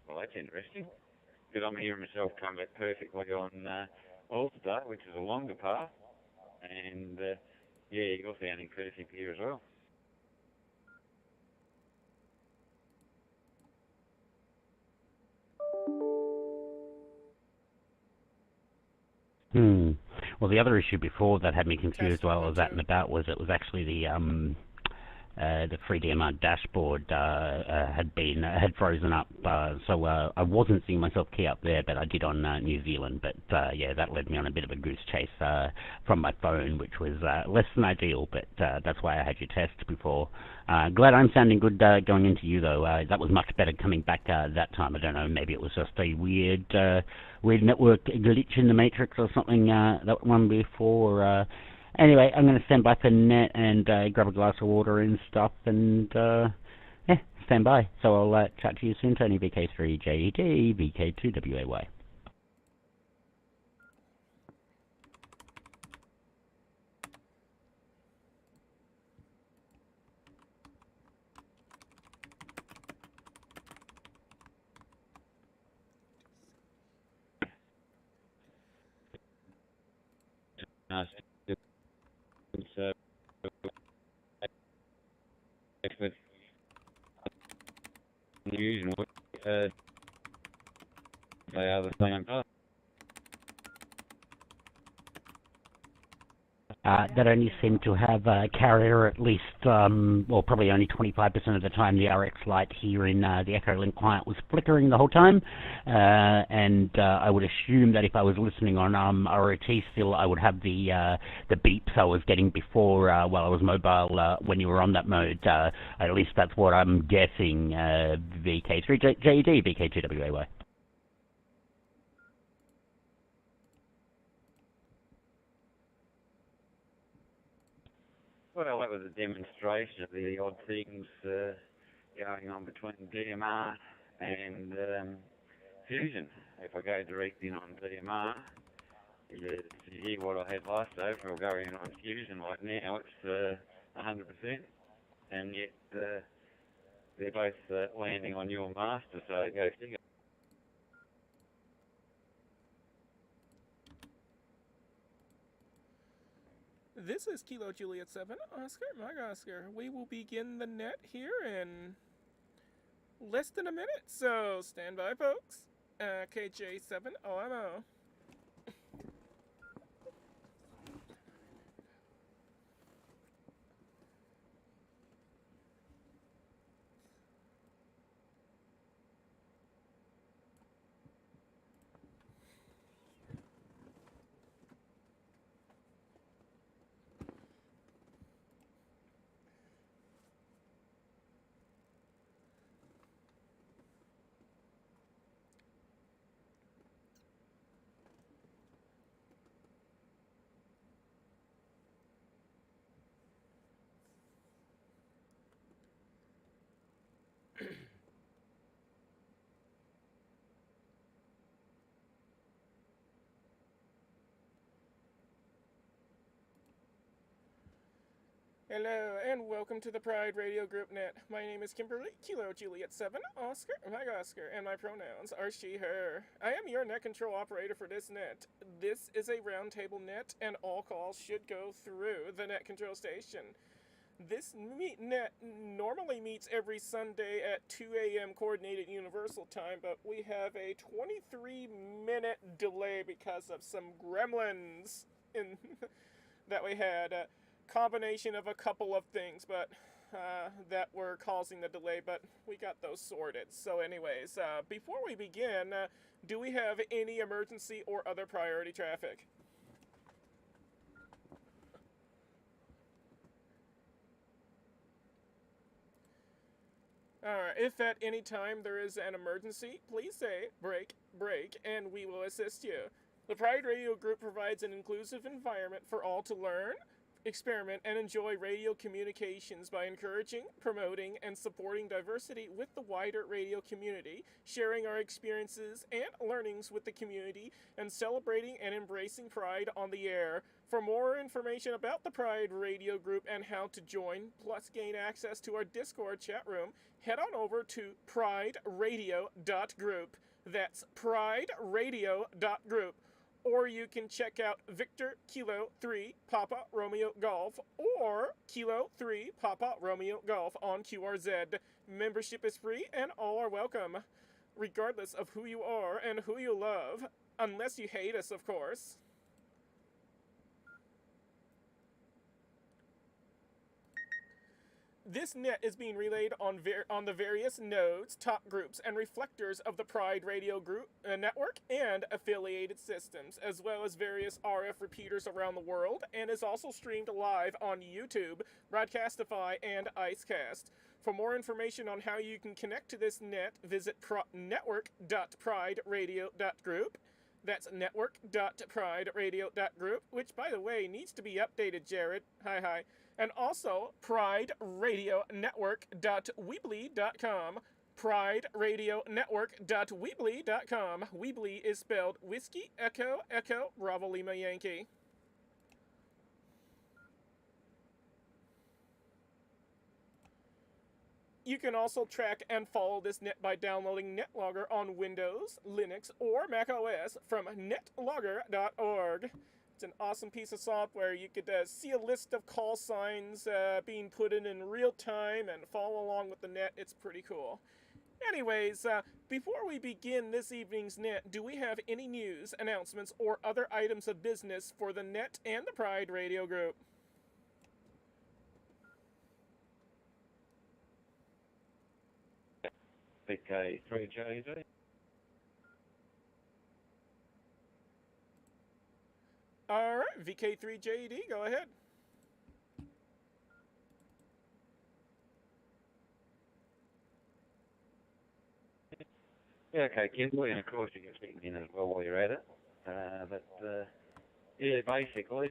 Well, that's interesting. Because I'm hearing myself come back perfectly on All-Star, which is a longer path. And, yeah, you're sounding perfect here as well. Hmm. Well, the other issue before that had me confused Test while I one, was out and two. about was it was actually the 3DMR dashboard had frozen up, so I wasn't seeing myself key up there, but I did on New Zealand. But yeah, that led me on a bit of a goose chase from my phone, which was less than ideal. But that's why I had your test before. Glad I'm sounding good going into you though. That was much better coming back that time. I don't know, maybe it was just a weird network glitch in the matrix or something that one before. Anyway, I'm going to stand by for net and grab a glass of water and stuff, and yeah, stand by. So I'll chat to you soon, Tony. VK3JD, VK2WAY. Nice. So, with news and they are the same. That only seemed to have carrier at least, well, probably only 25% of the time. The RX light here in the Echo Link client was flickering the whole time, and I would assume that if I was listening on ROT still, I would have the beeps I was getting before while I was mobile when you were on that mode. At least that's what I'm guessing. VK3JD, VK2WAY. Well, that was a demonstration of the odd things going on between DMR and Fusion. If I go direct in on DMR, you hear what I had last over, I'll go in on Fusion like now, it's 100%, and yet they're both landing on your master, so go figure. This is Kilo Juliet 7, Oscar, Mike Oscar. We will begin the net here in less than a minute, so stand by, folks. KJ7 OMO. Hello, and welcome to the Pride Radio Group Net. My name is Kimberly, Kilo Juliet 7, Oscar, Mike Oscar, and my pronouns are she, her. I am your net control operator for this net. This is a roundtable net, and all calls should go through the net control station. This net normally meets every Sunday at 2 a.m. Coordinated Universal Time, but we have a 23-minute delay because of some gremlins in that we had. Combination of a couple of things, but that were causing the delay, but we got those sorted. So, anyways, before we begin, do we have any emergency or other priority traffic? Alright, if at any time there is an emergency, please say break, break, and we will assist you. The Pride Radio Group provides an inclusive environment for all to learn, experiment, and enjoy radio communications by encouraging, promoting, and supporting diversity with the wider radio community, sharing our experiences and learnings with the community, and celebrating and embracing pride on the air. For more information about the Pride Radio Group and how to join, plus gain access to our Discord chat room, head on over to prideradio.group. That's prideradio.group. Or you can check out Victor Kilo 3 Papa Romeo Golf or Kilo 3 Papa Romeo Golf on QRZ. Membership is free and all are welcome, regardless of who you are and who you love, unless you hate us, of course. This net is being relayed on the various nodes, top groups, and reflectors of the Pride Radio Group network and affiliated systems, as well as various RF repeaters around the world, and is also streamed live on YouTube, Broadcastify, and Icecast. For more information on how you can connect to this net, visit network.prideradio.group. That's network.prideradio.group, which, by the way, needs to be updated, Jared. Hi. And also, prideradionetwork.weebly.com. prideradionetwork.weebly.com. Weebly is spelled Whiskey, Echo, Echo, Bravo, Lima, Yankee. You can also track and follow this net by downloading NetLogger on Windows, Linux, or Mac OS from netlogger.org. It's an awesome piece of software. You could see a list of call signs being put in real time and follow along with the net. It's pretty cool. Anyways, before we begin this evening's net, do we have any news, announcements, or other items of business for the net and the Pride Radio Group? VK3JD. Alright, VK3JD, go ahead. Yeah, okay, Kimberly, and of course you can stick me in as well while you're at it. Yeah, basically,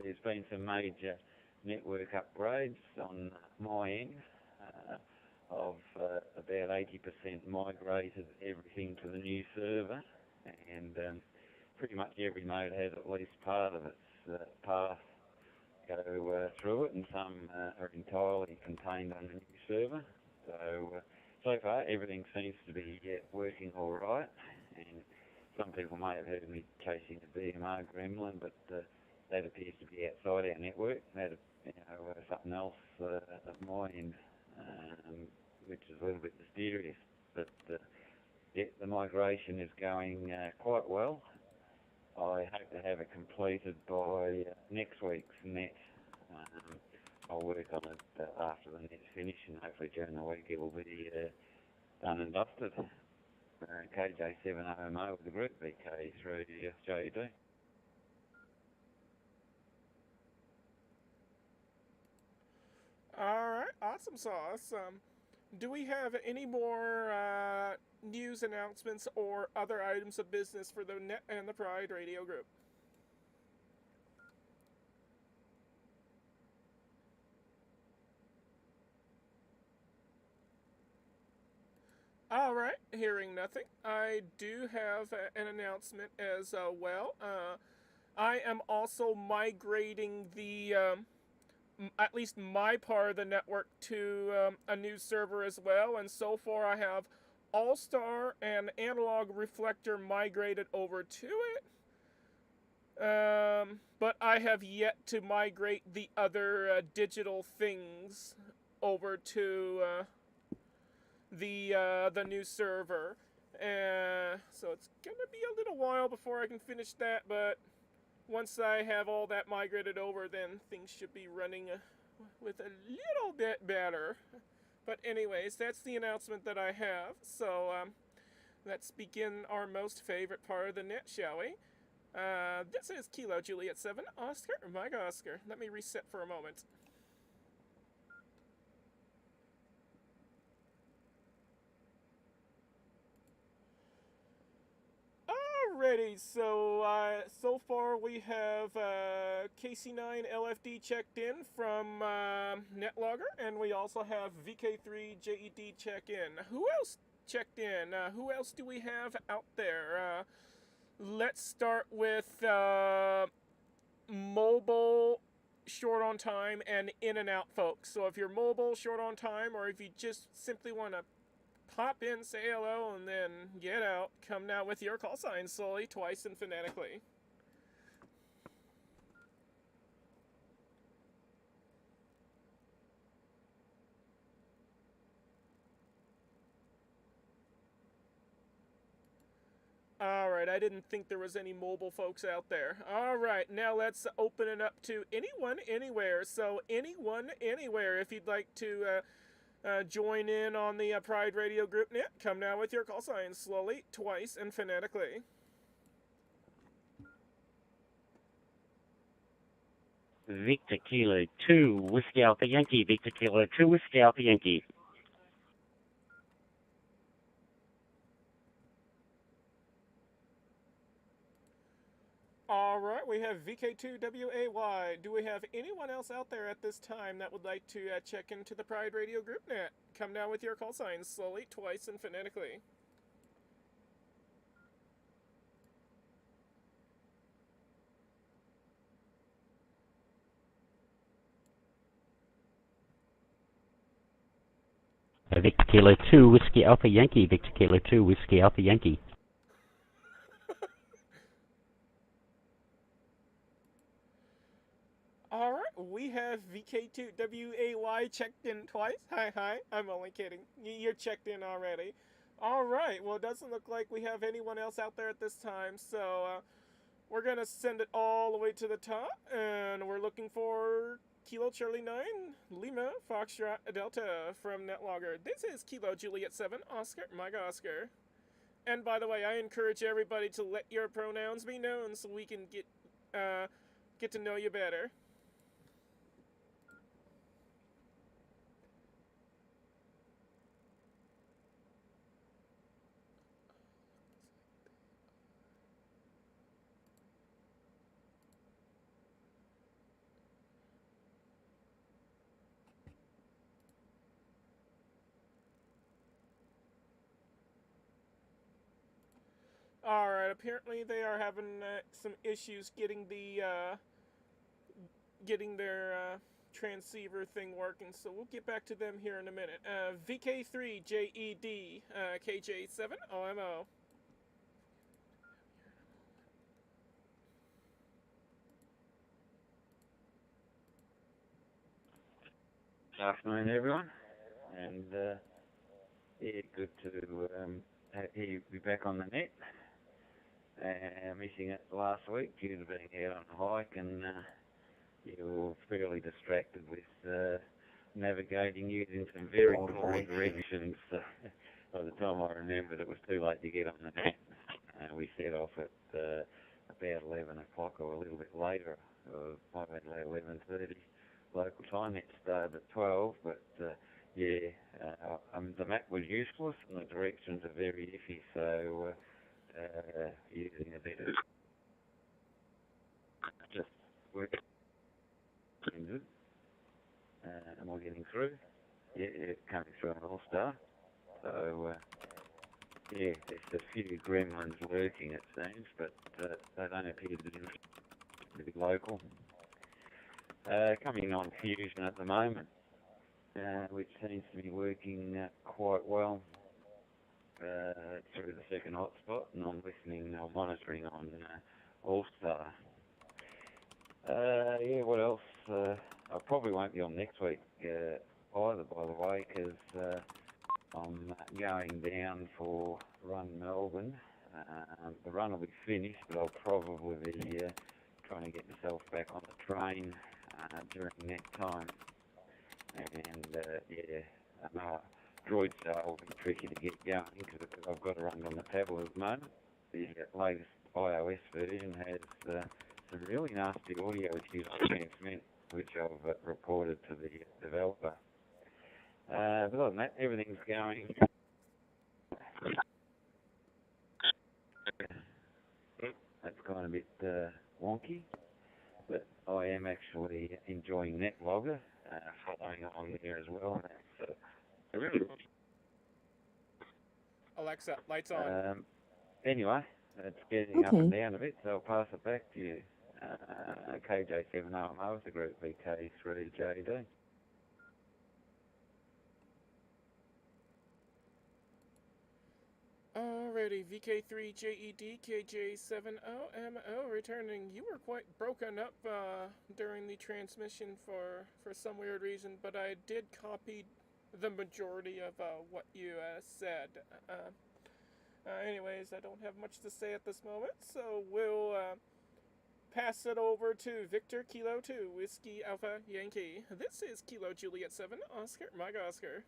there's been some major network upgrades on my end. I've about 80% migrated everything to the new server, and pretty much every node has at least part of its path go through it, and some are entirely contained on the new server. So far everything seems to be working all right, and some people may have heard me chasing a DMR gremlin, but that appears to be outside our network. That, something else at my end, which is a little bit mysterious. But the migration is going quite well. I hope to have it completed by next week's net. I'll work on it after the net's finished, and hopefully during the week it will be done and dusted. KJ7OMO with the group, VK3JD. Alright, awesome sauce. Do we have any more news announcements or other items of business for the net and the Pride Radio Group? Alright, hearing nothing. I do have an announcement as well. I am also migrating the, at least my part of the network to a new server as well, and so far I have All-Star and Analog Reflector migrated over to it. But I have yet to migrate the other digital things over to the new server, so it's gonna be a little while before I can finish that, but once I have all that migrated over, then things should be running with a little bit better. But anyways, that's the announcement that I have, so let's begin our most favorite part of the net, shall we? This is Kilo Juliet 7, Oscar, Mike Oscar. Let me reset for a moment. Alrighty, so far we have KC9 LFD checked in from NetLogger, and we also have VK3 JED check in. Who else checked in? Who else do we have out there? Let's start with mobile, short on time, and in and out folks. So if you're mobile, short on time, or if you just simply want to pop in, say hello, and then get out, come now with your call sign slowly, twice, and phonetically. Alright, I didn't think there was any mobile folks out there. Alright, now let's open it up to anyone, anywhere. So, anyone, anywhere, if you'd like to join in on the Pride Radio Group Net, come now with your call sign slowly, twice, and phonetically. Victor Kilo 2, Whiskey Alpha Yankee, Victor Kilo 2, Whiskey Alpha Yankee. Alright, we have VK2WAY. Do we have anyone else out there at this time that would like to check into the Pride Radio Group Net? Come now with your call signs slowly, twice, and phonetically. Victor Kilo 2, Whiskey Alpha Yankee, Victor Kilo 2, Whiskey Alpha Yankee. Alright, we have VK2WAY checked in twice. Hi, I'm only kidding. You're checked in already. Alright, well, it doesn't look like we have anyone else out there at this time, so we're gonna send it all the way to the top, and we're looking for Kilo Charlie 9, Lima, Foxtrot, Delta from NetLogger. This is Kilo Juliet 7, Oscar, Mike Oscar. And by the way, I encourage everybody to let your pronouns be known so we can get to know you better. Alright, apparently they are having some issues getting their transceiver thing working, so we'll get back to them here in a minute. VK3JED, KJ7OMO. Good afternoon, everyone, and yeah, good to hear you be back on the net. Missing it last week due to being out on a hike, and you were fairly distracted with navigating using some very poor directions. By the time I remembered, it was too late to get on the net. We set off at about 11 o'clock or a little bit later, might have been 11:30 local time. It started at 12, but yeah, the map was useless and the directions are very iffy, so using a bit of just work. Am I getting through? Yeah, it's coming through on All-Star. So, yeah, there's a few gremlins lurking, it seems, but they don't appear to be local. Coming on Fusion at the moment, which seems to be working quite well through the second hotspot, and I'm monitoring on All-Star. Yeah, what else? I probably won't be on next week either, by the way, because I'm going down for Run Melbourne. The run will be finished, but I'll probably be trying to get myself back on the train during that time. And yeah, I know Droid Star will be tricky to get going because I've got to run on the tablet at the moment. The latest iOS version has some really nasty audio issues on transmit, which I've reported to the developer. But other than that, everything's going. That's kind of a bit wonky, but I am actually enjoying NetLogger, following on there as well. That's really good. Alexa, lights on. Anyway, it's getting up and down a bit, so I'll pass it back to you. KJ7OMO with the group VK3JD. Alrighty, VK3JED, KJ7OMO returning. You were quite broken up during the transmission for some weird reason, but I did copy the majority of what you said. Anyways, I don't have much to say at this moment, so we'll pass it over to Victor Kilo 2, Whiskey Alpha Yankee. This is Kilo Juliet 7, Oscar Mike Oscar.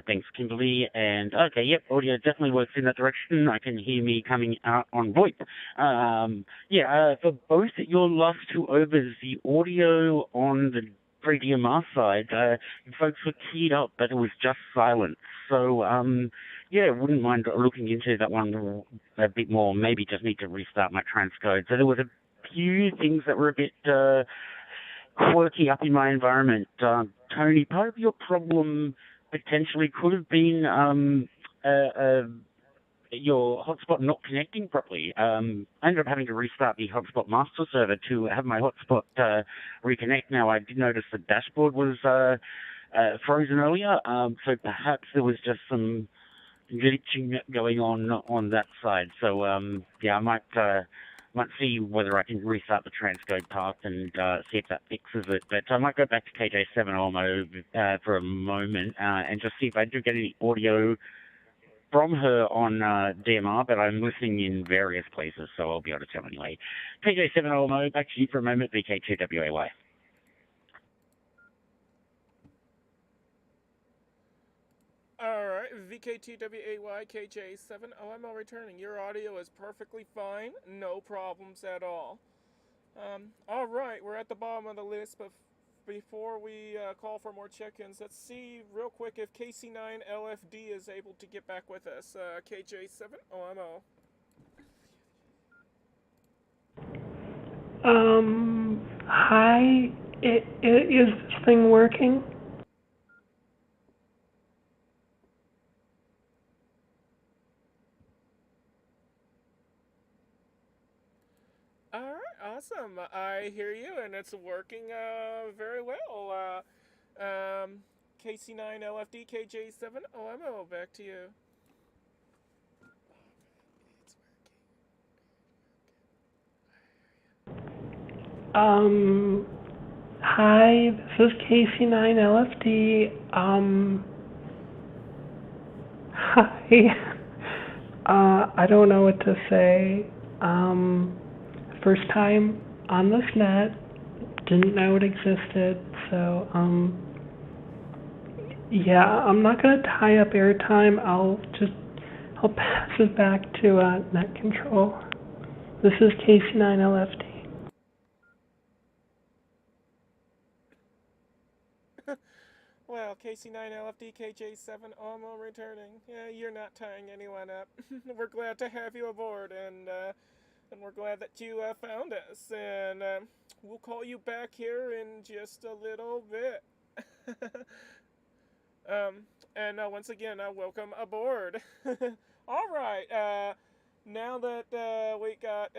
Thanks, Kimberly. And okay, yep, audio definitely works in that direction. I can hear me coming out on VoIP. For both your last two overs, the audio on the 3DMR side, folks were keyed up, but it was just silent. So, wouldn't mind looking into that one a bit more. Maybe just need to restart my transcode. So there was a few things that were a bit quirky up in my environment. Tony, part of your problem potentially could have been your hotspot not connecting properly. I ended up having to restart the hotspot master server to have my hotspot reconnect. Now, I did notice the dashboard was frozen earlier, so perhaps there was just some glitching going on that side. So, I might see whether I can restart the transcode path and see if that fixes it. But I might go back to KJ7OMO for a moment and just see if I do get any audio from her on DMR, but I'm listening in various places, so I'll be able to tell anyway. KJ7OMO, back to you for a moment, VK2WAY. Alright, VK2WAY, KJ7OMO returning. Your audio is perfectly fine, no problems at all. Alright, we're at the bottom of the list, but before we call for more check-ins, let's see real quick if KC9LFD is able to get back with us. KJ7OMO. Hi, is this thing working? Alright, awesome. I hear you, and it's working very well. KC9LFD, KJ7OMO, back to you. Hi, this is KC9LFD. Hi. I don't know what to say. First time on this net, didn't know it existed, so, I'm not gonna tie up airtime. I'll pass it back to, net control. This is KC9LFD. Well, KC9LFD, KJ7OMO returning. Yeah, you're not tying anyone up. We're glad to have you aboard, and we're glad that you found us. And we'll call you back here in just a little bit. Once again, welcome aboard. All right. Now that we got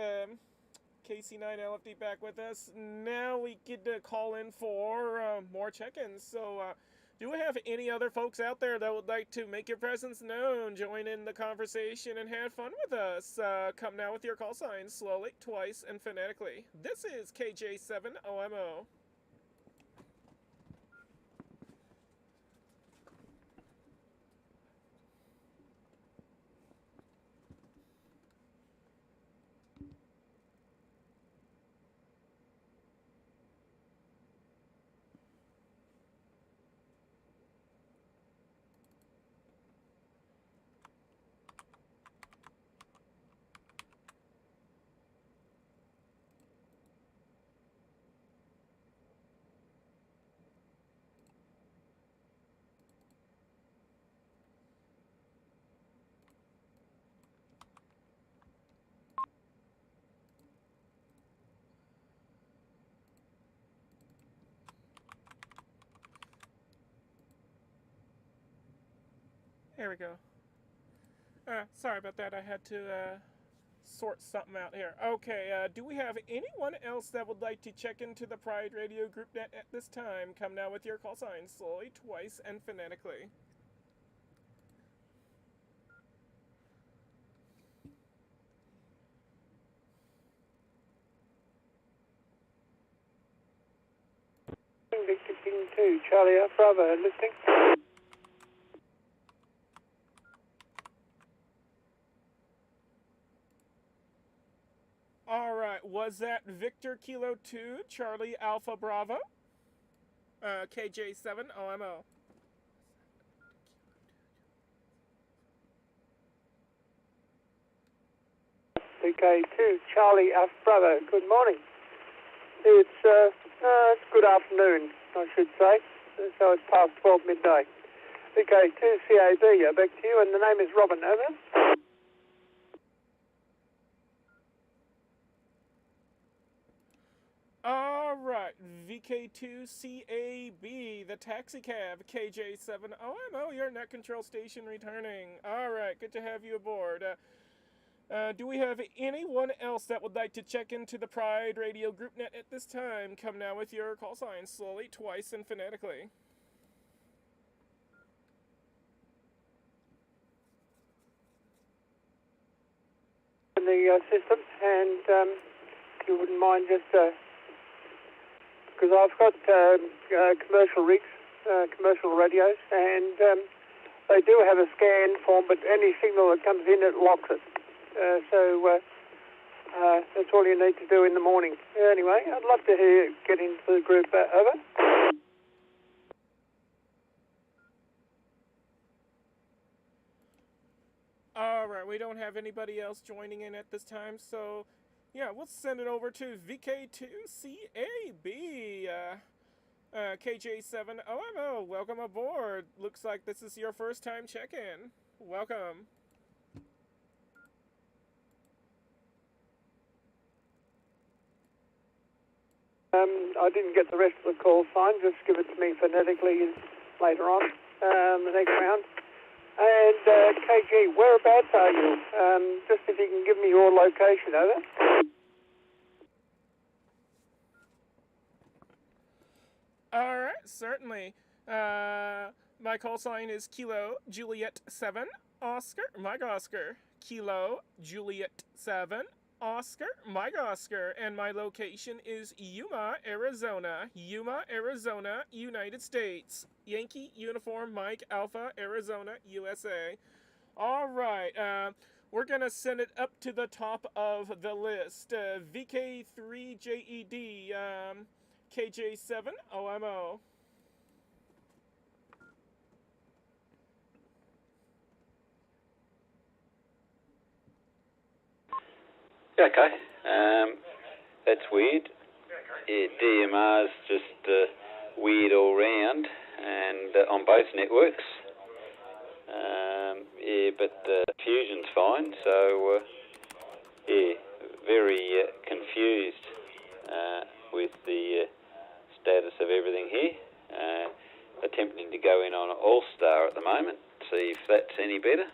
KC9LFD back with us, now we get to call in for more check-ins. So, do we have any other folks out there that would like to make your presence known, join in the conversation, and have fun with us? Come now with your call signs, slowly, twice, and phonetically. This is KJ7OMO. Here we go. Sorry about that. I had to sort something out here. Okay, do we have anyone else that would like to check into the Pride Radio Group Net at this time? Come now with your call sign slowly, twice, and phonetically. Victor King 2, Charlie Alpha Bravo, listening. Alright, was that Victor Kilo 2, Charlie Alpha Bravo? KJ7 OMO. VK2, Charlie Alpha Bravo, good morning. It's good afternoon, I should say, so it's past 12 midday. VK2, CAB, back to you, and the name is Robin, over. Alright, VK2CAB, the taxi cab, KJ7OMO, your net control station returning. Alright, good to have you aboard. Do we have anyone else that would like to check into the Pride Radio Group Net at this time? Come now with your call sign slowly, twice, and phonetically. In the system, and if you wouldn't mind just, because I've got commercial rigs, commercial radios, and they do have a scan form, but any signal that comes in, it locks it. So that's all you need to do in the morning. Anyway, I'd love to get into the group. Over. Alright, we don't have anybody else joining in at this time, so yeah, we'll send it over to VK2CAB. KJ7OMO, welcome aboard. Looks like this is your first time check-in. Welcome. I didn't get the rest of the call sign. Just give it to me phonetically later on, the next round. And KG, whereabouts are you? Just if you can give me your location, over. Alright, certainly. My call sign is Kilo Juliet 7 Oscar Mike Oscar. Kilo Juliet 7 Oscar Mike Oscar, and my location is Yuma, Arizona. Yuma, Arizona, United States. Yankee Uniform Mike Alpha, Arizona, USA. Alright, we're gonna send it up to the top of the list. VK3JED, KJ7OMO. Okay, that's weird. Yeah, DMR's just weird all round, and on both networks. Yeah, but Fusion's fine, so yeah, very confused with the status of everything here. Attempting to go in on All-Star at the moment, see if that's any better.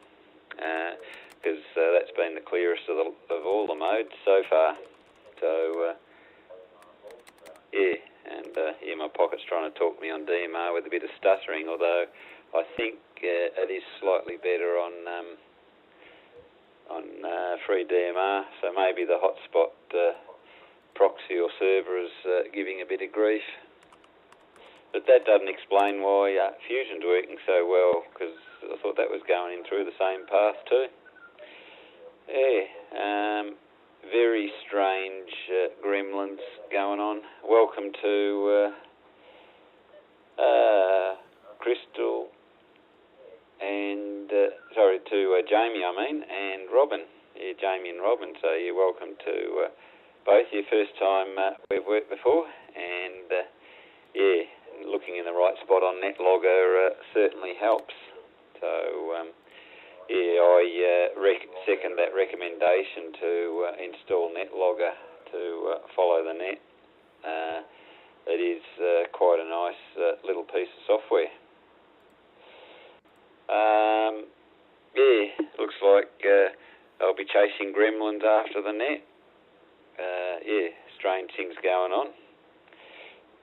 Because that's been the clearest of all the modes so far. So, yeah, and yeah, my pocket's trying to talk me on DMR with a bit of stuttering, although I think it is slightly better on free DMR, so maybe the hotspot proxy or server is giving a bit of grief. But that doesn't explain why Fusion's working so well, because I thought that was going in through the same path too. Yeah, very strange gremlins going on. Welcome to Crystal and, sorry, to Jamie, and Robin. Yeah, Jamie and Robin, so you're welcome to both. Your first time we've worked before, and yeah, looking in the right spot on NetLogger certainly helps. So, yeah, I second that recommendation to install NetLogger to follow the net. It is quite a nice little piece of software. Yeah, looks like they'll be chasing gremlins after the net. Yeah, strange things going on.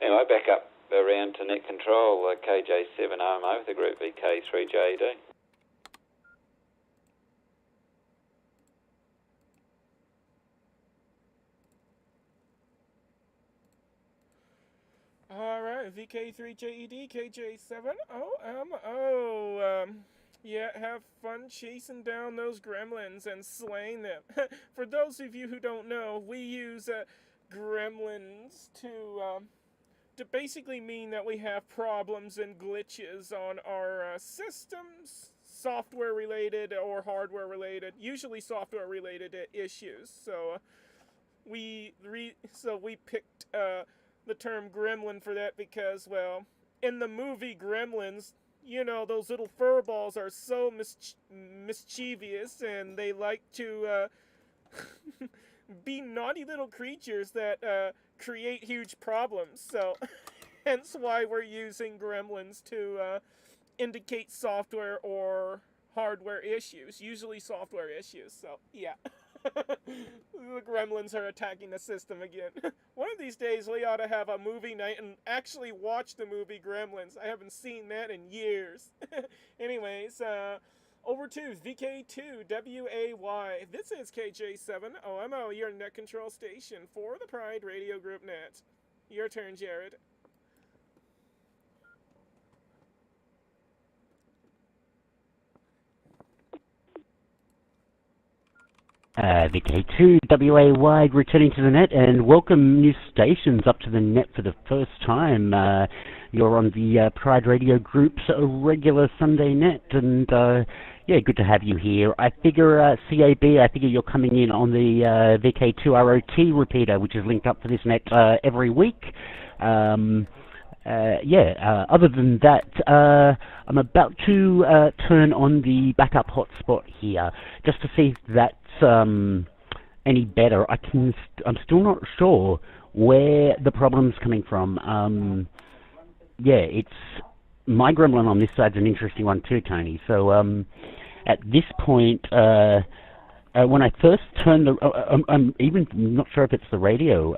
Anyway, back up around to net control, KJ7OMO with the group VK3JD. Alright, VK3JED, KJ7OMO. Yeah, have fun chasing down those gremlins and slaying them. For those of you who don't know, we use gremlins to basically mean that we have problems and glitches on our systems, software related or hardware related, usually software related issues. So we picked the term gremlin for that because, well, in the movie Gremlins, you know, those little furballs are so mischievous, and they like to be naughty little creatures that create huge problems. So hence why we're using gremlins to indicate software or hardware issues, usually software issues. So yeah. The gremlins are attacking the system again. One of these days we ought to have a movie night and actually watch the movie Gremlins. I haven't seen that in years. Anyways, over to VK2WAY. This is KJ7OMO, your net control station for the Pride Radio Group Net. Your turn, Jared. VK2WAY returning to the net, and welcome new stations up to the net for the first time. You're on the Pride Radio Group's regular Sunday net, and yeah, good to have you here. I figure CAB, I figure you're coming in on the VK2ROT repeater, which is linked up for this net every week. Other than that, I'm about to turn on the backup hotspot here, just to see if that's any better. I'm still not sure where the problem's coming from. It's my gremlin on this side's an interesting one too, Tony. So at this point, when I first turned the, I'm even not sure if it's the radio.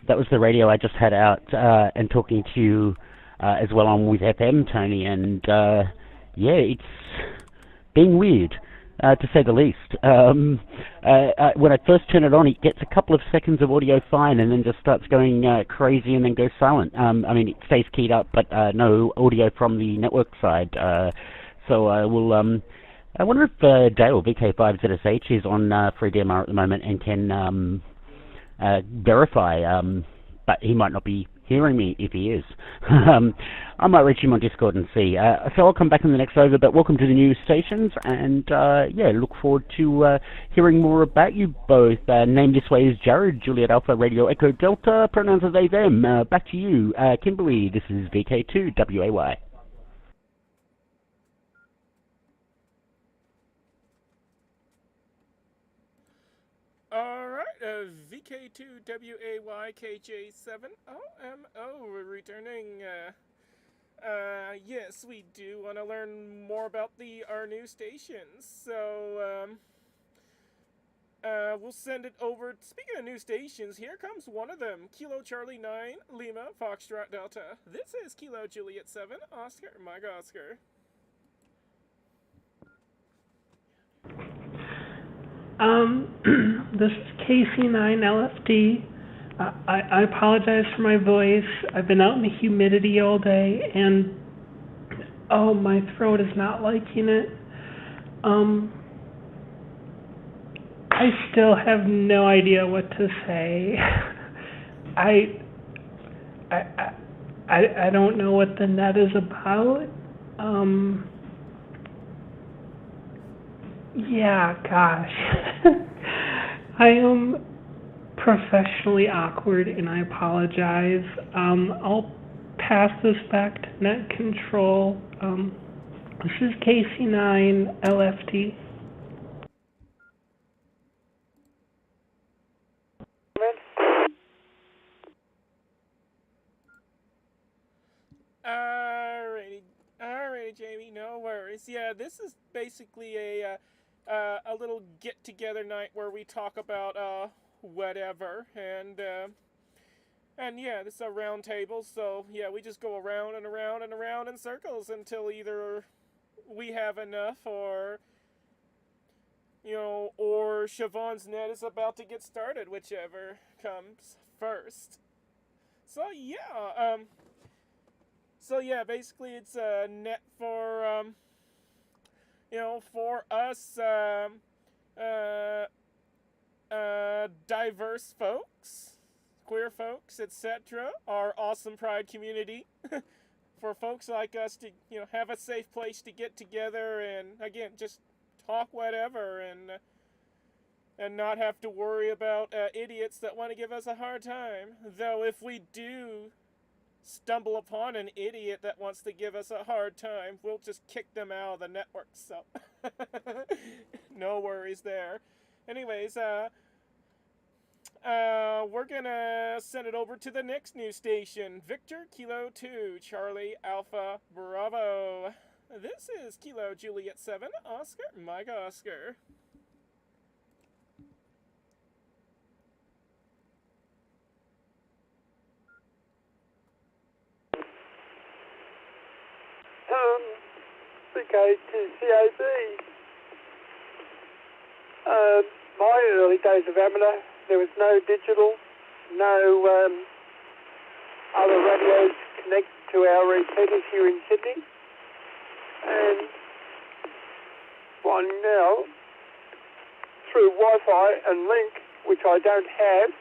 That was the radio I just had out and talking to you as well on with FM, Tony, and it's being weird, to say the least. When I first turn it on, it gets a couple of seconds of audio fine and then just starts going crazy and then goes silent. It stays keyed up, but no audio from the network side. So I will... I wonder if Dale, VK5ZSH, is on FreeDMR at the moment and can... verify, but he might not be hearing me if he is. I might reach him on Discord and see. So I'll come back in the next over, but welcome to the new stations, and look forward to hearing more about you both. Name this way is Jared, Juliet Alpha, Radio Echo Delta, pronouns are they, them. Back to you, Kimberly. This is VK2WAY. VK2WAY KJ7OMO returning. Yes, we do want to learn more about our new stations. So, we'll send it over. Speaking of new stations, here comes one of them. Kilo Charlie 9, Lima, Foxtrot Delta. This is Kilo Juliet 7, Oscar, Mike Oscar. This is KC9LFD. I apologize for my voice. I've been out in the humidity all day, and my throat is not liking it. I still have no idea what to say. I don't know what the net is about. Gosh. I am professionally awkward, and I apologize. I'll pass this back to Net Control. This is KC9LFT. Alrighty, Jamie, no worries. worries. Yeah, this is basically a little get-together night where we talk about whatever, and yeah, this is a round table, so yeah, we just go around and around and around in circles until either we have enough or or Siobhan's net is about to get started, whichever comes first. So yeah, basically it's a net for for us diverse folks, queer folks, etc. Our awesome Pride community. For folks like us to have a safe place to get together and again just talk whatever and not have to worry about idiots that want to give us a hard time. Though if we do stumble upon an idiot that wants to give us a hard time, we'll just kick them out of the network, so no worries there. Anyways, we're gonna send it over to the next news station. Victor Kilo 2, Charlie Alpha Bravo. This is Kilo Juliet 7, Oscar Mike Oscar. VK2CAB. My early days of amateur, there was no digital, no other radios connected to our repeaters here in Sydney. And one now, through Wi-Fi and link, which I don't have,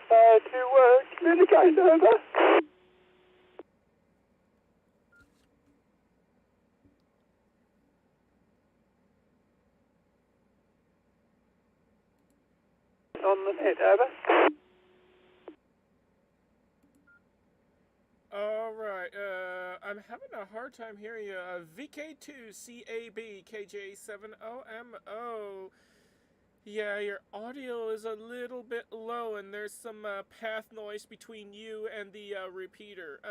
to communicate over. On the net, over. Alright, I'm having a hard time hearing you. VK2CAB KJ70MO. Yeah, your audio is a little bit low and there's some path noise between you and the repeater.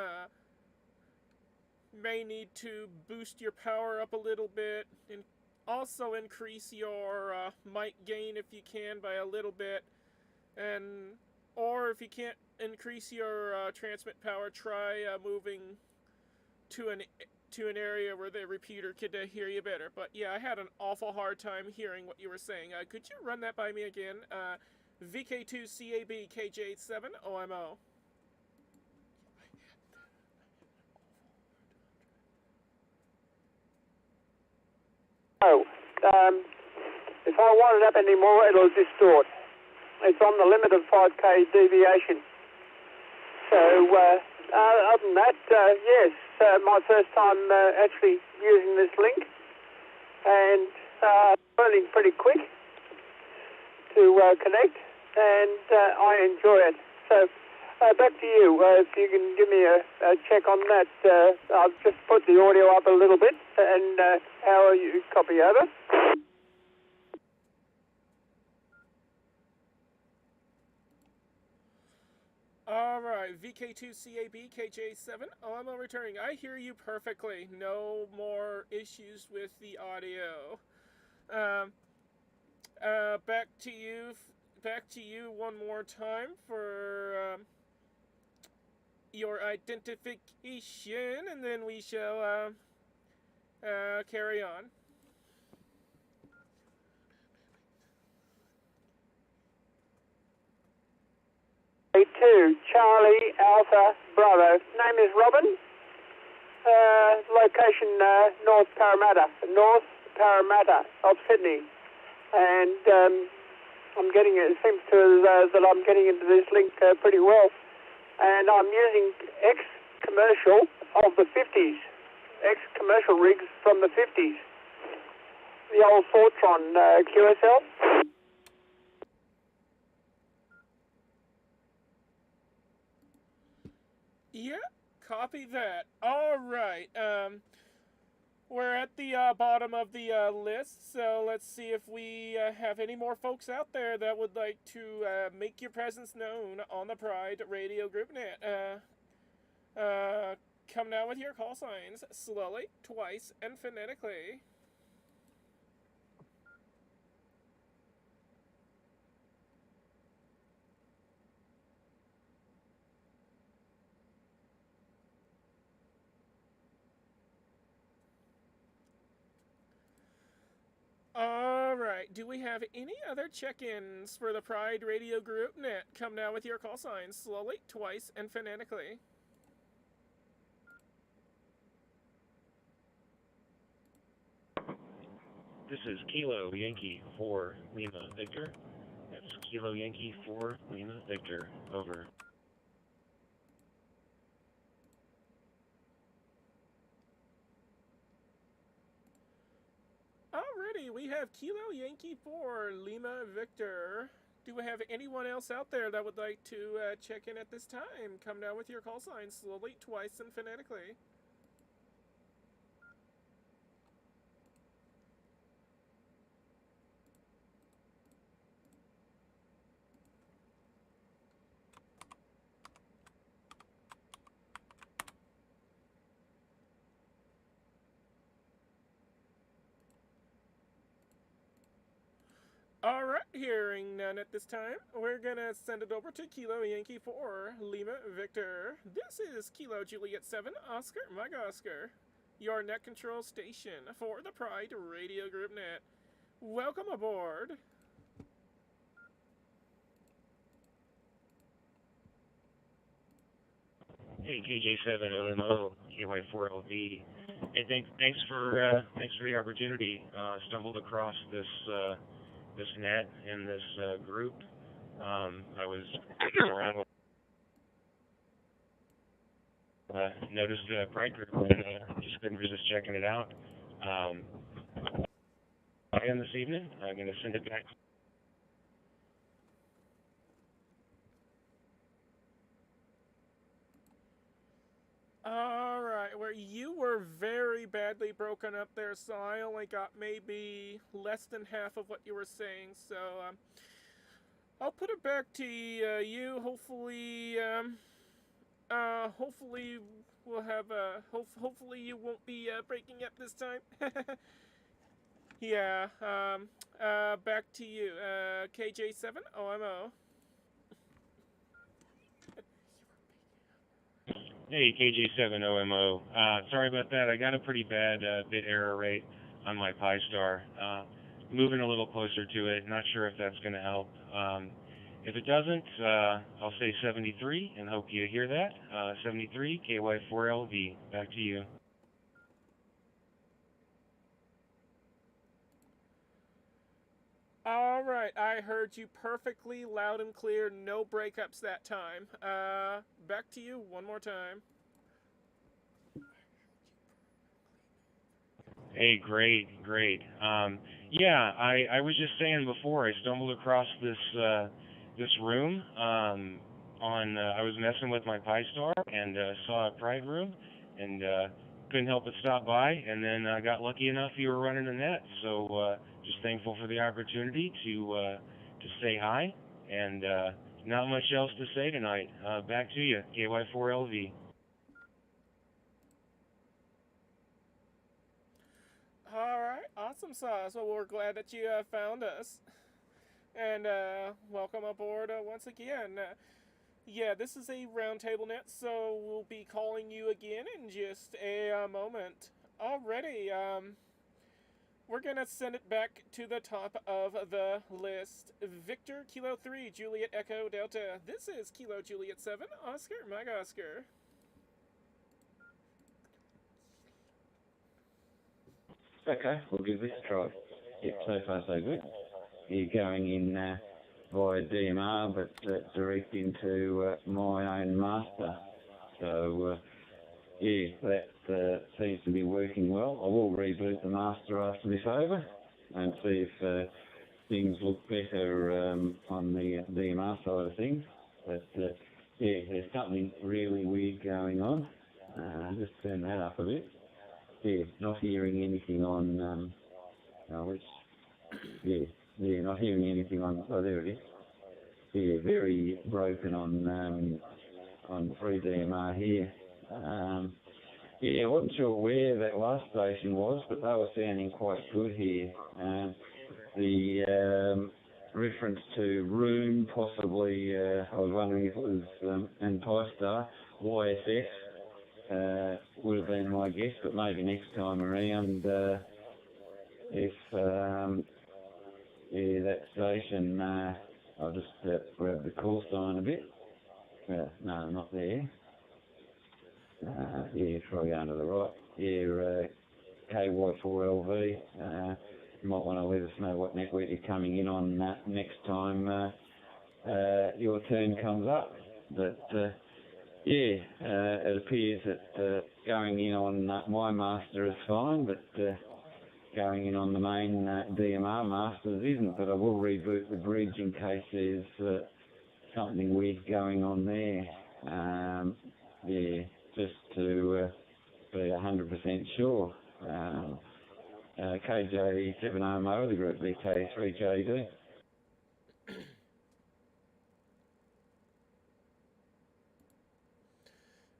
May need to boost your power up a little bit and also increase your mic gain if you can by a little bit, or if you can't increase your transmit power, try moving to an area where the repeater could hear you better. But yeah, I had an awful hard time hearing what you were saying. Could you run that by me again? VK2CAB KJ7OMO. Oh, if I want it up anymore, it'll distort. It's on the limit of 5K deviation. So, other than that, yes, my first time actually using this link, and learning pretty quick to connect, and I enjoy it. So, back to you. If you can give me a check on that. I've just put the audio up a little bit, and how are you? Copy over. Alright, VK2CAB KJ7OMO returning. I hear you perfectly. No more issues with the audio. Back to you one more time for your identification, and then we shall carry on. A2, Charlie Alpha Bravo. Name is Robin. Location North Parramatta of Sydney. And I'm getting it seems to that I'm getting into this link pretty well. And I'm using ex-commercial of the 50s. Ex-commercial rigs from the 50s. The old Fortron QSL. Yeah, copy that. Alright, we're at the bottom of the list, so let's see if we have any more folks out there that would like to make your presence known on the Pride Radio Group Net. come now with your call signs, slowly, twice, and phonetically. Alright, do we have any other check-ins for the Pride Radio Group Net? Come now with your call signs, slowly, twice, and phonetically. This is Kilo Yankee 4 Lima Victor. That's Kilo Yankee 4 Lima Victor. Over. Alrighty, we have Kilo Yankee 4 Lima Victor. Do we have anyone else out there that would like to check in at this time? Come now with your call signs, slowly, twice, and phonetically. Alright, hearing none at this time, we're gonna send it over to Kilo Yankee 4 Lima Victor. This is Kilo Juliet 7 Oscar Mike Oscar, your net control station for the Pride Radio Group Net. Welcome aboard. Hey, KJ7OMO, KY4LV. Hey, thanks for the opportunity. Stumbled across this net and this group. I was around with noticed the Pride group and just couldn't resist checking it out. Again this evening, I'm going to send it back. Alright, where you were very badly broken up there, so I only got maybe less than half of what you were saying, so I'll put it back to you. Hopefully, hopefully we'll have hopefully you won't be breaking up this time. Yeah, back to you, KJ7OMO. Hey, KJ7OMO. Sorry about that. I got a pretty bad bit error rate on my Pi-Star. Moving a little closer to it. Not sure if that's going to help. If it doesn't, I'll say 73 and hope you hear that. 73, KY4LV. Back to you. Alright, I heard you perfectly loud and clear, no breakups that time. Back to you one more time. Hey, great. Yeah, I was just saying before, I stumbled across this room I was messing with my Pi-Star and saw a Pride room and couldn't help but stop by, and then I got lucky enough you were running the net, so just thankful for the opportunity to say hi, and not much else to say tonight. Back to you, KY4LV. Alright, awesome sauce. Well, we're glad that you found us. And welcome aboard once again. Yeah, this is a roundtable net, so we'll be calling you again in just a moment. Alrighty, we're gonna send it back to the top of the list. Victor, Kilo 3, Juliet Echo Delta. This is Kilo Juliet 7, Oscar Mike Oscar. Okay, we'll give this a try. Yeah, so far so good. You're going in via DMR, but direct into my own master. So, yeah, that seems to be working well. I will reboot the master after this over and see if things look better on the DMR side of things. But, yeah, there's something really weird going on. Just turn that up a bit. Yeah, not hearing anything on, not hearing anything on, oh, there it is. Yeah, very broken on 3DMR here. Yeah, I wasn't sure where that last station was, but they were sounding quite good here. The reference to room, possibly, I was wondering if it was in Pi-Star, YSF would have been my guess, but maybe next time around, if, that station, I'll just grab the call sign a bit. No, not there. Yeah, probably under the right. Yeah, KY4LV. You might want to let us know what network you're coming in on next time your turn comes up. But it appears that going in on my master is fine, but going in on the main DMR masters isn't. But I will reboot the bridge in case there's something weird going on there. Just to be 100% sure. KJ7OMO, the group VK3JD.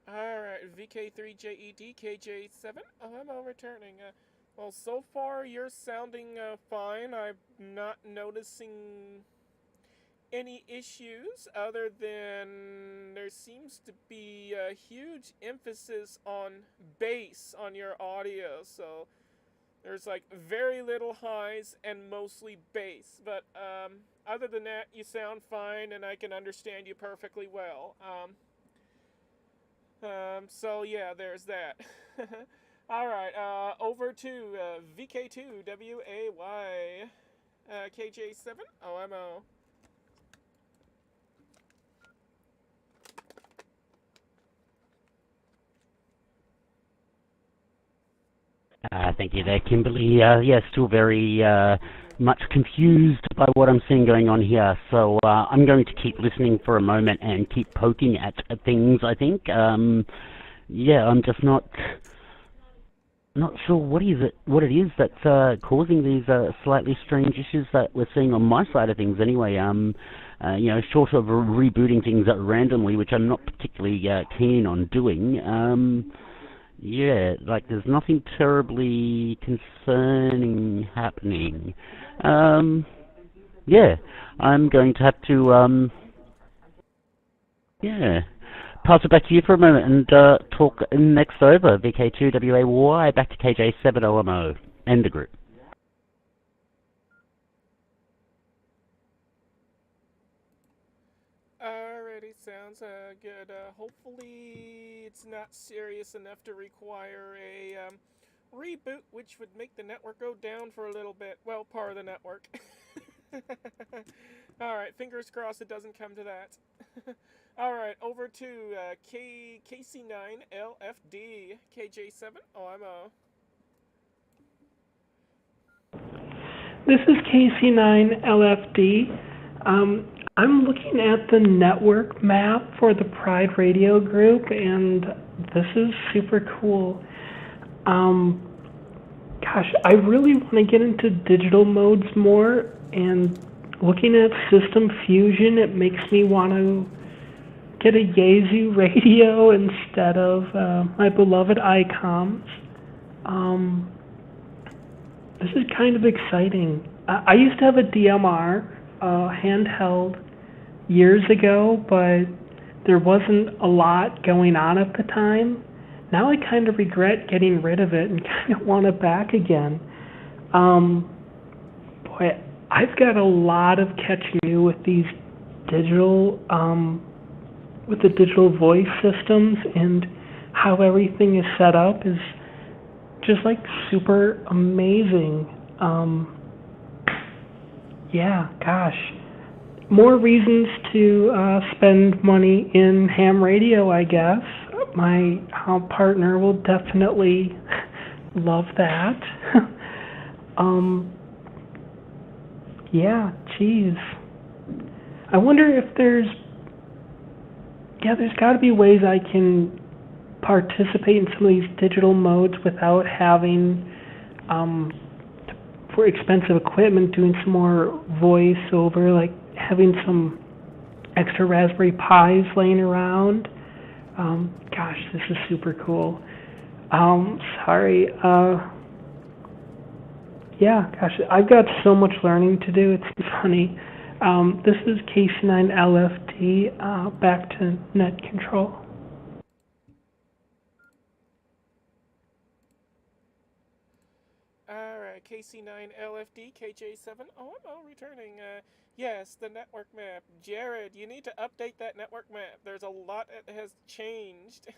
Alright, VK3JED, KJ7OMO returning. Well, so far you're sounding fine. I'm not noticing any issues other than there seems to be a huge emphasis on bass on your audio, so there's like very little highs and mostly bass, but other than that you sound fine and I can understand you perfectly well. So yeah, there's that. Alright, over to VK2WAY, KJ7OMO. Thank you there, Kimberly. Still very much confused by what I'm seeing going on here. So I'm going to keep listening for a moment and keep poking at things, I think. I'm just not sure what it is that's causing these slightly strange issues that we're seeing on my side of things anyway. Short of rebooting things randomly, which I'm not particularly keen on doing. There's nothing terribly concerning happening. I'm going to have to, pass it back to you for a moment and talk next over. VK2WAY, back to KJ7OMO and the group. Alrighty, sounds good. Hopefully it's not serious enough to require a reboot, which would make the network go down for a little bit. Well, part of the network. Alright, fingers crossed it doesn't come to that. Alright, over to KC9LFD, KJ7OMO. This is KC9LFD. I'm looking at the network map for the Pride Radio group, and this is super cool. I really want to get into digital modes more, and looking at System Fusion, it makes me want to get a Yaesu radio instead of my beloved ICOMs. This is kind of exciting. I used to have a DMR handheld years ago, but there wasn't a lot going on at the time. Now I kind of regret getting rid of it and kind of want it back again. I've got a lot of catching to do with these digital, with the digital voice systems, and how everything is set up is just like super amazing. More reasons to spend money in ham radio, I guess. My partner will definitely love that. I wonder if there's got to be ways I can participate in some of these digital modes without having, for expensive equipment, doing some more voiceover, like having some extra Raspberry Pis laying around. This is super cool. Sorry. Yeah, gosh, I've got so much learning to do. It's funny. This is KC9LFD, back to net control. Alright, KC9LFD, KJ7OMO returning. Yes, the network map. Jared, you need to update that network map. There's a lot that has changed.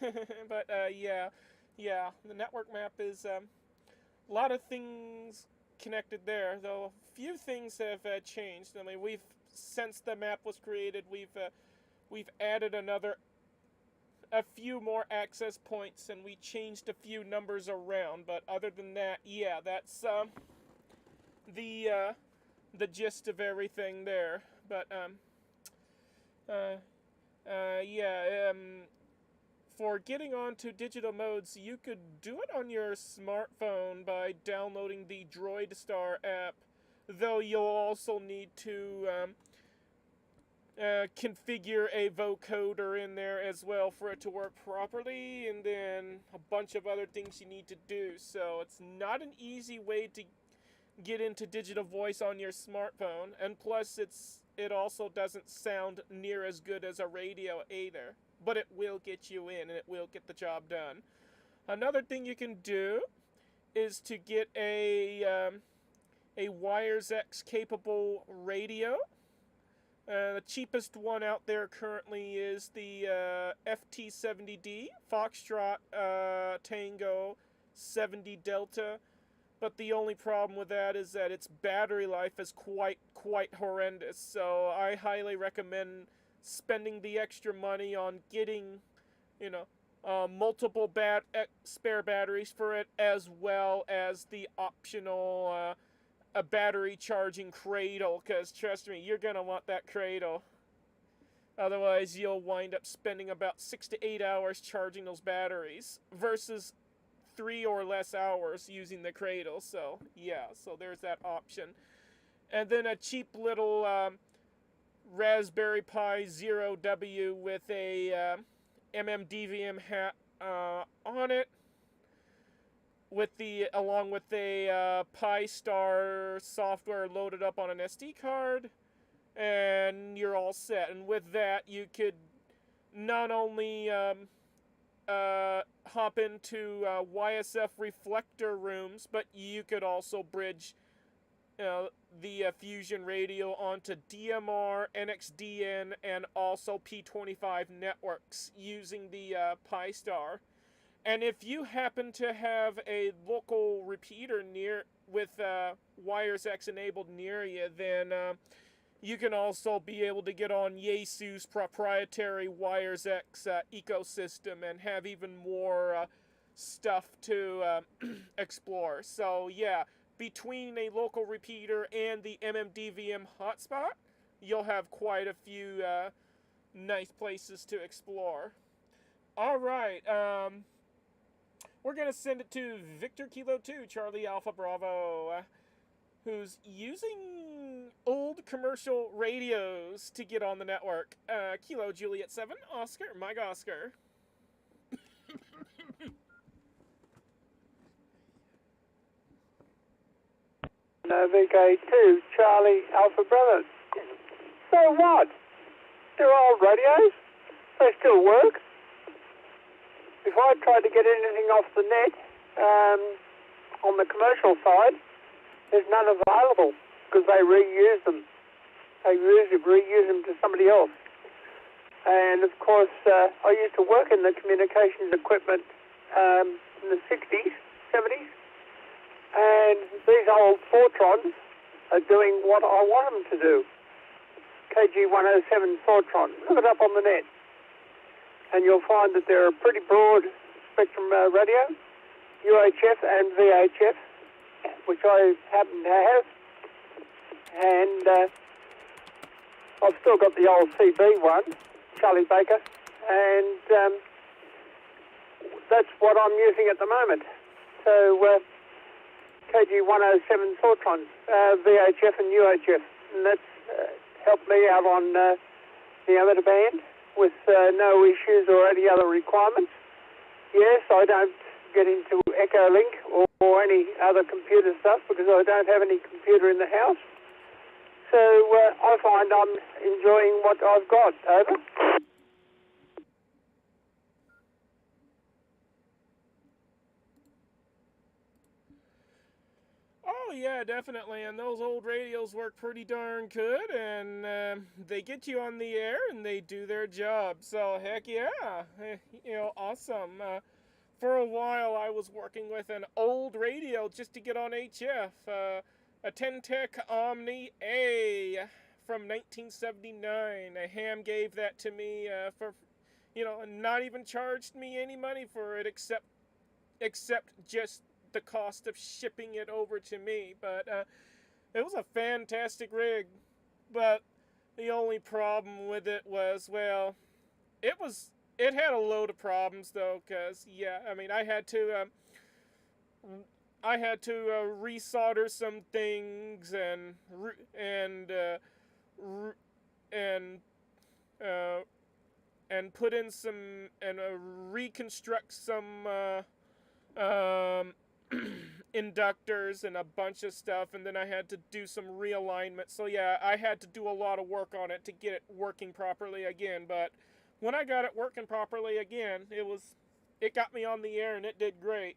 But, yeah, the network map is, a lot of things connected there, though a few things have changed. I mean, since the map was created, we've added a few more access points, and we changed a few numbers around. But other than that, yeah, that's the gist of everything there. But for getting onto digital modes, you could do it on your smartphone by downloading the DroidStar app, though you'll also need to configure a vocoder in there as well for it to work properly, and then a bunch of other things you need to do. So it's not an easy way to get into digital voice on your smartphone, and plus it also doesn't sound near as good as a radio either. But it will get you in, and it will get the job done. Another thing you can do is to get a WiresX capable radio. The cheapest one out there currently is the FT70D, Foxtrot Tango 70 Delta. But the only problem with that is that its battery life is quite horrendous. So I highly recommend spending the extra money on getting, multiple spare batteries for it, as well as the optional a battery charging cradle, because trust me, you're going to want that cradle. Otherwise, you'll wind up spending about 6 to 8 hours charging those batteries versus 3 or less hours using the cradle. So, yeah, so there's that option. And then a cheap little Raspberry Pi Zero W with a MMDVM hat on it, along with a Pi-Star software loaded up on an SD card, and you're all set. And with that, you could not only hop into YSF reflector rooms, but you could also bridge the Fusion radio onto DMR, NXDN, and also P25 networks using the Pi-Star. And if you happen to have a local repeater with WiresX enabled near you, then you can also be able to get on Yaesu's proprietary WiresX ecosystem and have even more stuff to explore. So yeah, between a local repeater and the MMDVM hotspot, you'll have quite a few nice places to explore. Alright, we're going to send it to Victor Kilo 2, Charlie Alpha Bravo, who's using old commercial radios to get on the network. Kilo Juliet 7, Oscar, Mike Oscar. VK2, Charlie Alpha Bravo. So what? They're old radios. They still work. If I tried to get anything off the net on the commercial side, there's none available because they reuse them. They reuse them to somebody else. And of course, I used to work in the communications equipment in the 60s, 70s, and these old Fortrons are doing what I want them to do. KG107 Fortron. Look it up on the net. And you'll find that they're a pretty broad spectrum radio, UHF and VHF, which I happen to have. And I've still got the old CB one, Charlie Baker, and that's what I'm using at the moment. So KG107 Fortron, VHF and UHF, and that's helped me out on the amateur band with no issues or any other requirements. Yes, I don't get into Echolink or any other computer stuff because I don't have any computer in the house. So I find I'm enjoying what I've got. Over. Oh yeah, definitely. And those old radios work pretty darn good, and they get you on the air and they do their job. So heck yeah, awesome. For a while, I was working with an old radio just to get on HF, a Ten-Tech Omni A from 1979. A ham gave that to me for, not even charged me any money for it except just the cost of shipping it over to me. But it was a fantastic rig. But the only problem with it was, well, it had a load of problems though, because I had to resolder some things and put in some and reconstruct some inductors and a bunch of stuff, and then I had to do some realignment. So yeah, I had to do a lot of work on it to get it working properly again. But when I got it working properly again, it got me on the air and it did great.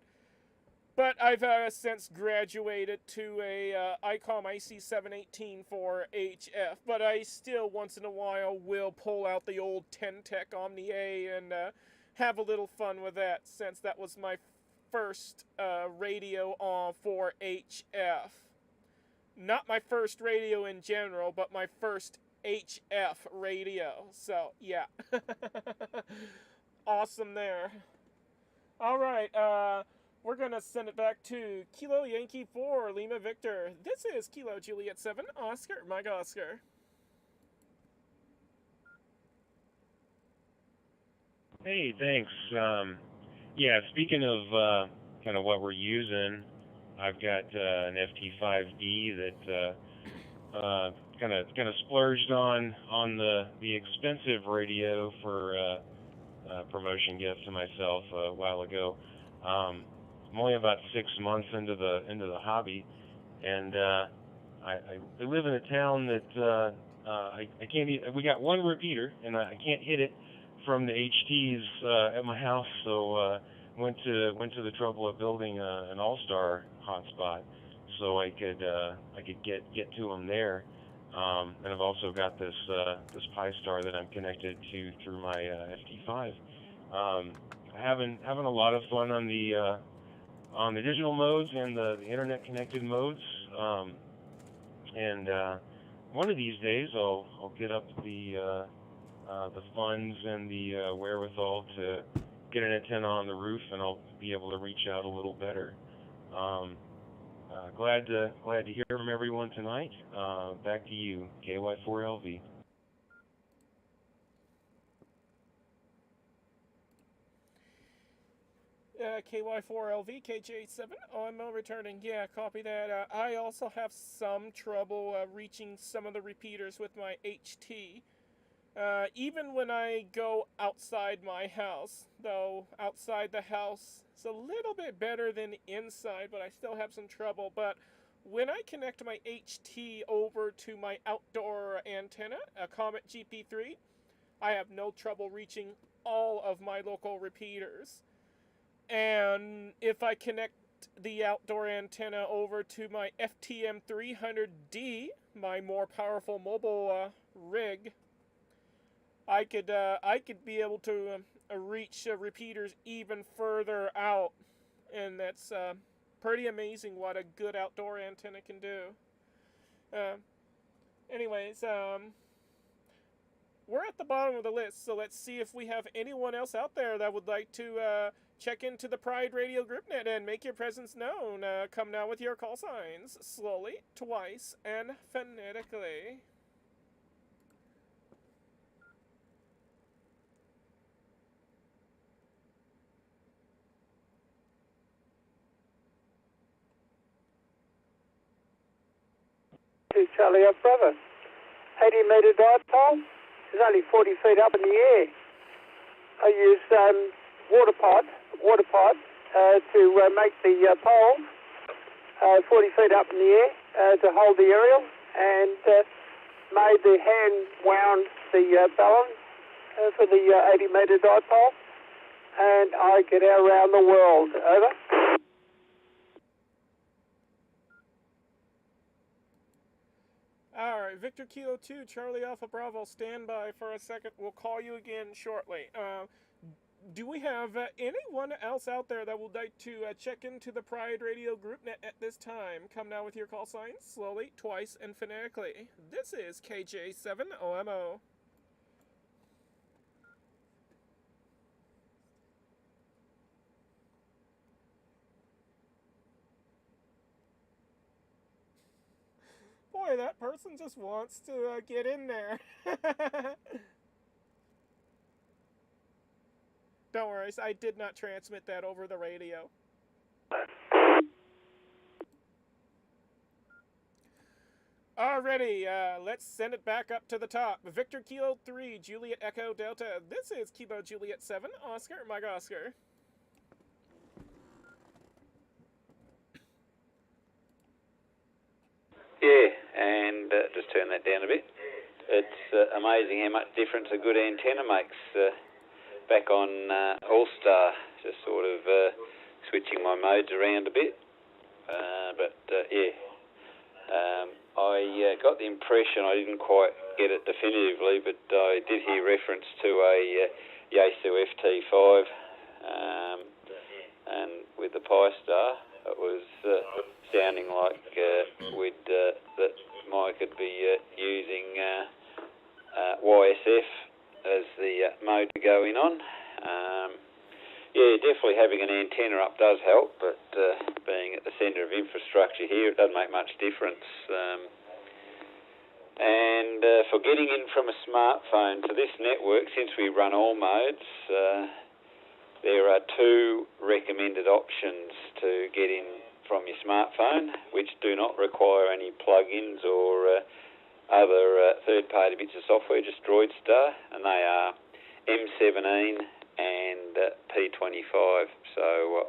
But I've since graduated to a ICOM IC718 for HF, but I still once in a while will pull out the old Ten-Tech Omni A and have a little fun with that, since that was my first radio for HF. Not my first radio in general, but my first HF radio. So yeah. Awesome there. Alright, we're gonna send it back to Kilo Yankee 4 Lima Victor. This is Kilo Juliet 7 Oscar Mike Oscar. Hey, thanks. Yeah, speaking of kind of what we're using, I've got an FT5D that kind of splurged on the expensive radio for promotion gift to myself a while ago. I'm only about 6 months into the hobby, and I live in a town that I can't. We got one repeater, and I can't hit it from the HTs at my house, so went to the trouble of building an all-star hotspot so I could get to them there. And I've also got this Pi-Star that I'm connected to through my FT5. Having a lot of fun on the digital modes and the internet connected modes. And one of these days I'll get up the funds and the wherewithal to get an antenna on the roof, and I'll be able to reach out a little better. Glad to hear from everyone tonight. Back to you, KY4LV. KY4LV, KJ7, I'm returning. Yeah, copy that. I also have some trouble reaching some of the repeaters with my HT. Even when I go outside my house, though outside the house it's a little bit better than inside, but I still have some trouble. But when I connect my HT over to my outdoor antenna, a Comet GP3, I have no trouble reaching all of my local repeaters. And if I connect the outdoor antenna over to my FTM 300D, my more powerful mobile rig, I could be able to reach repeaters even further out, and that's pretty amazing what a good outdoor antenna can do. Anyways, we're at the bottom of the list, so let's see if we have anyone else out there that would like to check into the Pride Radio GroupNet and make your presence known. Come now with your call signs, slowly, twice, and phonetically. Charlie, our brother. 80-metre dipole. It's only 40 feet up in the air. I use water pipe, to make the pole 40 feet up in the air to hold the aerial, and made the hand-wound the balloon for the 80-metre dipole, and I get around the world. Over. All right, Victor Kilo 2, Charlie Alpha Bravo, stand by for a second. We'll call you again shortly. Do we have anyone else out there that would like to check into the Pride Radio group net at this time? Come now with your call signs, slowly, twice, and phonetically. This is KJ7OMO. Boy, that person just wants to get in there. Don't worry, I did not transmit that over the radio. Alrighty, let's send it back up to the top. Victor Kilo 3, Juliet Echo Delta. This is Kilo Juliet 7, Oscar, Mike Oscar. Yeah, and just turn that down a bit. It's amazing how much difference a good antenna makes. Back on All-Star, just sort of switching my modes around a bit. I got the impression, I didn't quite get it definitively, but I did hear reference to a Yaesu FT5, and with the Pi-Star, it was sounding like that Mike could be using YSF as the mode to go in on. Definitely having an antenna up does help, but being at the centre of infrastructure here, it doesn't make much difference. For getting in from a smartphone to this network, since we run all modes, there are two recommended options to get in from your smartphone, which do not require any plugins or other third-party bits of software, just DroidStar, and they are M17 and P25. So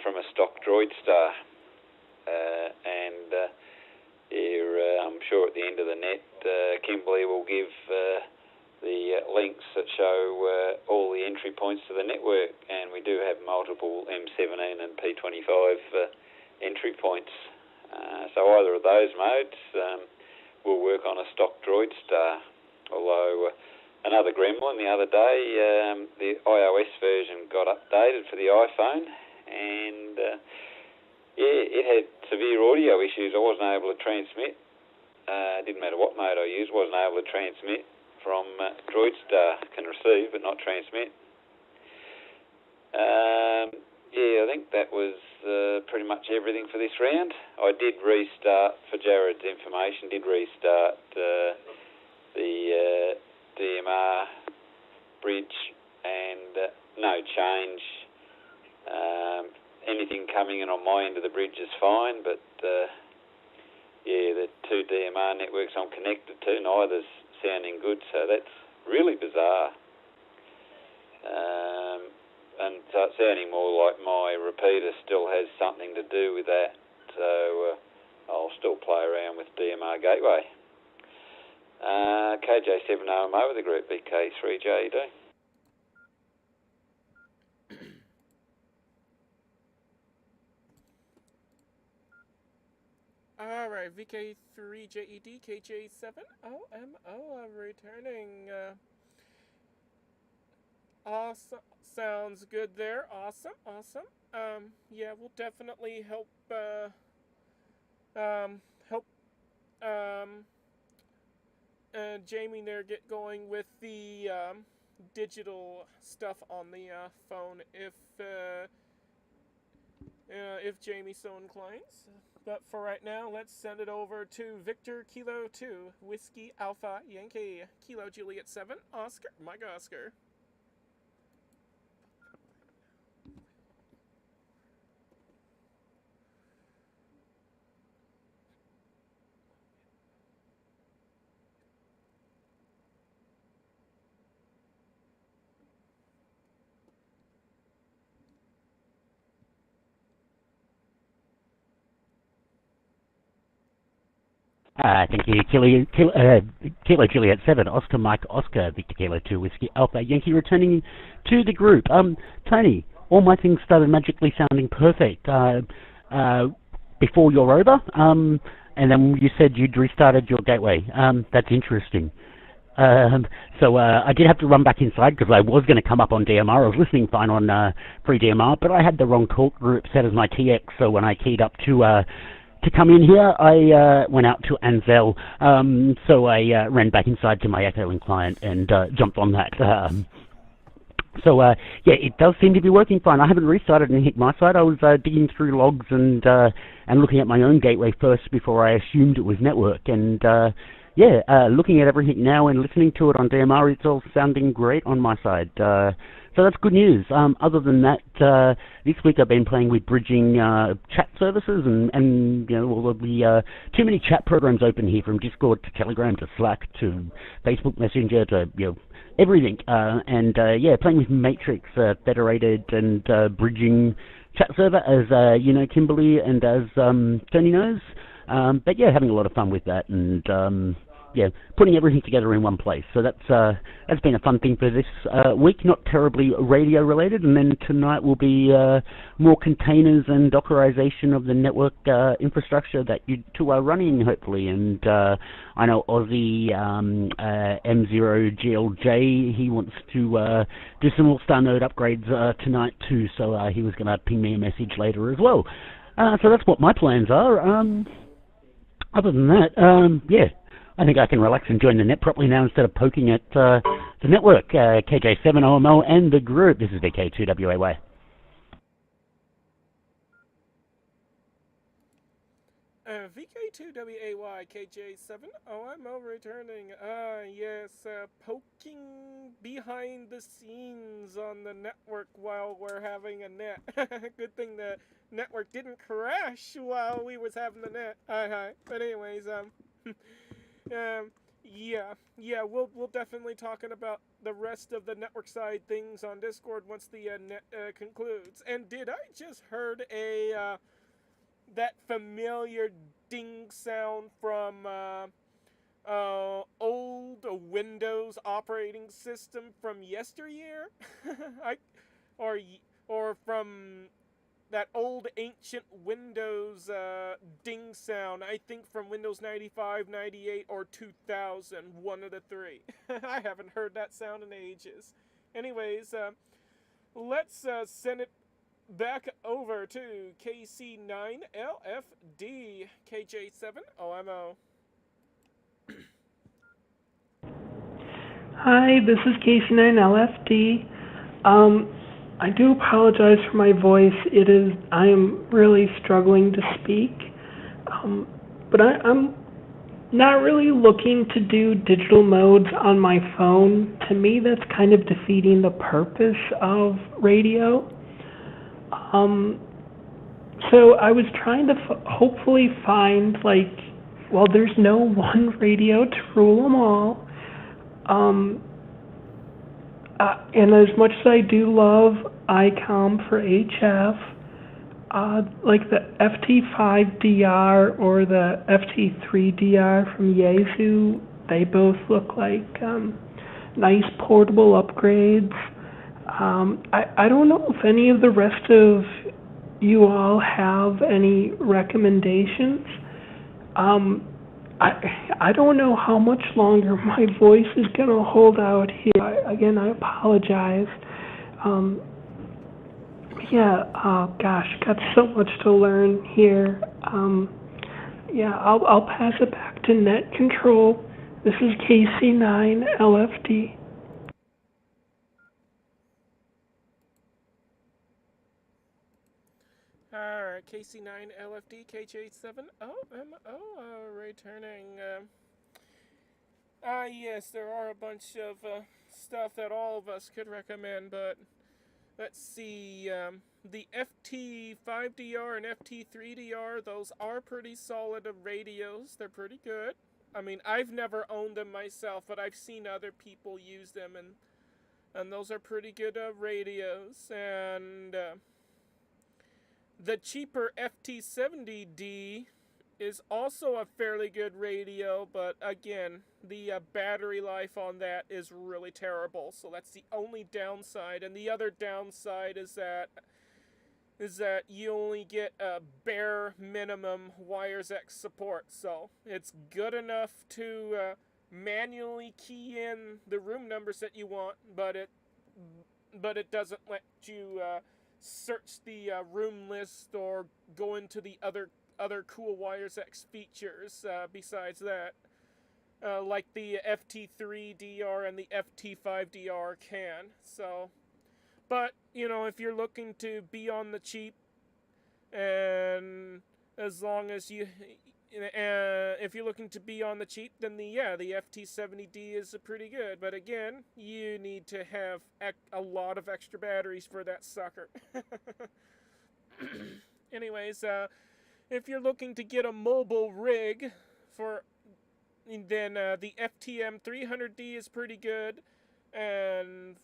from a stock DroidStar, I'm sure at the end of the net, Kimberly will give the links that show all the entry points to the network, and we do have multiple M17 and P25 entry points. So either of those modes will work on a stock DroidStar. Although another gremlin the other day, the iOS version got updated for the iPhone, and it had severe audio issues. I wasn't able to transmit. Didn't matter what mode I used, wasn't able to transmit from DroidStar. Can receive but not transmit. I think that was pretty much everything for this round. I did restart, for Jared's information, the DMR bridge, and no change. Anything coming in on my end of the bridge is fine, but the two DMR networks I'm connected to, neither's sounding good, so that's really bizarre. And so it's sounding more like my repeater still has something to do with that, so I'll still play around with DMR Gateway. KJ7OMO with the group, BK3JD. Alright, VK3JED, KJ7OMO returning. Awesome. Sounds good there. Awesome. We'll definitely help Jamie there get going with the digital stuff on the phone if Jamie so inclines. But for right now, let's send it over to Victor Kilo 2, Whiskey Alpha Yankee, Kilo Juliet 7, Oscar, Mike Oscar. Thank you, Kilo Juliet 7, Oscar Mike Oscar, Victor Kilo 2, Whiskey Alpha Yankee, returning to the group. Tony, all my things started magically sounding perfect before you're over, and then you said you'd restarted your gateway. That's interesting. So I did have to run back inside because I was going to come up on DMR. I was listening fine on free DMR, but I had the wrong talk group set as my TX, so when I keyed up to come in here, I went out to Anzel, so I ran back inside to my echoing client and jumped on that. So yeah, it does seem to be working fine. I haven't restarted anything my side. I was digging through logs and looking at my own gateway first before I assumed it was network. And yeah, looking at everything now and listening to it on DMR, it's all sounding great on my side. So that's good news. Other than that, this week I've been playing with bridging chat services and you know, all of the too many chat programs open here, from Discord to Telegram to Slack to Facebook Messenger to, you know, everything. And yeah, playing with Matrix, Federated, and bridging chat server, as you know, Kimberly, and as Tony knows. But yeah, having a lot of fun with that, and yeah, putting everything together in one place. So that's been a fun thing for this week, not terribly radio related. And then tonight will be more containers and Dockerization of the network infrastructure that you two are running, hopefully. And I know Aussie M0GLJ, he wants to do some All-Star Node upgrades tonight too, so he was going to ping me a message later as well. So that's what my plans are. Other than that, yeah, I think I can relax and join the net properly now instead of poking at the network. KJ7OML and the group. This is VK2WAY. VK2WAY, KJ7OML returning. Yes, poking behind the scenes on the network while we're having a net. Good thing the network didn't crash while we was having the net. Hi. But anyways, yeah, we'll definitely talking about the rest of the network side things on Discord once the net concludes. And did I just heard that familiar ding sound from old Windows operating system from yesteryear? or from that old ancient Windows ding sound, I think from Windows 95, 98, or 2000, one of the three. I haven't heard that sound in ages. Anyways, let's send it back over to KC9LFD, KJ7OMO. Hi, this is KC9LFD. I do apologize for my voice. I am really struggling to speak. But I'm not really looking to do digital modes on my phone. To me, that's kind of defeating the purpose of radio. So I was trying to hopefully find, well, there's no one radio to rule them all. And as much as I do love ICOM for HF, like the FT5DR or the FT3DR from Yaesu, they both look like nice portable upgrades. I don't know if any of the rest of you all have any recommendations. I don't know how much longer my voice is going to hold out here. I apologize. Yeah, oh gosh, got so much to learn here. Yeah, I'll pass it back to Net Control. This is KC9LFD. Alright, KC9LFD, KJ7OMO, returning. Yes, there are a bunch of stuff that all of us could recommend, but let's see, the FT5DR and FT3DR, those are pretty solid radios. They're pretty good. I mean, I've never owned them myself, but I've seen other people use them, and those are pretty good radios. And the cheaper FT70D is also a fairly good radio, but again, the battery life on that is really terrible. So that's the only downside. And the other downside is that you only get a bare minimum Wires X support. So it's good enough to manually key in the room numbers that you want, but it doesn't let you search the room list or go into the other cool Wires X features besides that, like the FT3DR and the FT5DR can. So, but you know, if you're looking to be on the cheap, and as long as you, if you're looking to be on the cheap, then the FT70D is pretty good. But again, you need to have a lot of extra batteries for that sucker. Anyways, if you're looking to get a mobile rig then the FTM 300D is pretty good, and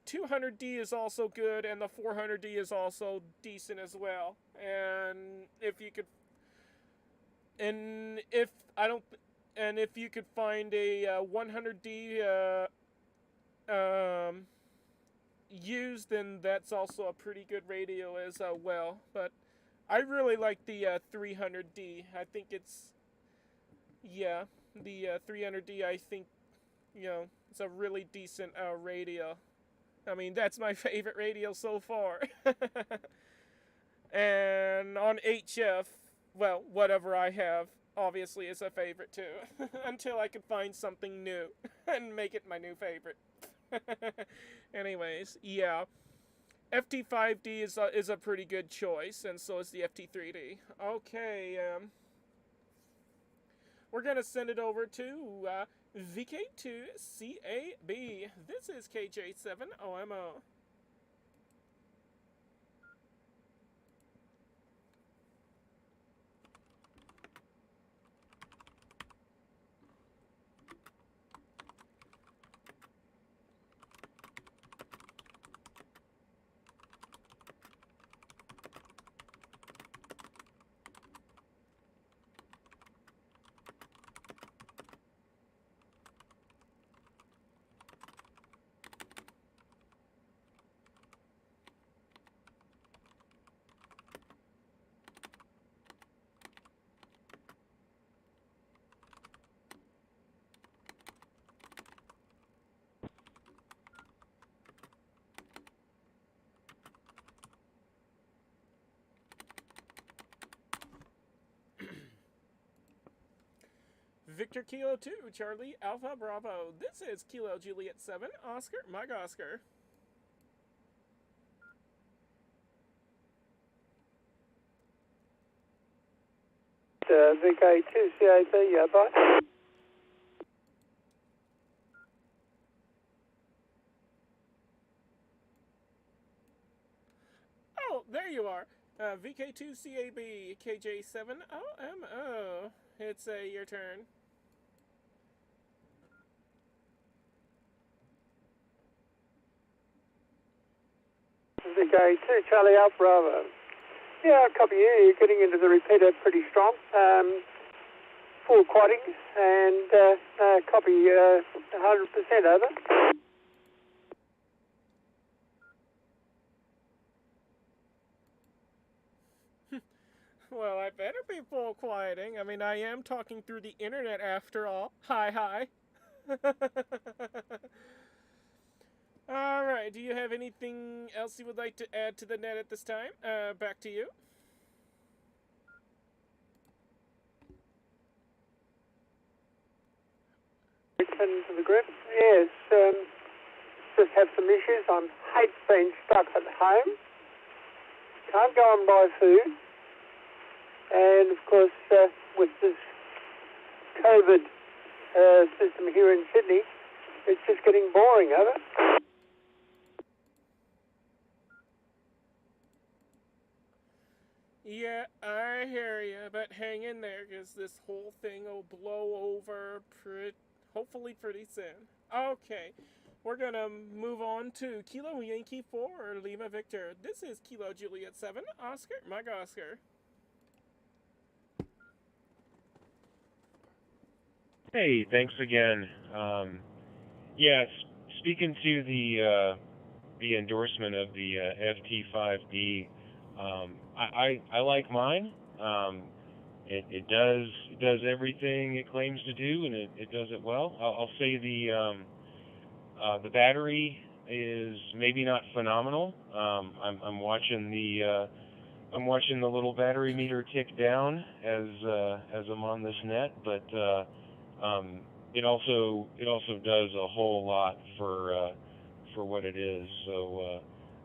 200D is also good, and the 400D is also decent as well. And if you could find a 100D used, then that's also a pretty good radio as well. But I really like the 300D. I think it's, the 300D, I think, it's a really decent radio. I mean, that's my favorite radio so far. And on HF, well, whatever I have, obviously, is a favorite too. Until I can find something new and make it my new favorite. Anyways, yeah. FT5D is a pretty good choice, and so is the FT3D. Okay, we're gonna send it over to VK2CAB. This is KJ7OMO. Victor Kilo 2, Charlie Alpha Bravo. This is Kilo Juliet 7, Oscar Mike Oscar. VK2CAB, yeah, bye. Oh, there you are. VK2CAB, KJ7OMO. It's your turn. VK2 Charlie Alpha Bravo. Yeah, I copy you. You're getting into the repeater pretty strong. Full quadding and copy 100% over. Well, I better be full quieting. I mean, I am talking through the internet after all. Hi. Alright, do you have anything else you would like to add to the net at this time? Back to you. Return to the grid. Yes, just have some issues. I hate being stuck at home. Can't go and buy food. And of course, with this COVID system here in Sydney, it's just getting boring, over. Yeah, I hear you, but hang in there, because this whole thing will blow over hopefully pretty soon. Okay, we're gonna move on to Kilo Yankee 4, Lima Victor. This is Kilo Juliet 7, Oscar Mike Oscar. Hey, thanks again. Yes, speaking to the endorsement of the FT5D, I like mine. It does everything it claims to do, and it does it well. I'll say the battery is maybe not phenomenal. I'm watching the little battery meter tick down as I'm on this net, but it also does a whole lot for what it is. So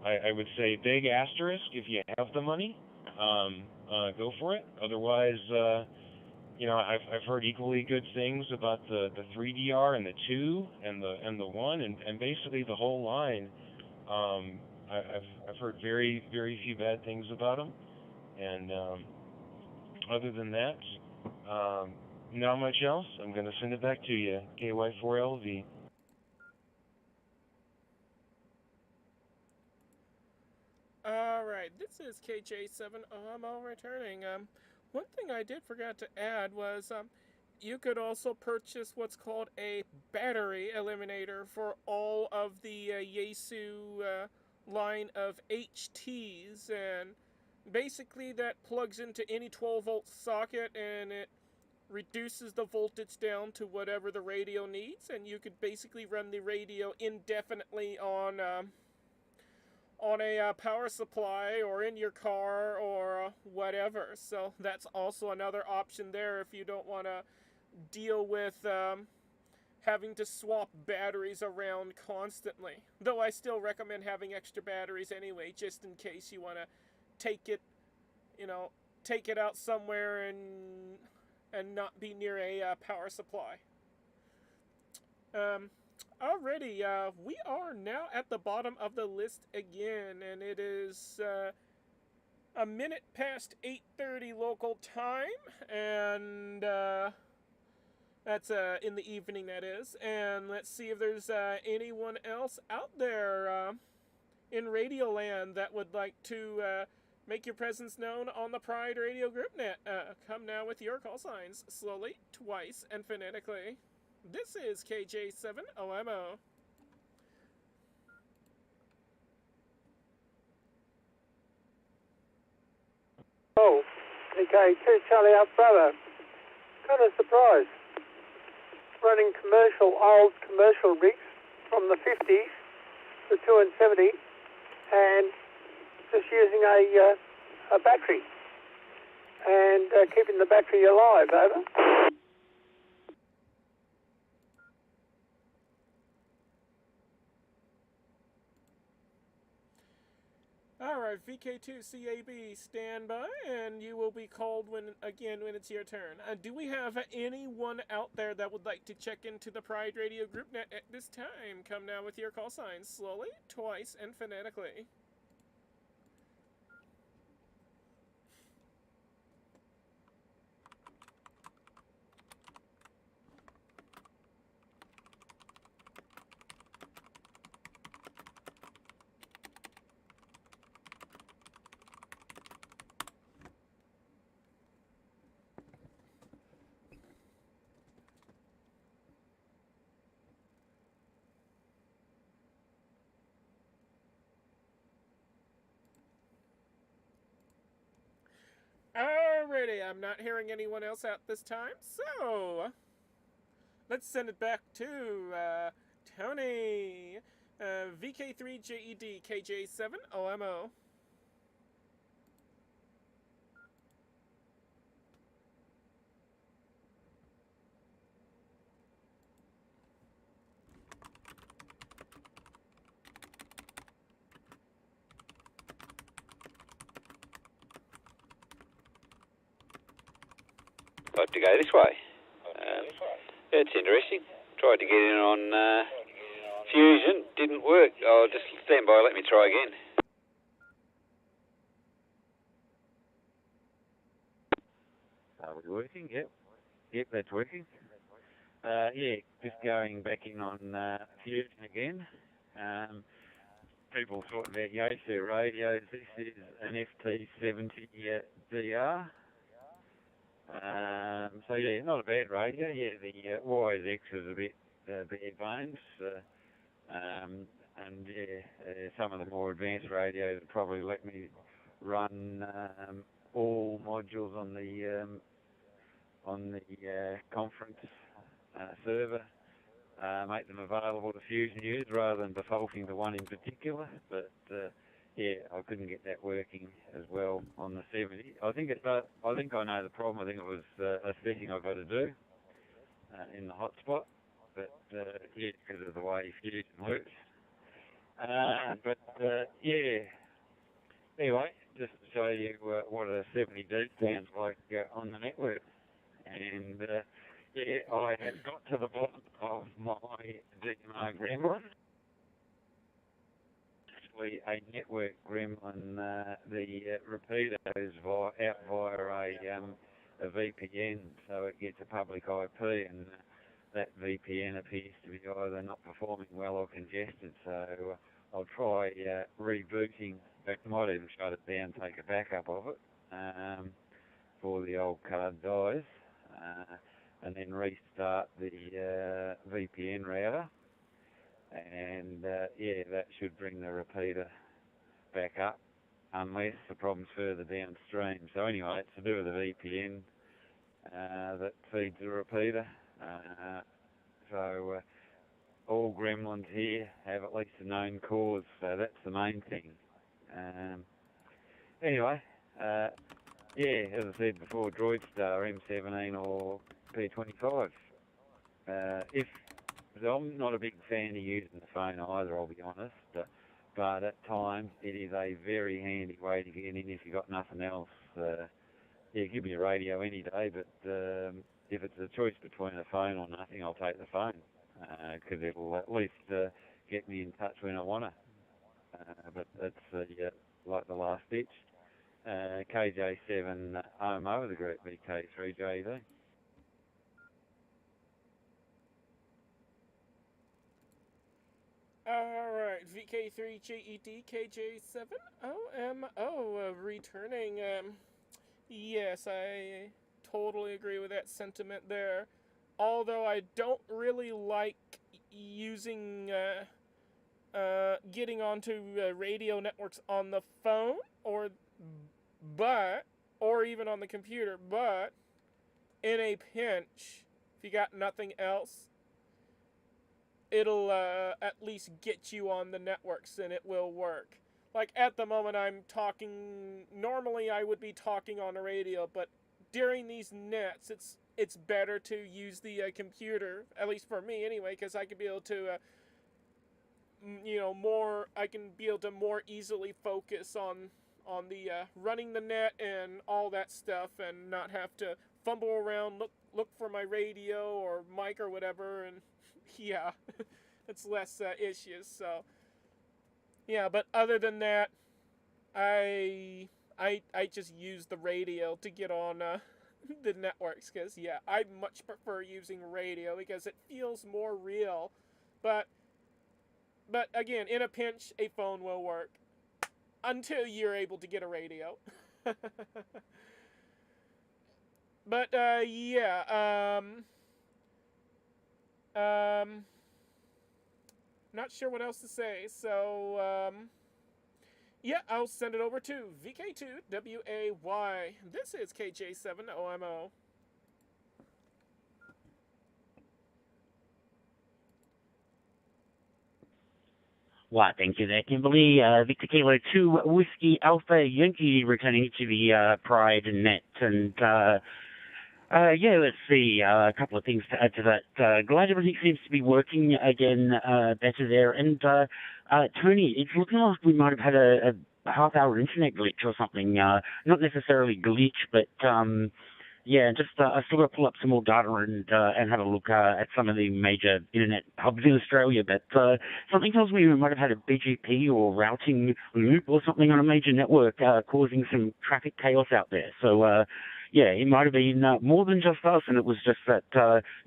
I would say big asterisk if you have the money, go for it. Otherwise, I've heard equally good things about the 3DR and the 2 and the 1 and basically the whole line. I've heard very few bad things about them, and other than that, not much else. I'm going to send it back to you. KY4LV. Alright, this is KJ7OMO returning. One thing I did forget to add was, you could also purchase what's called a battery eliminator for all of the Yaesu line of HTs, and basically that plugs into any 12-volt socket and it reduces the voltage down to whatever the radio needs, and you could basically run the radio indefinitely on a power supply or in your car or whatever. So that's also another option there if you don't want to deal with having to swap batteries around constantly. Though I still recommend having extra batteries anyway, just in case you want to take it out somewhere and not be near a power supply. Alrighty, we are now at the bottom of the list again, and it is a minute past 8:30 local time, and that's in the evening, that is. And let's see if there's anyone else out there in Radioland that would like to make your presence known on the Pride Radio Group Net. Come now with your call signs, slowly, twice, and phonetically. This is KJ7OMO. Oh, okay, 2 Charlie Up Brother. Kind of surprised. Running old commercial rigs from the 50s, the 2 and 70, and just using a battery and keeping the battery alive, over. Alright, VK2CAB, stand by, and you will be called when it's your turn. Do we have anyone out there that would like to check into the Pride Radio Group Net at this time? Come now with your call signs, slowly, twice, and phonetically. Alrighty, I'm not hearing anyone else out this time, so let's send it back to Tony. VK3JED KJ7OMO. Like to go this way. It's interesting. Tried to get in on Fusion, didn't work. I'll just stand by, let me try again. Are we working? Yep, that's working. Yeah, just going back in on Fusion again. People talk about Yaesu radios. This is an FT70 DR. So yeah, not a bad radio. Yeah, the YX is a bit bare bones, and yeah, some of the more advanced radios would probably let me run all modules on the conference server, make them available to Fusion use rather than defaulting to one in particular. But yeah, I couldn't get that working as well on the 70. I think I know the problem. I think it was a setting I've got to do in the hotspot. But yeah, because of the way Fusion works. But yeah. Anyway, just to show you what a 70D sounds like on the network. And yeah, I had got to the bottom of my DMR gremlin. Actually, a network gremlin. The repeater goes out via a VPN, so it gets a public IP, and that VPN appears to be either not performing well or congested. So I'll try rebooting. In fact, I might even shut it down, take a backup of it before the old card dies. And then restart the VPN router, and yeah, that should bring the repeater back up, unless the problem's further downstream. So anyway, it's to do with the VPN that feeds the repeater. So all gremlins here have at least a known cause, so that's the main thing. Anyway, yeah, as I said before, DroidStar M17 or P25. I'm not a big fan of using the phone either, I'll be honest, but at times it is a very handy way to get in if you've got nothing else. Yeah, give me a radio any day, but if it's a choice between a phone or nothing, I'll take the phone, because it'll at least get me in touch when I want to. But that's like the last ditch. KJ7 OMO with a group VK3JV. Alright, VK3JED KJ7OMO returning. Yes, I totally agree with that sentiment there. Although I don't really like using getting onto radio networks on the phone or even on the computer, but in a pinch, if you got nothing else, it'll at least get you on the networks and it will work. Like at the moment I'm talking, normally I would be talking on a radio, but during these nets it's better to use the computer, at least for me anyway, because I could be able to I can be able to more easily focus on the running the net and all that stuff, and not have to fumble around, look for my radio or mic or whatever, and yeah, it's less issues. So yeah, but other than that, I just use the radio to get on the networks, because yeah, I much prefer using radio because it feels more real. But again, in a pinch, a phone will work until you're able to get a radio. But yeah, not sure what else to say. So yeah, I'll send it over to VK2WAY. This is KJ7OMO. Why, thank you there, Kimberly. Victor Kilo 2 Whiskey Alpha Yankee returning to the Pride Net. And yeah, let's see, a couple of things to add to that. Glad everything seems to be working again better there. And Tony, it's looking like we might have had a half-hour internet glitch or something. Not necessarily glitch, but yeah, just I still got to pull up some more data and have a look at some of the major internet hubs in Australia. But something tells me we might have had a BGP or routing loop or something on a major network causing some traffic chaos out there. So yeah, it might have been more than just us, and it was just that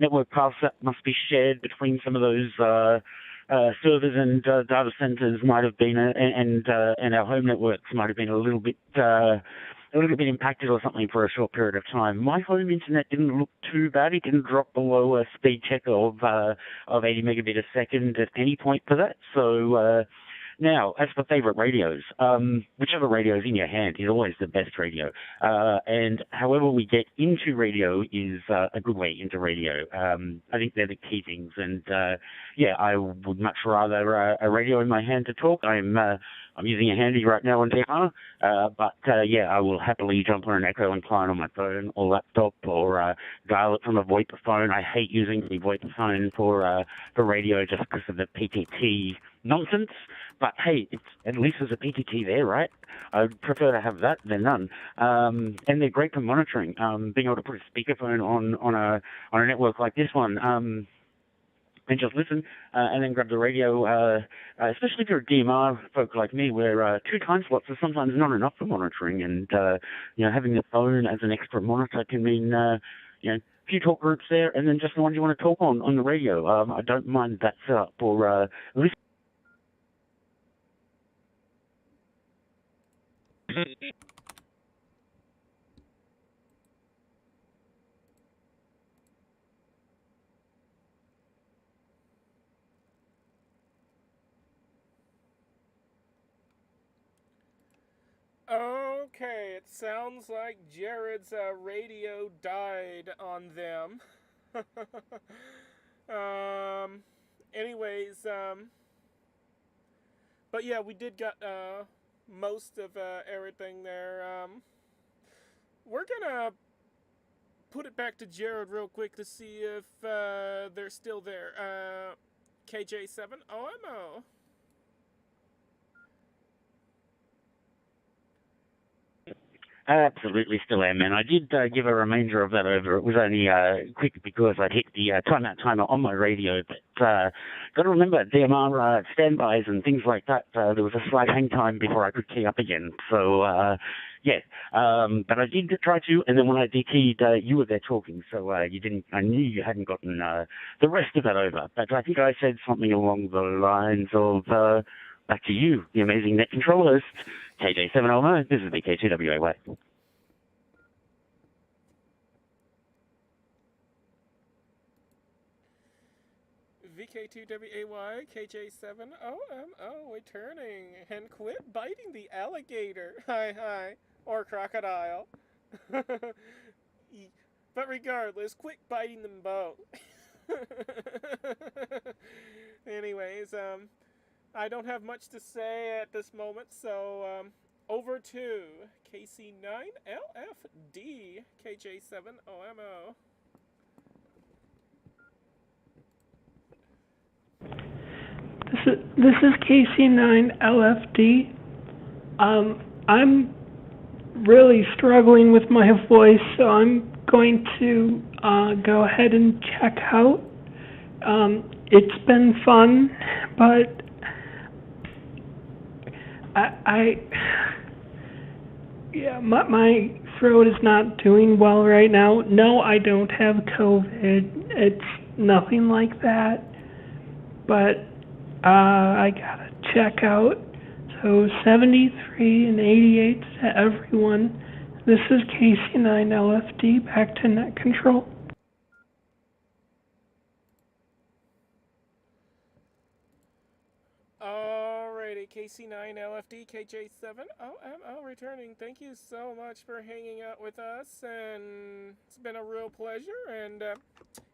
network paths that must be shared between some of those servers and data centers might have been, and our home networks might have been a little bit a little bit impacted or something for a short period of time. My home internet didn't look too bad. It didn't drop below a speed check of 80 megabit a second at any point for that. So now, as for favorite radios, whichever radio is in your hand is always the best radio. And however we get into radio is a good way into radio. I think they're the key things. And yeah, I would much rather a radio in my hand to talk. I'm using a handy right now on DMR, but yeah, I will happily jump on an Echo and client on my phone or laptop or dial it from a VoIP phone. I hate using the VoIP phone for radio just because of the PTT nonsense. But hey, at least there's a PTT there, right? I'd prefer to have that than none. And they're great for monitoring. Being able to put a speakerphone on a network like this one. And just listen, and then grab the radio, especially if you're a DMR folk like me, where 2 time slots are sometimes not enough for monitoring, and, you know, having the phone as an extra monitor can mean, you know, a few talk groups there, and then just the ones you want to talk on the radio. I don't mind that setup, or listen. Okay, it sounds like Jared's radio died on them. Anyways, but yeah, we did get most of everything there. We're gonna put it back to Jared real quick to see if they're still there. KJ7 OMO. Absolutely still am, and I did give a remainder of that over. It was only quick because I'd hit the timeout timer on my radio, but got to remember, DMR standbys and things like that, there was a slight hang time before I could key up again, so yeah, but I did try to, and then when I dekeyed, you were there talking, so you didn't, I knew you hadn't gotten the rest of that over, but I think I said something along the lines of, back to you, the amazing net control host, KJ7OMO. This is VK2WAY. VK2WAY, KJ7OMO returning, and quit biting the alligator. Hi, or crocodile. But regardless, quit biting them both. Anyways, I don't have much to say at this moment, so over to KC9LFD, KJ7OMO. This is KC9LFD. I'm really struggling with my voice, so I'm going to go ahead and check out. It's been fun, but yeah, my throat is not doing well right now. No, I don't have COVID. It's nothing like that. But I gotta check out. So 73 and 88 to everyone. This is KC9LFD, back to net control. Alrighty, KC9LFD, KJ7OMO returning. Thank you so much for hanging out with us, and it's been a real pleasure. And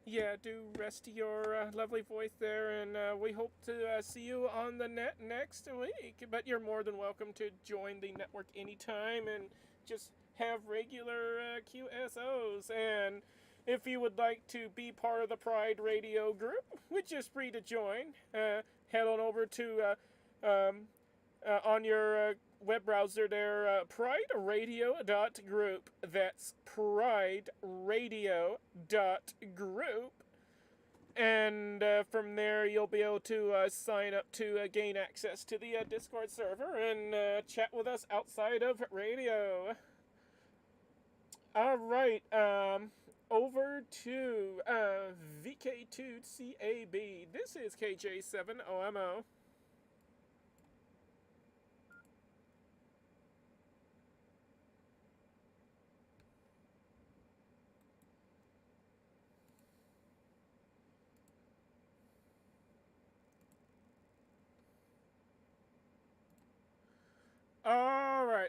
yeah, do rest your lovely voice there, and we hope to see you on the net next week. But you're more than welcome to join the network anytime and just have regular QSOs. And if you would like to be part of the Pride Radio group, which is free to join, head on over to on your web browser there, prideradio.group. That's prideradio.group. And from there, you'll be able to sign up to gain access to the Discord server and chat with us outside of radio. All right, over to VK2CAB. This is KJ7OMO.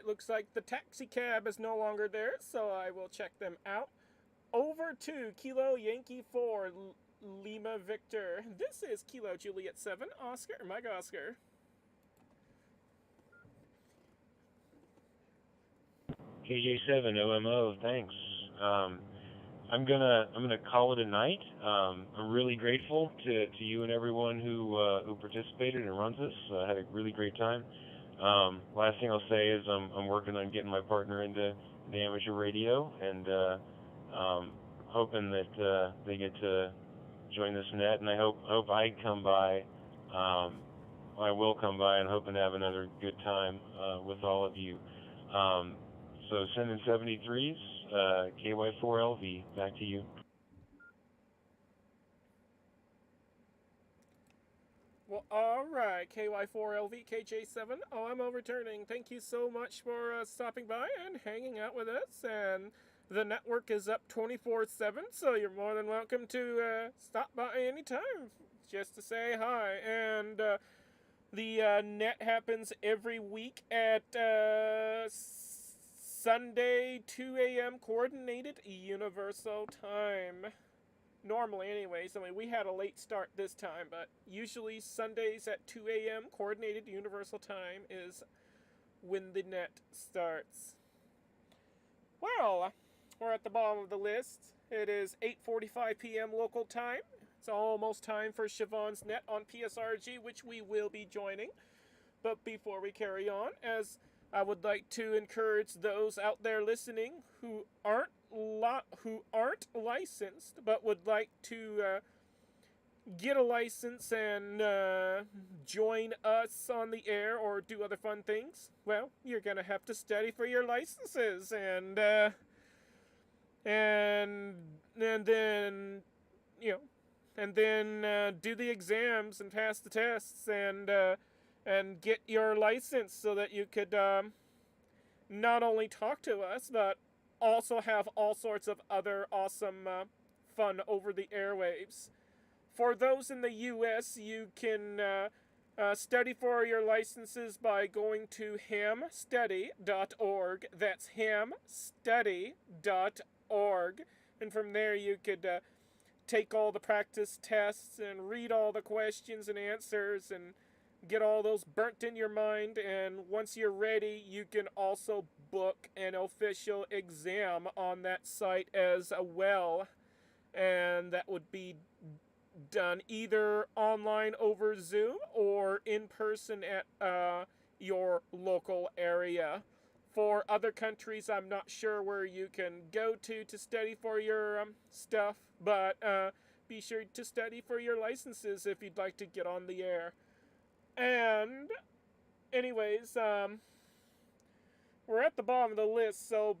Alright, looks like the taxi cab is no longer there, so I will check them out. Over to Kilo Yankee 4, Lima Victor. This is Kilo Juliet 7, Oscar, Mike Oscar. KJ7 OMO, thanks. I'm gonna call it a night. I'm really grateful to you and everyone who participated and runs this. I had a really great time. Last thing I'll say is I'm working on getting my partner into the amateur radio, and hoping that they get to join this net, and I hope I come by. I will come by, and hoping to have another good time with all of you. So send in 73s, KY4LV. Back to you. Well, alright, KY4LV, KJ7, OMO returning. Thank you so much for stopping by and hanging out with us. And the network is up 24/7, so you're more than welcome to stop by anytime just to say hi. And the net happens every week at Sunday, 2 a.m. Coordinated Universal Time. Normally, anyways. I mean, we had a late start this time, but usually Sundays at 2 a.m. Coordinated Universal Time is when the net starts. Well, we're at the bottom of the list. It is 8:45 p.m. local time. It's almost time for Siobhan's net on PSRG, which we will be joining. But before we carry on, as I would like to encourage those out there listening who aren't licensed but would like to get a license and join us on the air or do other fun things. Well, you're gonna have to study for your licenses and then do the exams and pass the tests and get your license so that you could not only talk to us, but also have all sorts of other awesome fun over the airwaves. For those in the U.S., you can study for your licenses by going to hamstudy.org. That's hamstudy.org. And from there you could take all the practice tests and read all the questions and answers and get all those burnt in your mind, and once you're ready, you can also book an official exam on that site as well, and that would be done either online over Zoom or in person at your local area. For other countries, I'm not sure where you can go to study for your stuff, but be sure to study for your licenses if you'd like to get on the air. And anyways, we're at the bottom of the list, so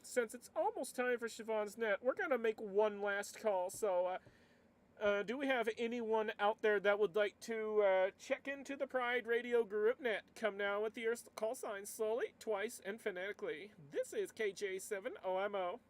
since it's almost time for Siobhan's net, we're gonna make one last call. So do we have anyone out there that would like to check into the Pride Radio Group net? Come now with your call sign slowly, twice, and phonetically. This is KJ7 OMO.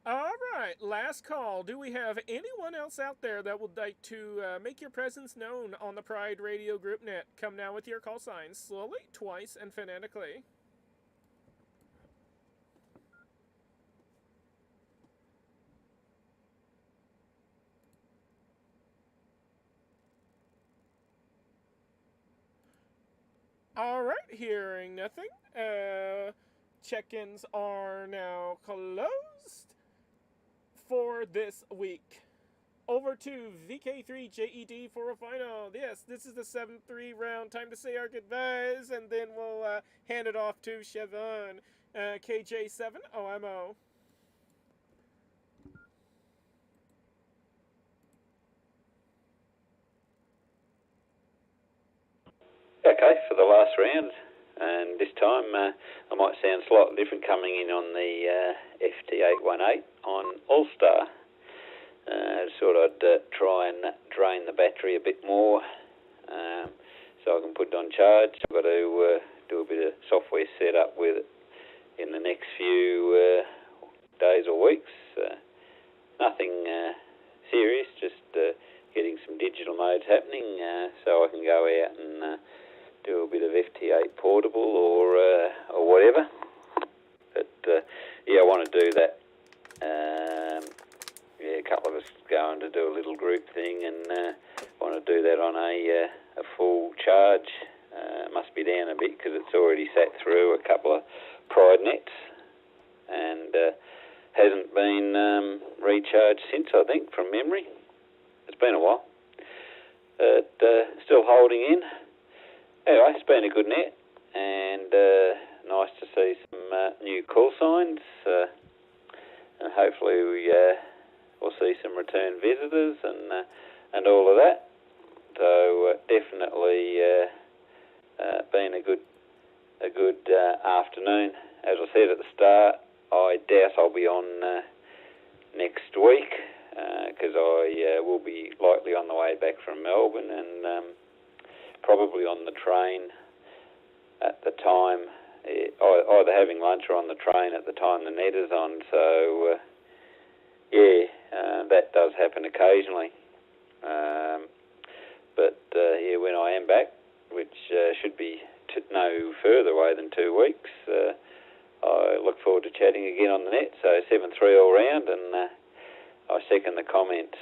Alright, last call. Do we have anyone else out there that would like to make your presence known on the Pride Radio Group net? Come now with your call signs, slowly, twice, and phonetically. Alright, hearing nothing. Check-ins are now closed for this week. Over to VK3JED for a final. Yes, this is the 7-3 round. Time to say our goodbyes, and then we'll hand it off to Siobhan. KJ7 OMO. Okay, for the last round, and this time I might sound slightly different coming in on the FT818 on All-Star. Thought I'd try and drain the battery a bit more so I can put it on charge. I've got to do do a bit of software setup with it in the next few days or weeks. Nothing serious, just getting some digital modes happening so I can go out and do a bit of FT8 portable or whatever. But yeah, I want to do that. Yeah, a couple of us going to do a little group thing, and want to do that on a full charge. Must be down a bit because it's already sat through a couple of Pride nets and hasn't been recharged since, I think, from memory. It's been a while. But still holding in. Anyway, it's been a good net, and nice to see some new call signs, and hopefully we'll see some return visitors and all of that. So definitely been a good afternoon. As I said at the start, I doubt I'll be on next week because I will be likely on the way back from Melbourne and probably on the train at the time, either having lunch or on the train at the time the net is on. So yeah, that does happen occasionally. But yeah, when I am back, which should be no further away than 2 weeks, I look forward to chatting again on the net. So 7-3 all round, and I second the comments.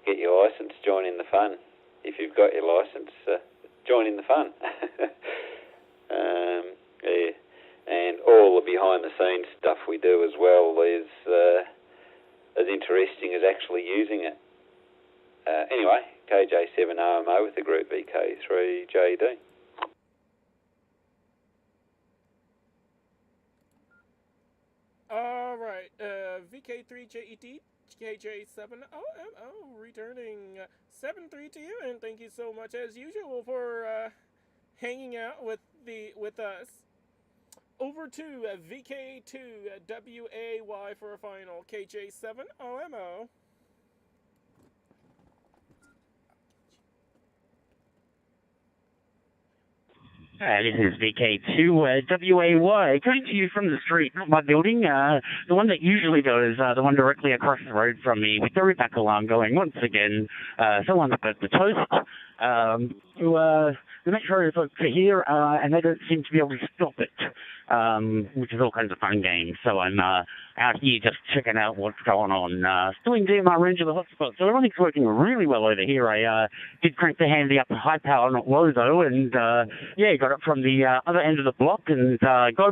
Get your licence, join in the fun. If you've got your licence, join in the fun. Yeah, and all the behind-the-scenes stuff we do as well is as interesting as actually using it. Anyway, KJ7OMO with the group VK3JD. All right, VK3JED, KJ7OMO, returning 7-3 to you, and thank you so much as usual for hanging out with us. Over to VK2WAY for a final, KJ7OMO. This is VK2WAY, coming to you from the street, not my building, the one that usually goes, the one directly across the road from me, with the Ripack alarm going once again. Someone got the toast to make sure folks are here, and they don't seem to be able to stop it, which is all kinds of fun games. So I'm out here just checking out what's going on. Still in DMR range of the hotspot, so everything's working really well over here. I did crank the handy up to high power, not low though, and yeah, got it from the other end of the block and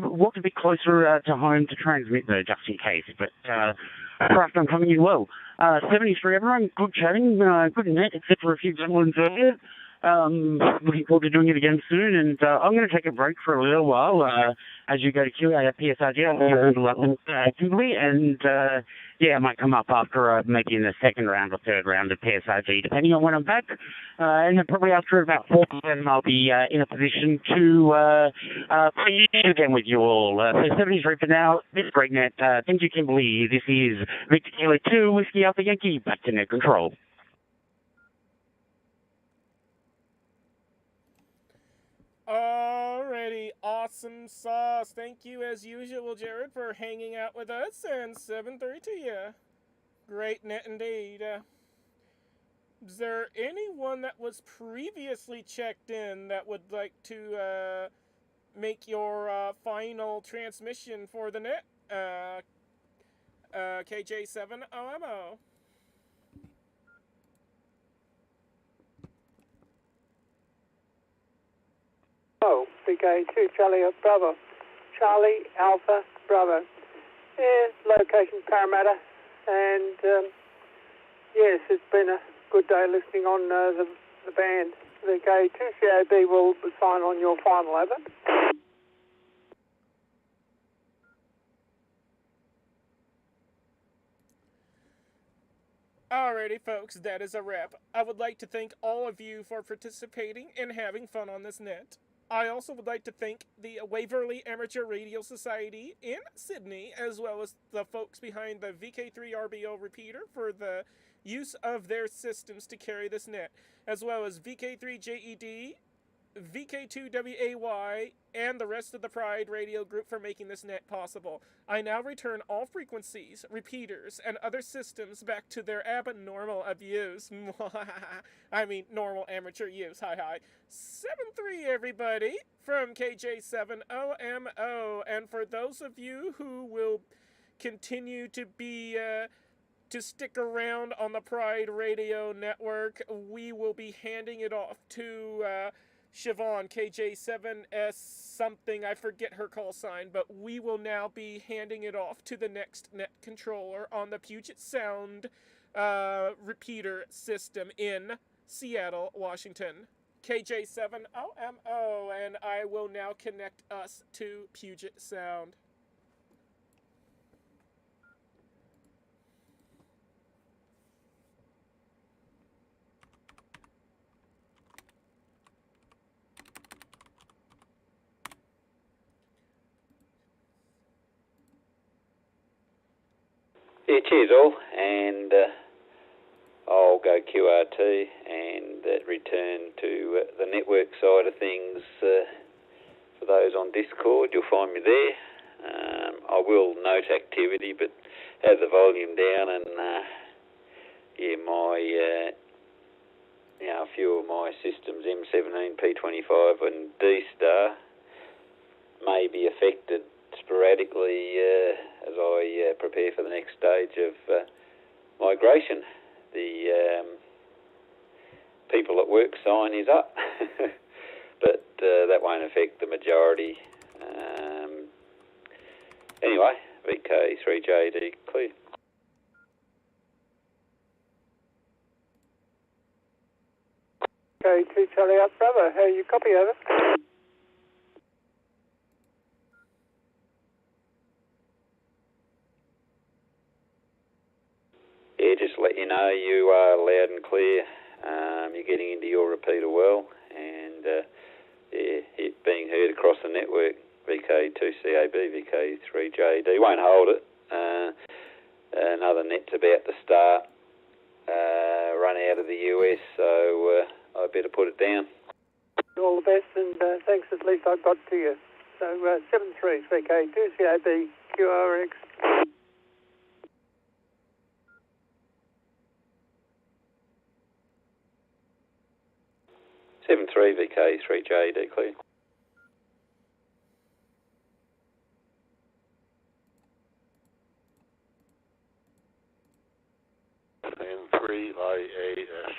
walked a bit closer to home to transmit though, just in case. But craft I'm coming in well. 73 everyone, good chatting, good net, except for a few gremlins earlier. Looking forward to doing it again soon, and I'm going to take a break for a little while as you go to QA at PSRG. I'm going to handle that one actively, and yeah, I might come up after maybe in the second round or third round of PSRG, depending on when I'm back. And then probably after about 4 p.m. I'll be in a position to play again with you all. So 73 for now. This is Great Net. Thank you, Kimberly. This is Victor Kilo 2, Whiskey Alpha Yankee, back to net control. Alrighty, awesome sauce. Thank you as usual, Jared, for hanging out with us, and 7-3 to you. Great net indeed. Is there anyone that was previously checked in that would like to make your final transmission for the net? KJ7OMO. Oh, VK2 Charlie Bravo. Charlie Alpha Bravo. Yeah, location Parramatta. And yes, it's been a good day listening on the band. VK2 CAB will sign on your final, over. Alrighty, folks, that is a wrap. I would like to thank all of you for participating and having fun on this net. I also would like to thank the Waverley Amateur Radio Society in Sydney, as well as the folks behind the VK3RBO repeater for the use of their systems to carry this net, as well as VK3JED, VK2WAY, and the rest of the Pride Radio Group for making this net possible. I now return all frequencies, repeaters, and other systems back to their abnormal abuse. I mean, normal amateur use. Hi. 7-3, everybody, from KJ7OMO. And for those of you who will continue to be... to stick around on the Pride Radio Network, we will be handing it off to Siobhan, KJ7S something, I forget her call sign, but we will now be handing it off to the next net controller on the Puget Sound repeater system in Seattle, Washington. KJ7OMO, and I will now connect us to Puget Sound. Yeah, cheers all, and I'll go QRT and return to the network side of things. For those on Discord, you'll find me there. I will note activity, but have the volume down, and a few of my systems, M17, P25 and D-Star, may be affected sporadically as I prepare for the next stage of migration. The people at work sign is up, but that won't affect the majority. Anyway, VK3JD clear. Okay, 2 Charlie up, Bravo. How you copy, over? Yeah, just let you know you are loud and clear. You're getting into your repeater well, and it being heard across the network. VK2CAB, VK3JD. Won't hold it. Another net's about to start, run out of the US, so I better put it down. All the best, and thanks, at least I got to you. So 7-3, VK2CAB, QRX. 7-3, VK3JD clear. N3IAS.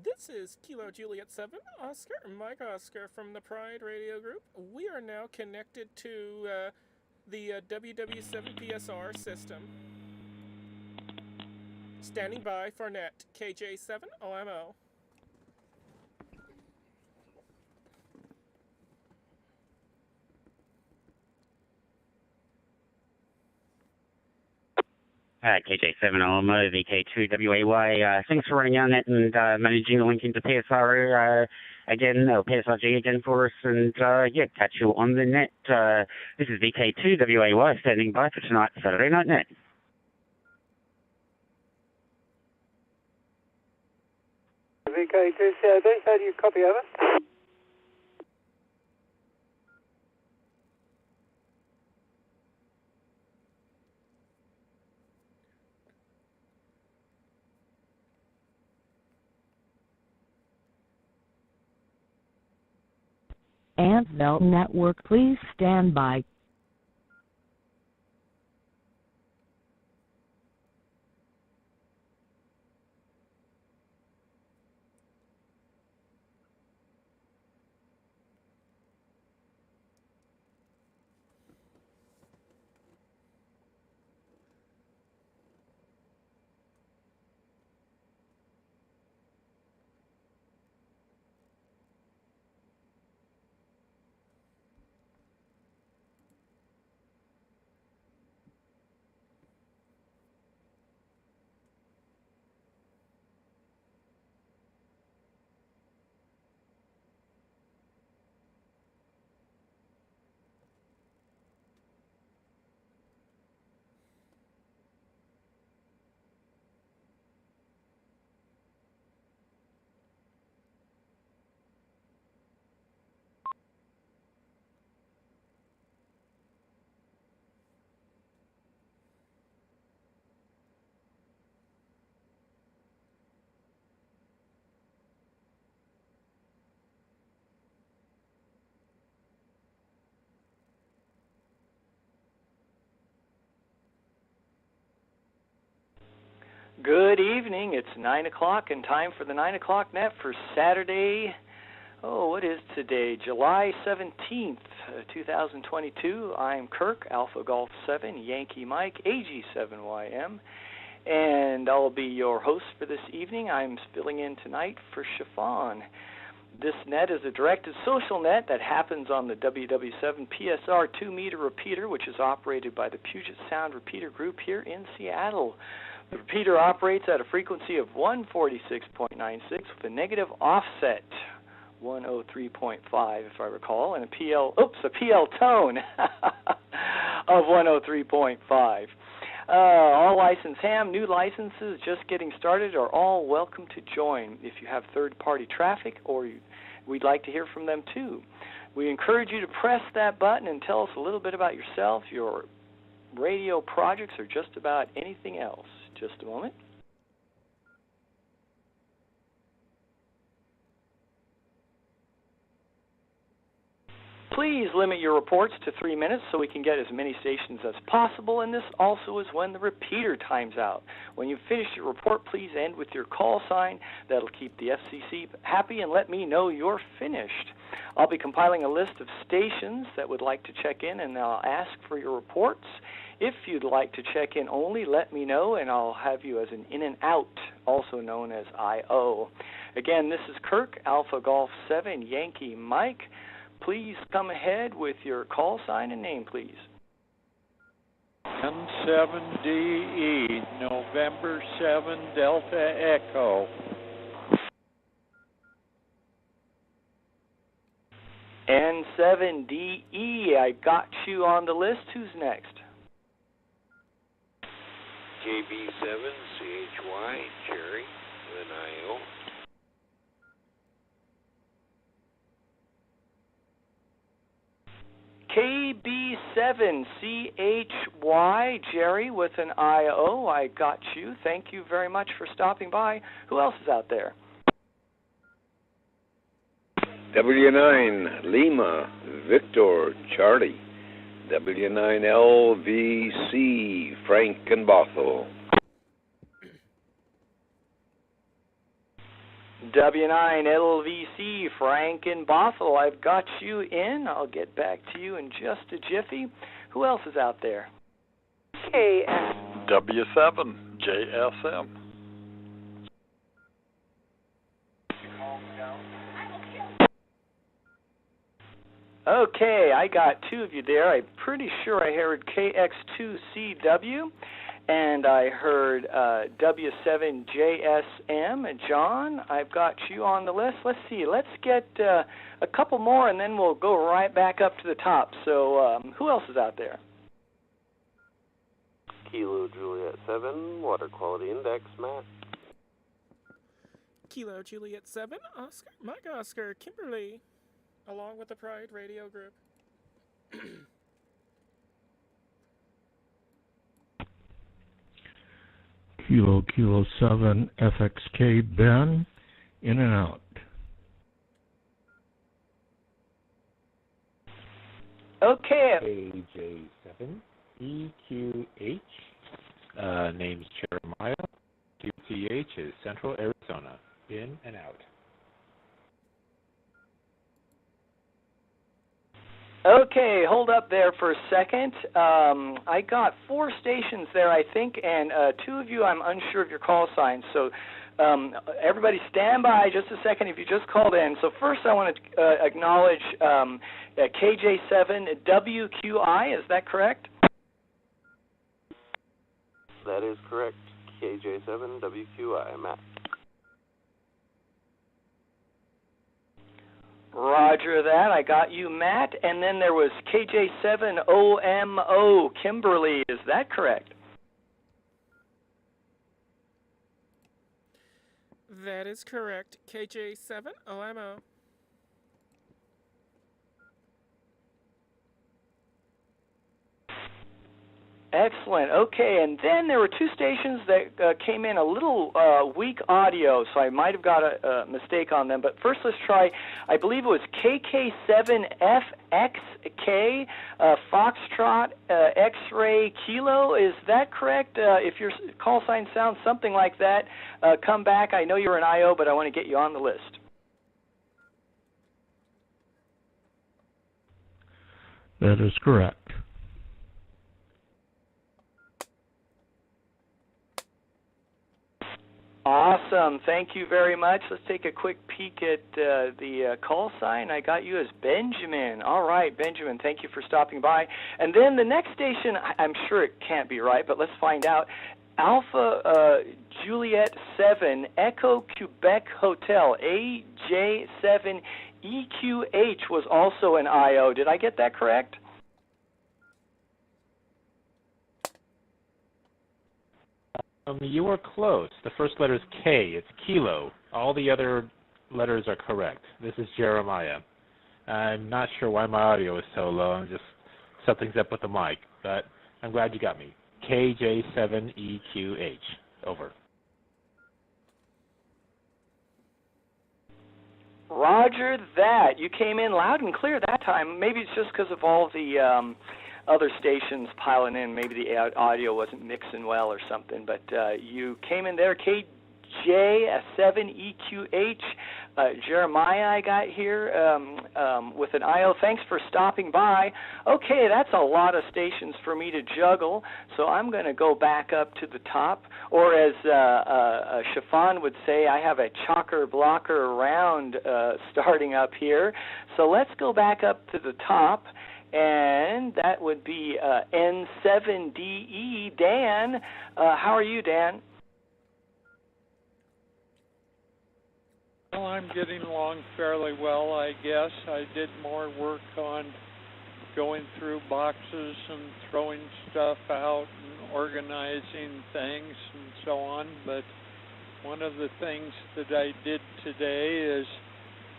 This is Kilo Juliet 7, Oscar, Mike Oscar from the Pride Radio Group. We are now connected to the WW7PSR system. Standing by for net KJ7OMO. KJ7OMO, VK2WAY. Thanks for running our net and managing the link into PSR again, or PSRG again for us, and catch you on the net. This is VK2WAY standing by for tonight's Saturday Night Net. VK2CAB, how do you copy, over? Antvil Network, please stand by. Good evening. It's 9 o'clock and time for the 9 o'clock net for Saturday. What is today? July 17th, 2022. I'm Kirk, Alpha Golf 7, Yankee Mike, AG7YM, and I'll be your host for this evening. I'm filling in tonight for Chiffon. This net is a directed social net that happens on the WW7 PSR 2-meter repeater, which is operated by the Puget Sound Repeater Group here in Seattle. The repeater operates at a frequency of 146.96 with a negative offset, 103.5 if I recall, and a PL tone of 103.5. All licensed ham, new licenses just getting started are all welcome to join. If you have third-party traffic or we'd like to hear from them too. We encourage you to press that button and tell us a little bit about yourself, your radio projects, or just about anything else. Just a moment. Please limit your reports to 3 minutes so we can get as many stations as possible, and this also is when the repeater times out. When you've finished your report, please end with your call sign. That'll keep the FCC happy and let me know you're finished. I'll be compiling a list of stations that would like to check in, and I'll ask for your reports. If you'd like to check in only, let me know, and I'll have you as an in and out, also known as I.O. Again, this is Kirk, Alpha Golf 7, Yankee Mike. Please come ahead with your call sign and name, please. N7DE, November 7, Delta Echo. N7DE, I got you on the list. Who's next? KB7CHY, Jerry, with an IO. KB7CHY, Jerry with an IO. I got you. Thank you very much for stopping by. Who else is out there? W9 Lima, Victor, Charlie. W9LVC, Frankenbothel. W9LVC, Frankenbothel, I've got you in. I'll get back to you in just a jiffy. Who else is out there? W7, JSM. Okay, I got two of you there. I'm pretty sure I heard KX2CW, and I heard W7JSM. And John, I've got you on the list. Let's see. Let's get a couple more, and then we'll go right back up to the top. So who else is out there? Kilo Juliet 7, Water Quality Index, Matt. Kilo Juliet 7, Oscar, Mike Oscar, Kimberly, along with the Pride Radio Group. Kilo 7, FXK, Ben, in and out. Okay. AJ7, EQH, name's Jeremiah, QTH is Central Arizona, in and out. Okay, hold up there for a second. I got 4 stations there, I think, and 2 of you, I'm unsure of your call signs. So everybody stand by just a second if you just called in. So first I want to acknowledge KJ7WQI. Is that correct? That is correct. KJ7WQI, Matt. Roger that. I got you, Matt. And then there was KJ7OMO, Kimberly. Is that correct? That is correct. KJ7OMO. Excellent. Okay, and then there were 2 stations that came in a little weak audio, so I might have got a mistake on them. But first let's try, I believe it was KK7FXK, Foxtrot X-Ray Kilo. Is that correct? If your call sign sounds something like that. Come back. I know you're an IO, but I want to get you on the list. That is correct. Awesome. Thank you very much. Let's take a quick peek at the call sign. I got you as Benjamin. All right, Benjamin, thank you for stopping by. And then the next station, I'm sure it can't be right, but let's find out. Alpha Juliet 7, Echo Quebec Hotel, AJ7 EQH was also an IO. Did I get that correct? You were close. The first letter is K. It's Kilo. All the other letters are correct. This is Jeremiah. I'm not sure why my audio is so low. I'm just something's up with the mic, but I'm glad you got me. KJ7EQH. Over. Roger that. You came in loud and clear that time. Maybe it's just because of all the other stations piling in. Maybe the audio wasn't mixing well or something, but you came in there. KJ7EQH. Jeremiah I got here with an IO. Thanks for stopping by. Okay, that's a lot of stations for me to juggle, so I'm going to go back up to the top. Or as Chiffon would say, I have a chocker-blocker round starting up here. So let's go back up to the top, and that would be N7DE. Dan, how are you, Dan? Well, I'm getting along fairly well, I guess. I did more work on going through boxes and throwing stuff out and organizing things and so on. But one of the things that I did today is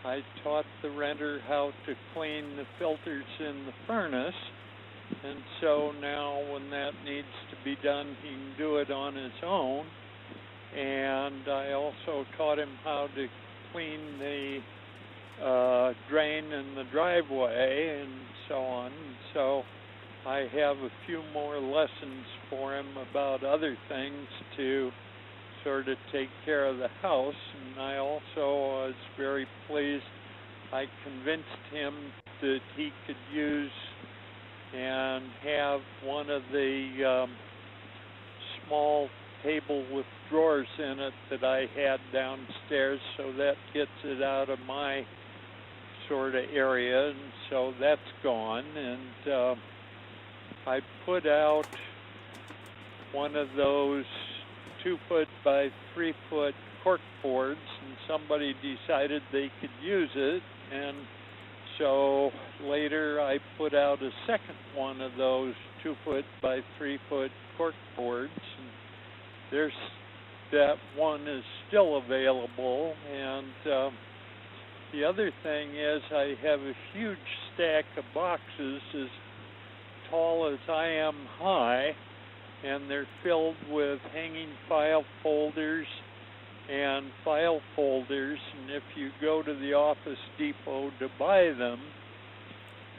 I taught the renter how to clean the filters in the furnace. And so now when that needs to be done, he can do it on his own. And I also taught him how to clean the drain in the driveway and so on. So I have a few more lessons for him about other things to sort of take care of the house. And I also was very pleased. I convinced him that he could use and have one of the small table with drawers in it that I had downstairs, so that gets it out of my sort of area, and so that's gone. And I put out one of those 2-foot by 3-foot cork boards, and somebody decided they could use it, and so later I put out a second one of those 2-foot by 3-foot cork boards, and there's that one is still available. And the other thing is I have a huge stack of boxes as tall as I am high, and they're filled with hanging file folders and file folders, and if you go to the Office Depot to buy them,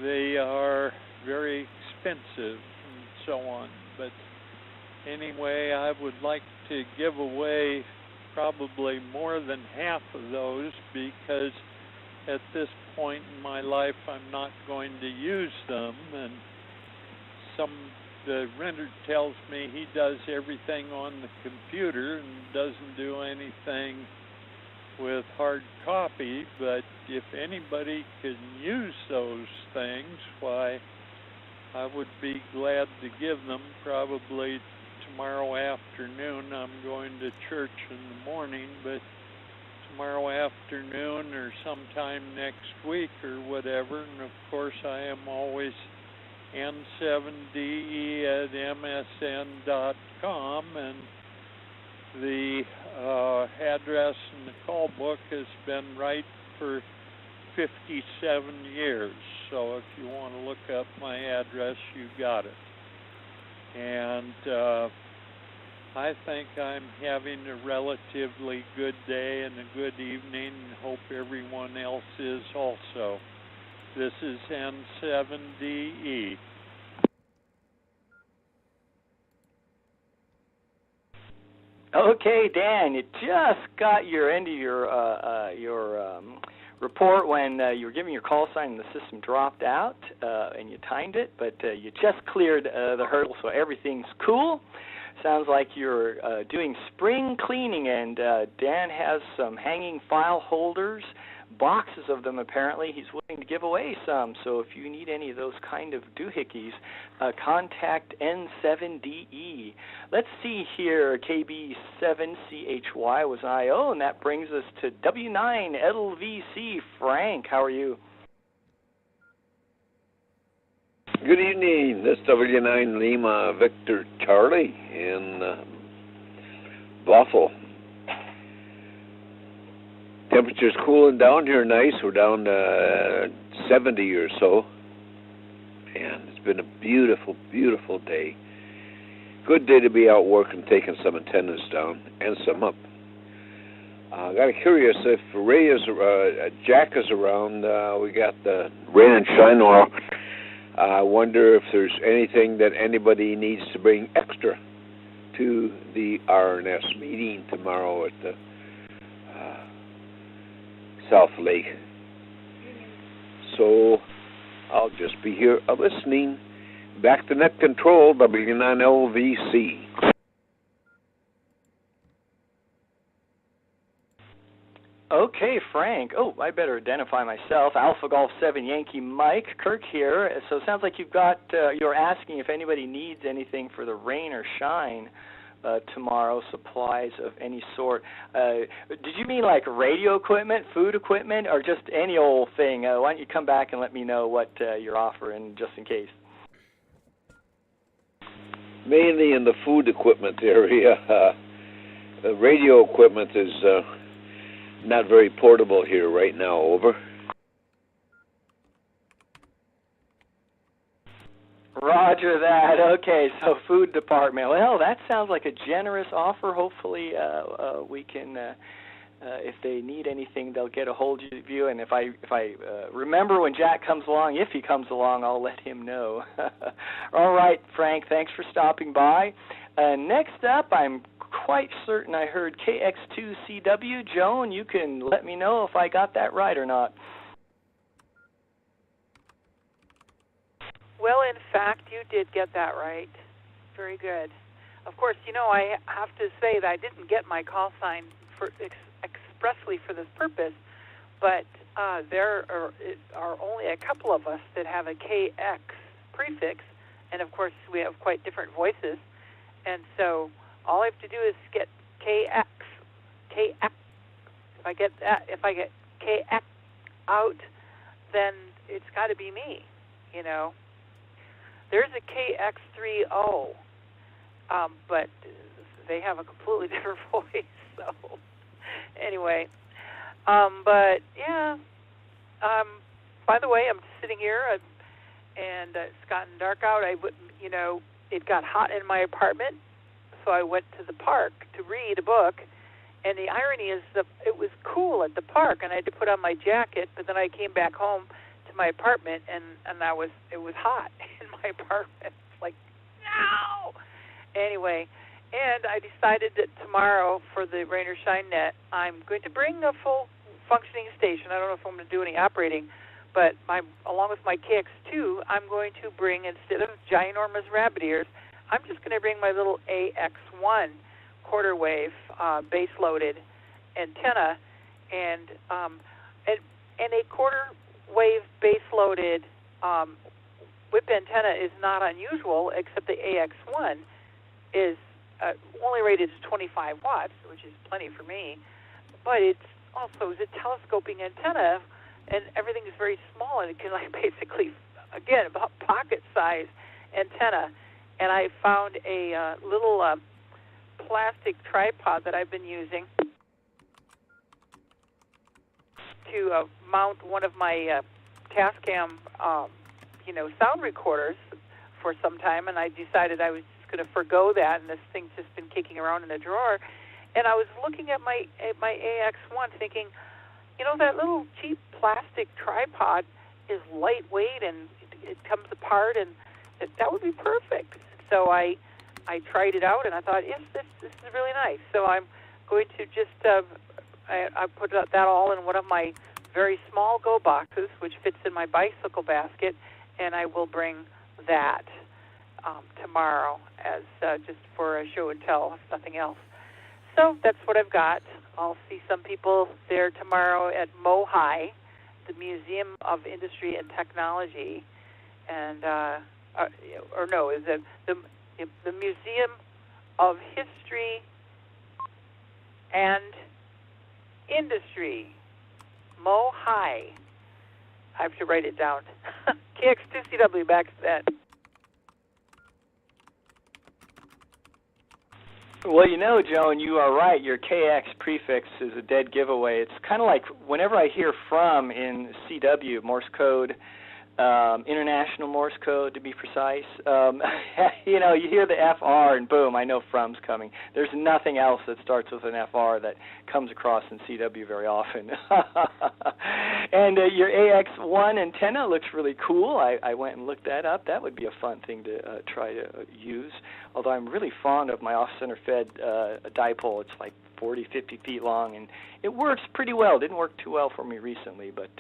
they are very expensive and so on. But anyway, I would like to give away probably more than half of those, because at this point in my life I'm not going to use them. And the renter tells me he does everything on the computer and doesn't do anything with hard copy, but if anybody can use those things, why, I would be glad to give them. Probably tomorrow afternoon. I'm going to church in the morning, but tomorrow afternoon or sometime next week or whatever. And of course I am always n7de@msn.com, and the address in the call book has been right for 57 years. So if you want to look up my address, you got it. And I think I'm having a relatively good day and a good evening, and hope everyone else is also. This is N7DE. Okay, Dan, you just got your end of your report when you were giving your call sign and the system dropped out, and you timed it, but you just cleared the hurdle, so everything's cool. Sounds like you're doing spring cleaning, and Dan has some hanging file holders, boxes of them apparently. He's willing to give away some, so if you need any of those kind of doohickeys, contact N7DE. Let's see here, KB7CHY was IO, and that brings us to W9LVC. Frank, how are you? Good evening. This is W9 Lima Victor Charlie in Bothell. Temperature's cooling down here nice. We're down to 70 or so. And it's been a beautiful, beautiful day. Good day to be out working, taking some antennas down and some up. I got curious if Ray is, Jack is around. We got the rain and shine oil. I wonder if there's anything that anybody needs to bring extra to the RNS meeting tomorrow at the South Lake. So I'll just be here listening. Back to net control, W9LVC. Okay, Frank. Oh, I better identify myself. Alpha Golf 7 Yankee Mike. Kirk here. So it sounds like you've got, you're asking if anybody needs anything for the rain or shine tomorrow, supplies of any sort. Did you mean like radio equipment, food equipment, or just any old thing? Why don't you come back and let me know what you're offering just in case? Mainly in the food equipment area. The radio equipment is not very portable here right now, over. Roger that. Okay, so food department. Well, that sounds like a generous offer. Hopefully we can, if they need anything, they'll get a hold of you. And if I remember when Jack comes along, if he comes along, I'll let him know. All right, Frank, thanks for stopping by. Next up, I'm quite certain I heard KX2CW. Joan, you can let me know if I got that right or not. Well, in fact, you did get that right. Very good. Of course, you know, I have to say that I didn't get my call sign for expressly for this purpose, but there are only a couple of us that have a KX prefix, and of course, we have quite different voices, and so all I have to do is get KX. If I get KX out, then it's got to be me, you know. There's a KX30, but they have a completely different voice. So anyway, but yeah. By the way, I'm sitting here, and it's gotten dark out. It got hot in my apartment, so I went to the park to read a book. And the irony is that it was cool at the park, and I had to put on my jacket. But then I came back home to my apartment, and it was hot in my apartment. It's like, no. Anyway, and I decided that tomorrow for the Rain or Shine Net, I'm going to bring a full functioning station. I don't know if I'm going to do any operating, but along with my KX2, I'm going to bring, instead of ginormous rabbit ears, I'm just going to bring my little AX1 quarter wave base-loaded antenna, and a quarter wave base-loaded whip antenna is not unusual, except the AX1 is only rated to 25 watts, which is plenty for me, but it's also a telescoping antenna, and everything is very small, and it can basically, again, about pocket-size antenna. And I found a little plastic tripod that I've been using to mount one of my Tascam, sound recorders for some time, and I decided I was just going to forgo that, and this thing's just been kicking around in a drawer. And I was looking at my AX1 thinking, that little cheap plastic tripod is lightweight, and it comes apart, and that would be perfect. So I I tried it out, and I thought, yes, this is really nice. So I'm going to just I put that all in one of my very small go boxes, which fits in my bicycle basket, and I will bring that tomorrow as just for a show and tell, if nothing else. So that's what I've got. I'll see some people there tomorrow at MOHI, the Museum of Industry and Technology, and is it the Museum of History and Industry, MOHI. I have to write it down. KX2CW, back to that. Well, you know, Joan, you are right. Your KX prefix is a dead giveaway. It's kind of like whenever I hear from in CW, Morse code, International Morse code to be precise, you know, you hear the FR and boom, I know from's coming. There's nothing else that starts with an FR that comes across in CW very often. And your AX1 antenna looks really cool. I went and looked that up. That would be a fun thing to try to use, although I'm really fond of my off-center fed dipole. It's like 40, 50 feet long, and it works pretty well. It didn't work too well for me recently, but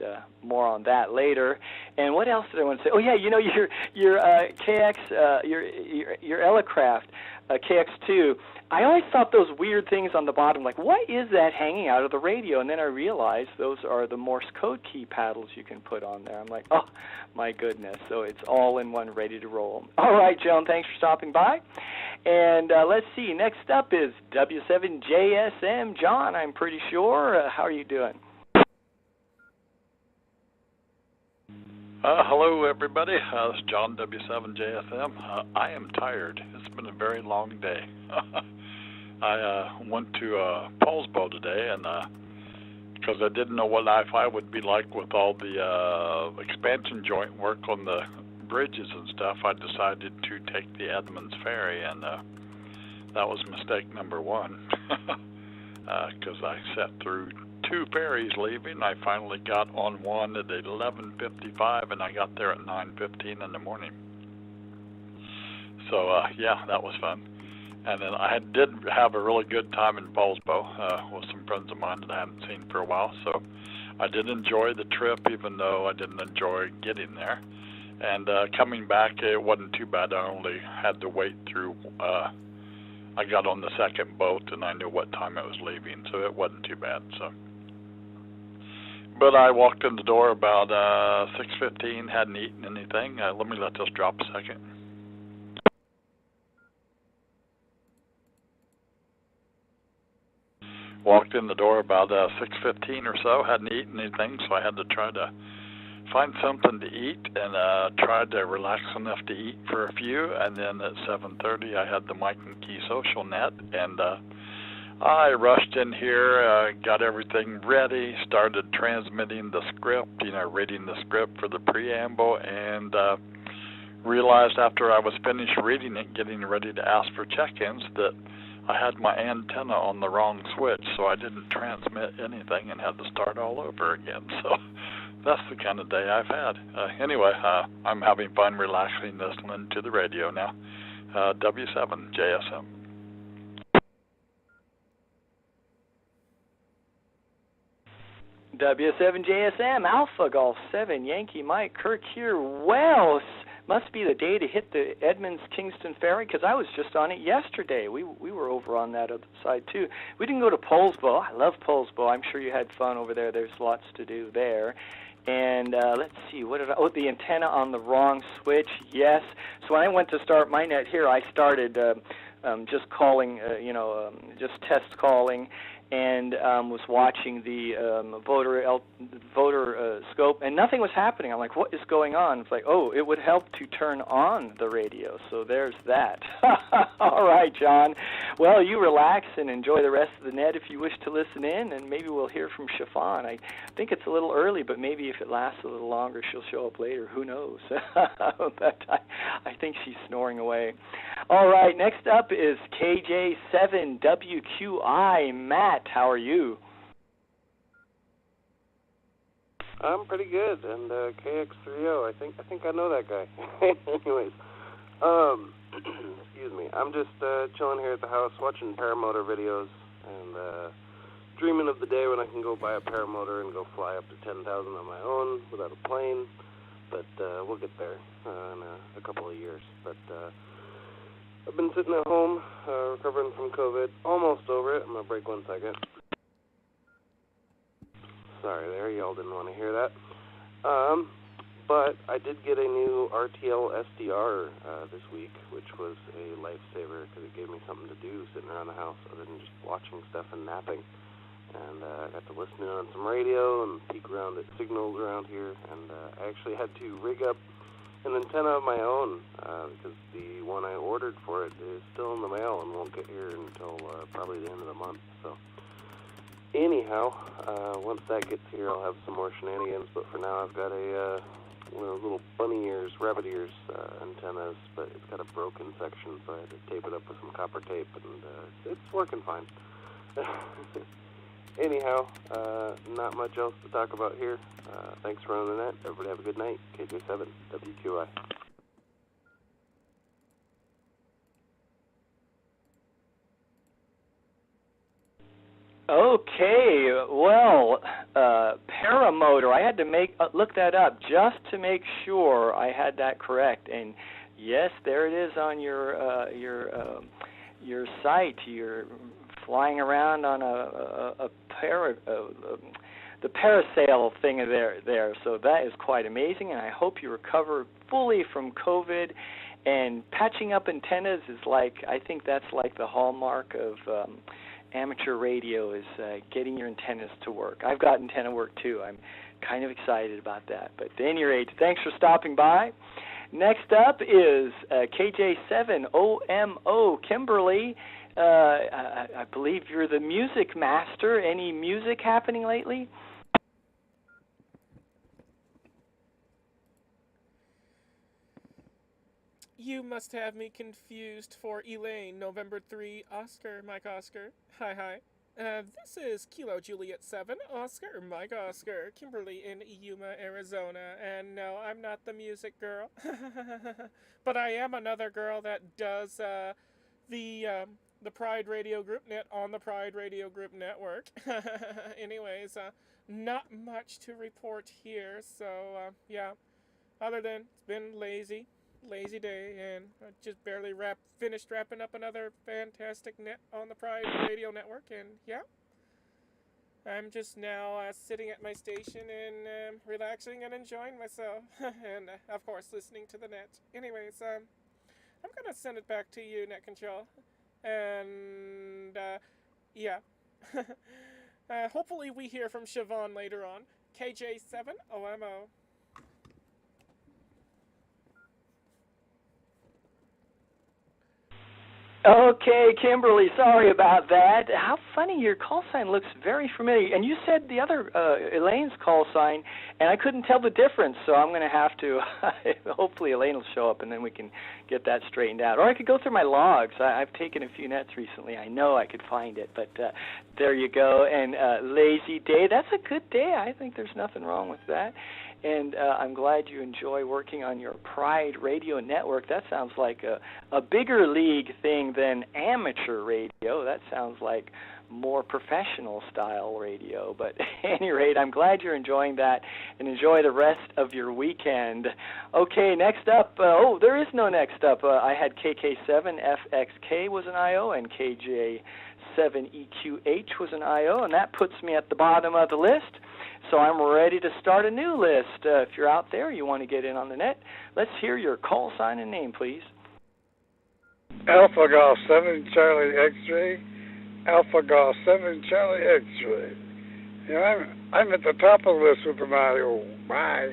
more on that later. And what else did I want to say? Oh yeah, you know, your KX, your Elecraft KX2. I always thought those weird things on the bottom, like what is that hanging out of the radio? And then I realized those are the Morse code key paddles you can put on there. I'm like, oh my goodness! So it's all in one, ready to roll. All right, Joan, thanks for stopping by. And let's see, next up is W7JSM. John, I'm pretty sure. How are you doing? Hello, everybody. This is John, W7JSM. I am tired. It's been a very long day. I went to Paulsbo today, and because I didn't know what Wi-Fi would be like with all the expansion joint work on the bridges and stuff, I decided to take the Edmonds Ferry, and that was mistake number one, because I sat through 2 ferries leaving. I finally got on one at 11:55, and I got there at 9:15 in the morning. So yeah, that was fun. And then I did have a really good time in Paulsbo with some friends of mine that I hadn't seen for a while. So I did enjoy the trip, even though I didn't enjoy getting there. And coming back, it wasn't too bad. I only had to wait through. I got on the second boat, and I knew what time it was leaving, so it wasn't too bad. So, but I walked in the door about 6:15. Hadn't eaten anything. Let me let this drop a second. Walked in the door about 6:15 or so. Hadn't eaten anything, so I had to try to find something to eat, and tried to relax enough to eat for a few. And then at 7:30, I had the Mike and Key social net, and I rushed in here, got everything ready, started transmitting the script, you know, reading the script for the preamble, and realized after I was finished reading it, getting ready to ask for check-ins, that I had my antenna on the wrong switch, so I didn't transmit anything and had to start all over again. So that's the kind of day I've had. Anyway, I'm having fun relaxing, listening to the radio now. W7JSM. W7JSM, Alpha Golf 7, Yankee Mike, Kirk here. Well, must be the day to hit the Edmonds Kingston Ferry, because I was just on it yesterday. We were over on that other side too. We didn't go to Paulsbo. I love Paulsbo. I'm sure you had fun over there. There's lots to do there. And let's see, what did I, the antenna on the wrong switch, yes. So when I went to start my net here, I started just calling, just test calling, and was watching the voter scope, and nothing was happening. I'm like, what is going on? It's like, oh, it would help to turn on the radio. So there's that. All right, John. Well, you relax and enjoy the rest of the net if you wish to listen in, and maybe we'll hear from Chiffon. I think it's a little early, but maybe if it lasts a little longer, she'll show up later. Who knows? But I think she's snoring away. All right, next up is KJ7WQI. Matt, how are you? I'm pretty good, and KX30. I think I know that guy. Anyways, excuse me. I'm just chilling here at the house watching paramotor videos and dreaming of the day when I can go buy a paramotor and go fly up to 10,000 on my own without a plane. But we'll get there in a couple of years. But I've been sitting at home recovering from COVID. Almost over it. I'm going to break 1 second. Sorry there, y'all didn't want to hear that. But I did get a new RTL SDR this week, which was a lifesaver because it gave me something to do sitting around the house other than just watching stuff and napping. And I got to listen in on some radio and peek around at signals around here. And I actually had to rig up an antenna of my own because the one I ordered for it is still in the mail and won't get here until probably the end of the month. So anyhow, once that gets here, I'll have some more shenanigans. But for now, I've got a one of those little bunny ears, rabbit ears antennas, but it's got a broken section, so I had to tape it up with some copper tape, and it's working fine. Anyhow, not much else to talk about here. Thanks for running the net. Everybody have a good night. KJ7, WQI. Okay, well, paramotor. I had to look that up just to make sure I had that correct. And yes, there it is on your site. You're flying around on the parasail thing there. So that is quite amazing, and I hope you recover fully from COVID. And patching up antennas is I think that's like the hallmark of amateur radio is getting your antennas to work. I've got antenna work too. I'm kind of excited about that. But at any rate, thanks for stopping by. Next up is KJ7OMO Kimberly. I believe you're the music master. Any music happening lately? You must have me confused for Elaine, November 3, Oscar, Mike Oscar. Hi. This is Kilo Juliet 7, Oscar, Mike Oscar, Kimberly in Yuma, Arizona. And no, I'm not the music girl. But I am another girl that does the Pride Radio Group Net on the Pride Radio Group Network. Anyways, not much to report here. So, yeah, other than it's been lazy day, and I just barely finished wrapping up another fantastic net on the Pride Radio Network, and yeah, I'm just now sitting at my station and relaxing and enjoying myself, and of course listening to the net. Anyways, I'm gonna send it back to you, Net Control, and yeah, hopefully we hear from Siobhan later on. KJ7OMO. Okay, Kimberly, sorry about that. How funny, your call sign looks very familiar. And you said the other, Elaine's call sign, and I couldn't tell the difference, so I'm going to have to, hopefully Elaine will show up and then we can get that straightened out. Or I could go through my logs. I've taken a few nets recently. I know I could find it, but there you go. And lazy day, that's a good day. I think there's nothing wrong with that. And I'm glad you enjoy working on your Pride Radio Network. That sounds like a bigger league thing than amateur radio. That sounds like more professional style radio. But at any rate, I'm glad you're enjoying that, and enjoy the rest of your weekend. Okay, next up. There is no next up. I had KK7FXK was an IO, and KJ7EQH was an IO, and that puts me at the bottom of the list. So I'm ready to start a new list. If you're out there, you want to get in on the net, let's hear your call sign and name, please. Alpha Golf 7 Charlie X-Ray. Alpha Golf 7 Charlie X-Ray. You know, I'm at the top of the list with the Mario. Bye.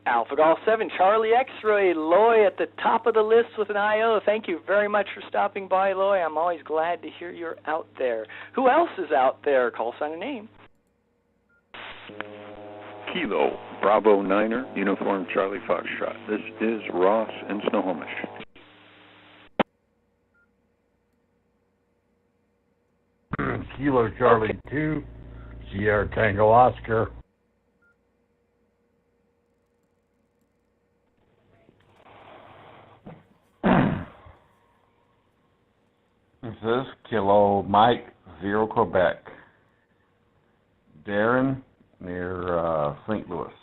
Alpha Golf 7, Charlie X-Ray, Loy at the top of the list with an IO. Thank you very much for stopping by, Loy. I'm always glad to hear you're out there. Who else is out there? Call sign and name. Kilo, Bravo Niner, Uniform Charlie Foxtrot. This is Ross in Snohomish. Kilo Charlie 2, Sierra Tango Oscar. This is Kilo Mike, 0 Quebec. Darren, near St. Louis.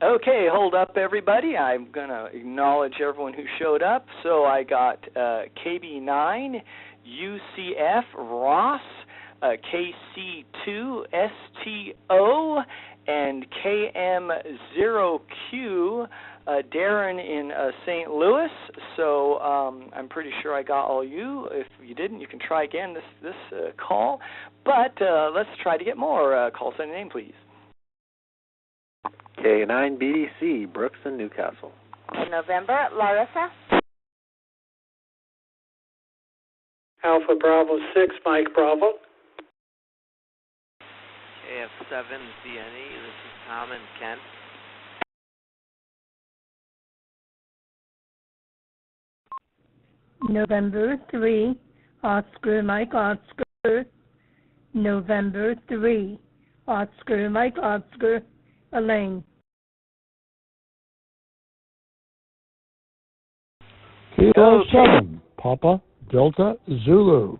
Okay, hold up, everybody. I'm going to acknowledge everyone who showed up. So I got KB9, UCF, Ross, KC2, STO, and KM0Q, Darren in St. Louis. So I'm pretty sure I got all you. If you didn't, you can try again this call. But let's try to get more. Call sign name, please. K9BDC, Brooks and Newcastle. November, Larissa. Alpha Bravo 6, Mike Bravo. KF7 DNE, this is Tom and Kent. November 3, Oscar Mike Oscar. November 3, Oscar Mike Oscar, Elaine. Kilo 7, Papa Delta Zulu.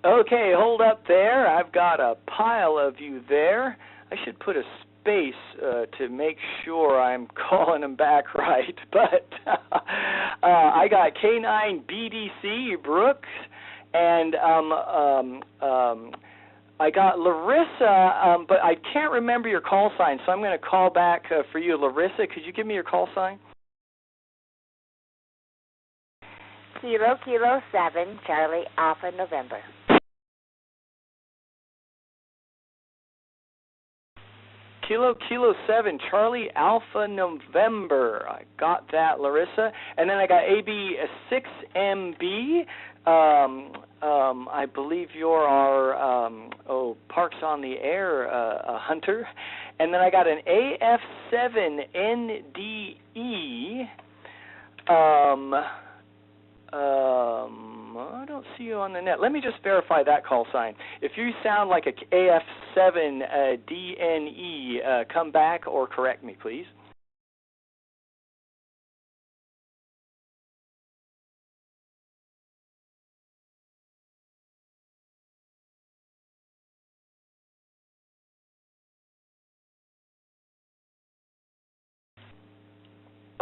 Okay, hold up there. I've got a pile of you there. I should put a space to make sure I'm calling them back right. But I got K9BDC, Brooks, and I got Larissa, but I can't remember your call sign, so I'm going to call back for you. Larissa, could you give me your call sign? Kilo 7, Charlie Alpha November. Kilo 7, Charlie Alpha November. I got that, Larissa. And then I got AB6MB. I believe you're our Parks on the Air hunter. And then I got an AF7NDE. I don't see you on the net. Let me just verify that call sign. If you sound like a AF7DNE, come back or correct me, please.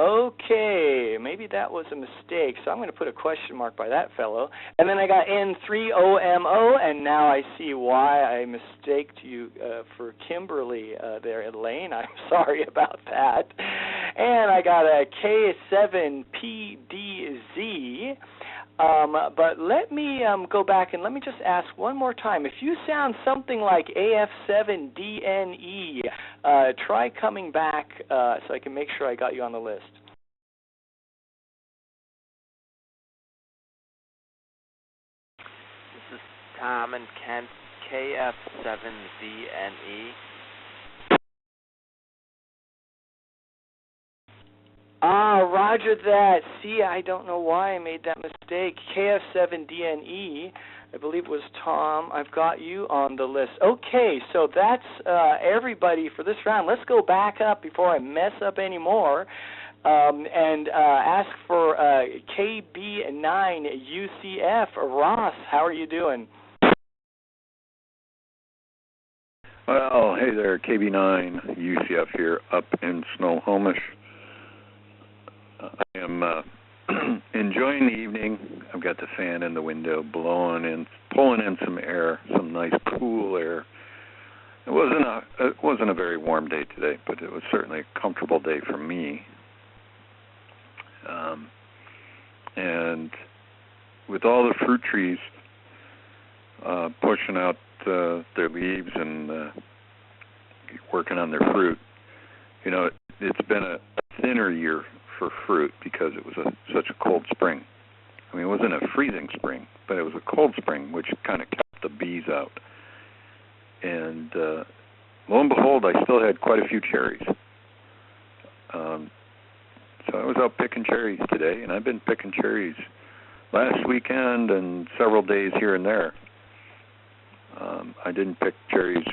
Okay, maybe that was a mistake, so I'm going to put a question mark by that fellow. And then I got N3OMO, and now I see why I mistaked you for Kimberly there, Elaine. I'm sorry about that. And I got a K7PDZ. But let me go back and let me just ask one more time. If you sound something like AF7DNE, try coming back so I can make sure I got you on the list. This is Tom and Kent, KF7DNE. Roger that. See, I don't know why I made that mistake. KF7DNE, I believe it was Tom. I've got you on the list. Okay, so that's everybody for this round. Let's go back up before I mess up any more and ask for KB9UCF. Ross, how are you doing? Well, hey there, KB9 UCF here up in Snohomish. I am enjoying the evening. I've got the fan in the window pulling in some air, some nice cool air. It wasn't a very warm day today, but it was certainly a comfortable day for me. And with all the fruit trees pushing out their leaves and working on their fruit, you know, it's been a thinner year for fruit because it was such a cold spring. I mean, it wasn't a freezing spring, but it was a cold spring, which kind of kept the bees out. And lo and behold, I still had quite a few cherries. So I was out picking cherries today, and I've been picking cherries last weekend and several days here and there. I didn't pick cherries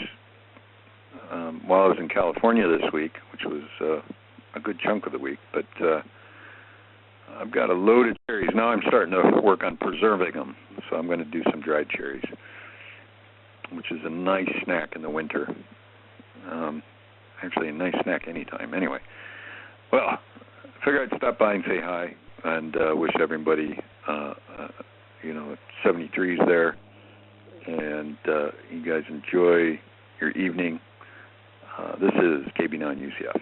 while I was in California this week, which was a good chunk of the week, but I've got a load of cherries. Now I'm starting to work on preserving them, so I'm going to do some dried cherries, which is a nice snack in the winter. Actually, a nice snack anytime. Anyway, well, I figured I'd stop by and say hi and wish everybody, 73's there, and you guys enjoy your evening. This is KB9 UCF.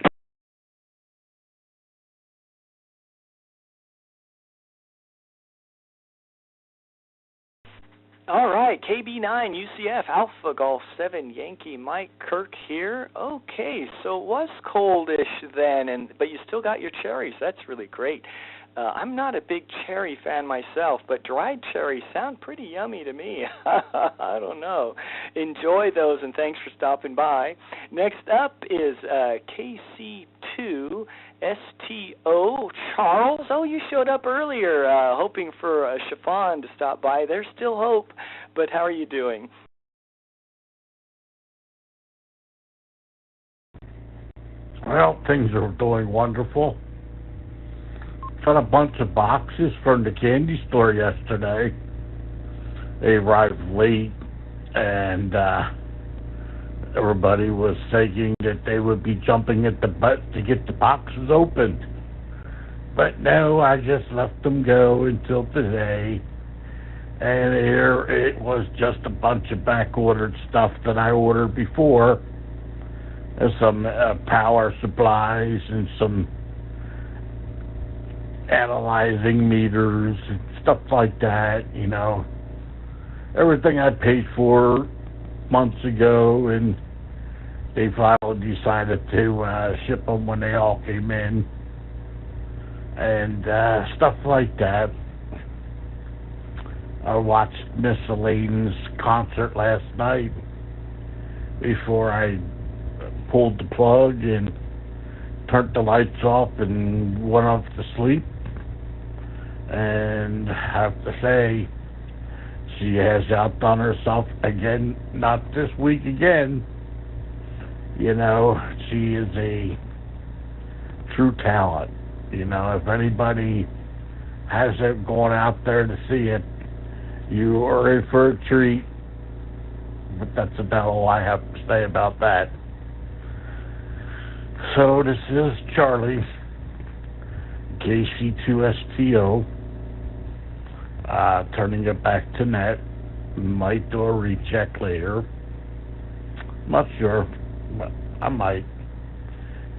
All right, KB9 UCF Alpha Golf 7 Yankee Mike Kirk here. Okay, so it was coldish then, but you still got your cherries. That's really great. I'm not a big cherry fan myself, but dried cherries sound pretty yummy to me. I don't know. Enjoy those, and thanks for stopping by. Next up is KC2STO Charles. Oh, you showed up earlier, hoping for Chiffon to stop by. There's still hope, but how are you doing? Well, things are doing wonderful. Got a bunch of boxes from the candy store yesterday. They arrived late, and everybody was saying that they would be jumping at the butt to get the boxes opened. But no, I just let them go until today. And here it was just a bunch of back-ordered stuff that I ordered before. There's some power supplies and some analyzing meters and stuff like that, everything I paid for months ago, and they finally decided to ship them when they all came in, and stuff like that. I watched Miss Elaine's concert last night before I pulled the plug and turned the lights off and went off to sleep. And I have to say, she has outdone herself again, not this week again. She is a true talent. If anybody hasn't gone out there to see it, you are in for a treat. But that's about all I have to say about that. So this is Charlie, KC2STO, turning it back to net. Might do a recheck later. Not sure, but I might.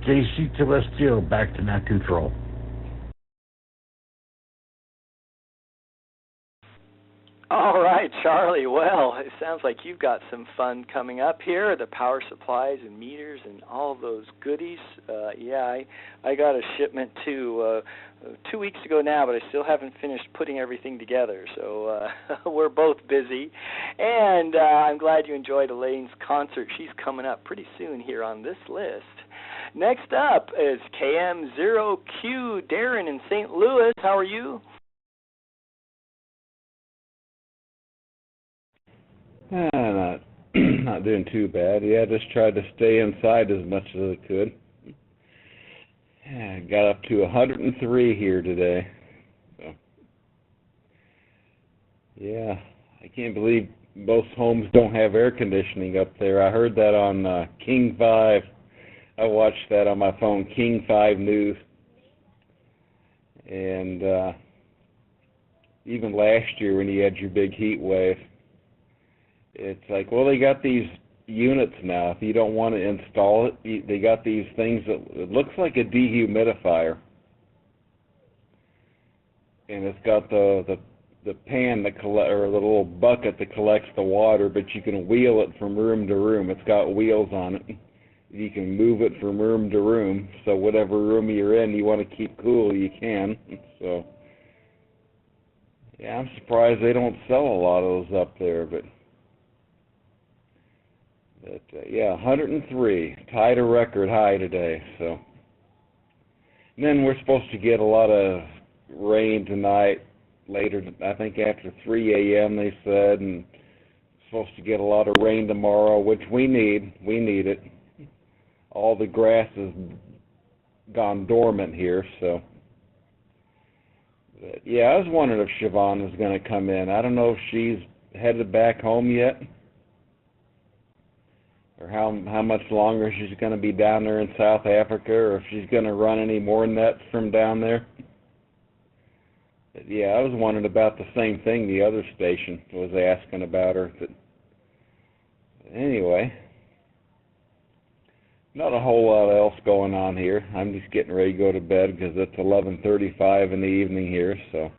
KC2STO, back to net control. All right, Charlie. Well, it sounds like you've got some fun coming up here, the power supplies and meters and all those goodies. I got a shipment too 2 weeks ago now, but I still haven't finished putting everything together. So we're both busy. And I'm glad you enjoyed Elaine's concert. She's coming up pretty soon here on this list. Next up is KM0Q Darren in St. Louis. How are you? Not doing too bad. Just tried to stay inside as much as I could. Got up to 103 here today. So, I can't believe most homes don't have air conditioning up there. I heard that on King 5. I watched that on my phone, King 5 News. And even last year when you had your big heat wave, it's like, well, they got these units now. If you don't want to install it, they got these things that it looks like a dehumidifier, and it's got the pan that or the little bucket that collects the water, but you can wheel it from room to room. It's got wheels on it. You can move it from room to room. So whatever room you're in, you want to keep cool, you can. So I'm surprised they don't sell a lot of those up there, but 103, tied a record high today. So, and then we're supposed to get a lot of rain tonight, later, I think after 3 a.m. they said, and supposed to get a lot of rain tomorrow, which we need. We need it. All the grass has gone dormant here, so. But yeah, I was wondering if Siobhan was going to come in. I don't know if she's headed back home yet, or how much longer she's going to be down there in South Africa, or if she's going to run any more nets from down there. But yeah, I was wondering about the same thing the other station was asking about her. But anyway, not a whole lot else going on here. I'm just getting ready to go to bed because it's 11:35 in the evening here. So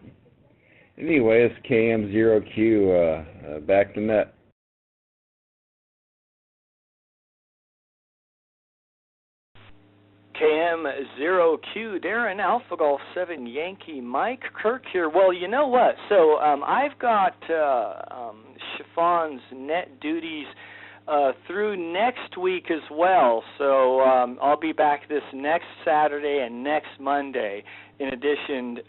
anyway, it's KM0Q, back to net. KM0Q, Darren, Alpha Golf 7, Yankee, Mike, Kirk here. Well, you know what? So I've got Chiffon's net duties through next week as well. So I'll be back this next Saturday and next Monday in addition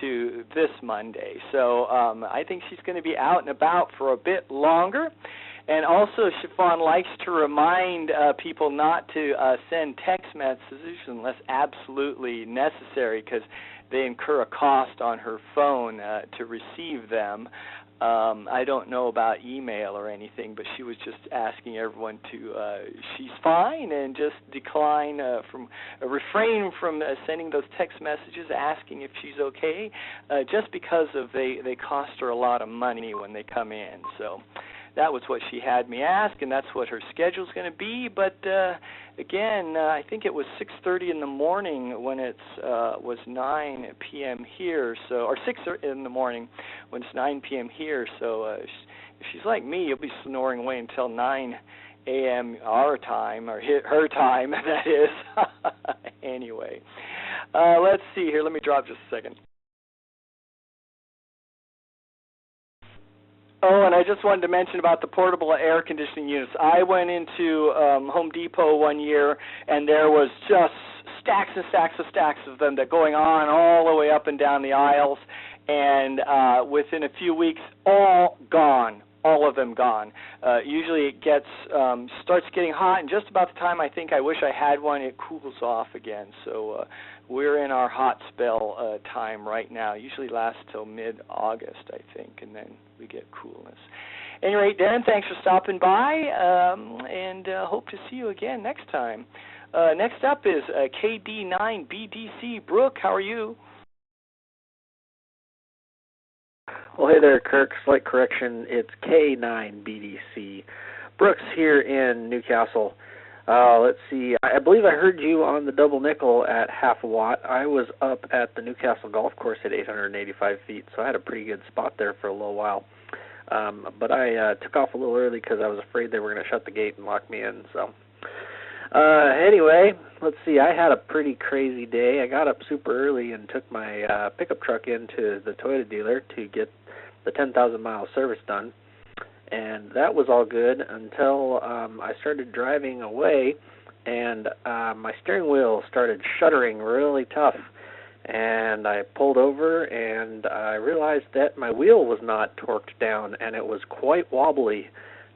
to this Monday. So I think she's going to be out and about for a bit longer. And also, Chiffon likes to remind people not to send text messages unless absolutely necessary, because they incur a cost on her phone to receive them. I don't know about email or anything, but she was just asking everyone to, she's fine, and just decline refrain from sending those text messages asking if she's okay, just because of they cost her a lot of money when they come in. So that was what she had me ask, and that's what her schedule's going to be. But again, I think it was 6:30 in the morning when it was 9 p.m. here, so, or 6 in the morning when it's 9 p.m. here. So if she's like me, you'll be snoring away until 9 a.m. our time, or her time, that is. Anyway, let's see here. Let me drop just a second. Oh, and I just wanted to mention about the portable air conditioning units. I went into Home Depot one year, and there was just stacks and stacks of them that going on all the way up and down the aisles, and within a few weeks, all gone. All of them gone. Usually it gets starts getting hot, and just about the time I think I wish I had one, it cools off again. So we're in our hot spell time right now. Usually lasts till mid-August, I think, and then we get coolness. Anyway, Darren, thanks for stopping by, and hope to see you again next time. Next up is KD9BDC. Brooke, how are you? Well, hey there, Kirk. Slight correction. It's K9BDC. Brooks here in Newcastle. Let's see. I believe I heard you on the double nickel at half a watt. I was up at the Newcastle Golf Course at 885 feet, so I had a pretty good spot there for a little while. But I took off a little early because I was afraid they were going to shut the gate and lock me in. So anyway, let's see. I had a pretty crazy day. I got up super early and took my pickup truck into the Toyota dealer to get the 10,000-mile service done. And that was all good until I started driving away, and my steering wheel started shuddering really tough. And I pulled over, and I realized that my wheel was not torqued down, and it was quite wobbly,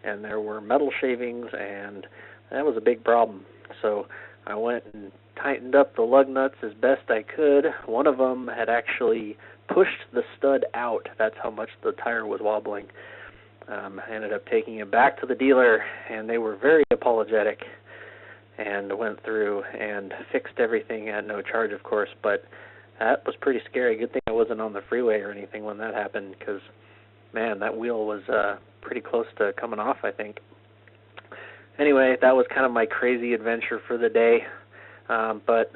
and there were metal shavings, and that was a big problem. So I went and tightened up the lug nuts as best I could. One of them had actually pushed the stud out. That's how much the tire was wobbling. I ended up taking it back to the dealer, and they were very apologetic and went through and fixed everything at no charge, of course, but that was pretty scary. Good thing I wasn't on the freeway or anything when that happened, because, man, that wheel was pretty close to coming off, I think. Anyway, that was kind of my crazy adventure for the day, but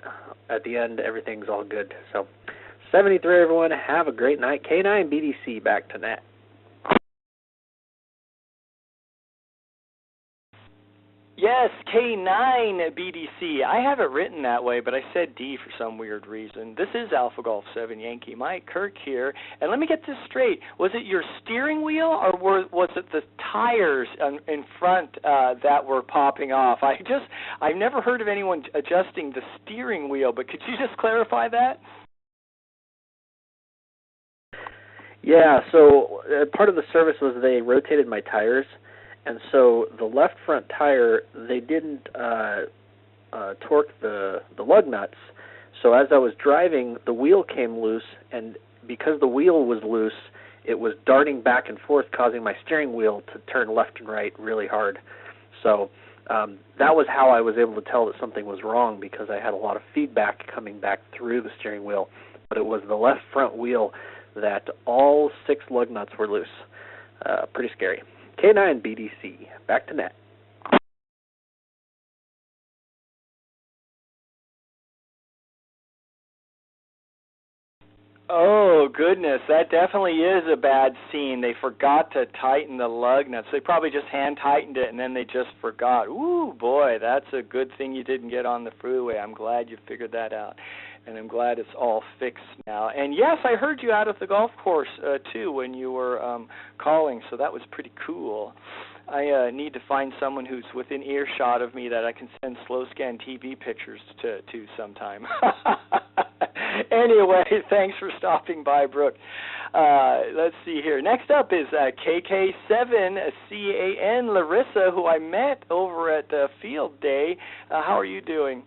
at the end, everything's all good. So, 73, everyone. Have a great night. K9BDC, back to net. Yes, K9BDC. I have it written that way, but I said D for some weird reason. This is Alpha Golf 7 Yankee. Mike Kirk here. And let me get this straight. Was it your steering wheel, or was it the tires in front that were popping off? I've never heard of anyone adjusting the steering wheel, but could you just clarify that? Yeah, so part of the service was they rotated my tires, and so the left front tire, they didn't torque the lug nuts. So as I was driving, the wheel came loose, and because the wheel was loose, it was darting back and forth, causing my steering wheel to turn left and right really hard. So that was how I was able to tell that something was wrong, because I had a lot of feedback coming back through the steering wheel. But it was the left front wheel that all 6 lug nuts were loose. Pretty scary. K9 BDC. Back to net. Oh, goodness, that definitely is a bad scene. They forgot to tighten the lug nuts. They probably just hand-tightened it, and then they just forgot. Ooh, boy, that's a good thing you didn't get on the freeway. I'm glad you figured that out, and I'm glad it's all fixed now. And, yes, I heard you out at the golf course, too, when you were calling, so that was pretty cool. I need to find someone who's within earshot of me that I can send slow-scan TV pictures to sometime. Anyway, thanks for stopping by, Brooke. Let's see here. Next up is KK7CAN Larissa, who I met over at Field Day. How are you doing?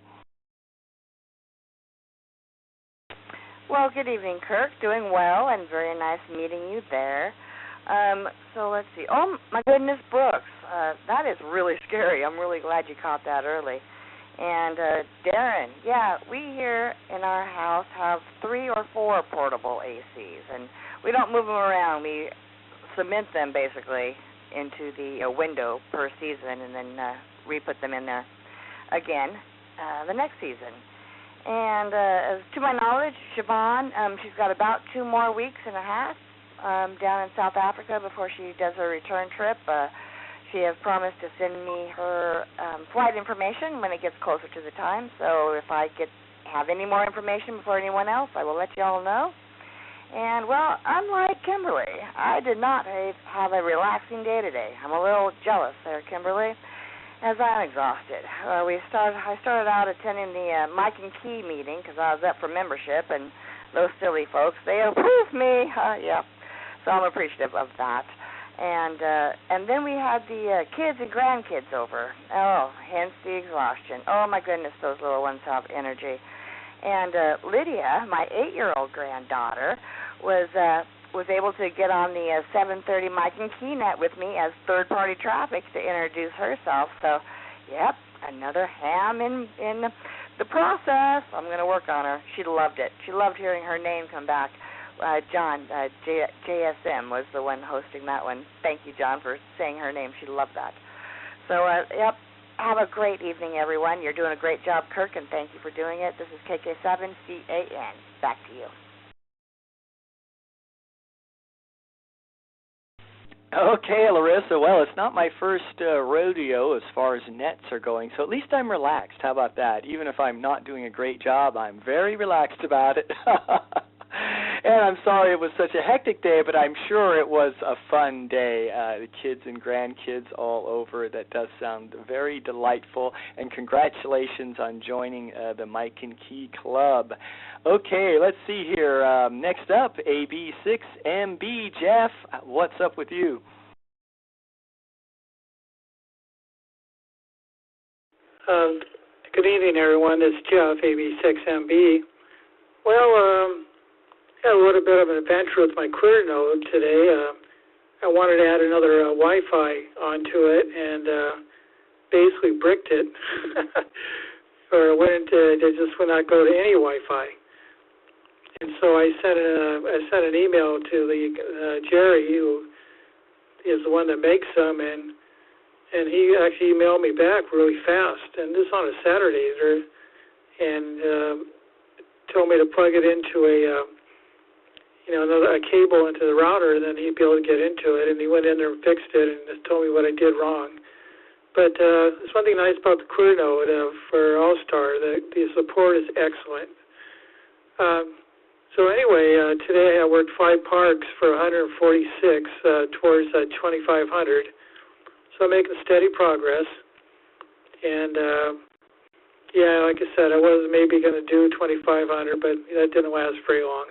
Well, good evening, Kirk. Doing well, and very nice meeting you there. So let's see. Oh, my goodness, Brooks. That is really scary. I'm really glad you caught that early. And Darren, yeah, we here in our house have 3 or 4 portable ACs, and we don't move them around. We cement them basically into the window per season, and then re-put them in there again the next season. And as to my knowledge, Siobhan, she's got about 2 more weeks and a half down in South Africa before she does her return trip. She has promised to send me her flight information when it gets closer to the time. So if I have any more information before anyone else, I will let you all know. And, well, unlike Kimberly, I did not have a relaxing day today. I'm a little jealous there, Kimberly, as I'm exhausted. I started out attending the Mike and Key meeting because I was up for membership, and those silly folks, they approved me. Yeah, so I'm appreciative of that. And then we had the kids and grandkids over. Oh, hence the exhaustion. Oh, my goodness, those little ones have energy. And Lydia, my 8-year-old granddaughter, was able to get on the 7:30 Mike and Key net with me as third-party traffic to introduce herself. So, yep, another ham in the process. I'm going to work on her. She loved it. She loved hearing her name come back. John, JSM was the one hosting that one. Thank you, John, for saying her name. She loved that. So, yep, have a great evening, everyone. You're doing a great job, Kirk, and thank you for doing it. This is KK7CAN. Back to you. Okay, Larissa. Well, it's not my first rodeo as far as nets are going, so at least I'm relaxed. How about that? Even if I'm not doing a great job, I'm very relaxed about it. And I'm sorry it was such a hectic day, but I'm sure it was a fun day. The kids and grandkids all over. That does sound very delightful. And congratulations on joining the Mike and Key Club. Okay, let's see here. Next up, AB6MB. Jeff, what's up with you? Good evening, everyone. This is Jeff, AB6MB. Well, I had a little bit of an adventure with my Queer Node today. I wanted to add another Wi-Fi onto it and basically bricked it. Or it just would not go to any Wi-Fi. And so I sent an email to the Jerry, who is the one that makes them, and he actually emailed me back really fast. And this on a Saturday, and told me to plug it into a cable into the router, and then he'd be able to get into it. And he went in there and fixed it and told me what I did wrong. But there's one thing nice about the Queer Node for All-Star. The support is excellent. So anyway, today I worked 5 parks for 146 towards 2,500. So I'm making steady progress. And yeah, like I said, I was maybe going to do 2,500, but that didn't last very long.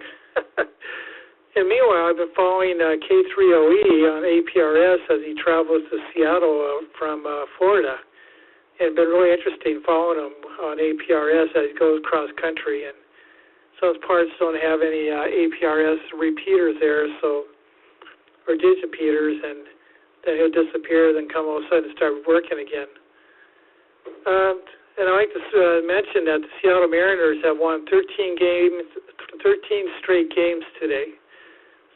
And meanwhile, I've been following K3OE on APRS as he travels to Seattle from Florida, and been really interesting following him on APRS as he goes cross country. And some parts don't have any APRS repeaters there, or digipeaters, and then he'll disappear, then come all of a sudden and start working again. And I'd like to mention that the Seattle Mariners have won 13 straight games today.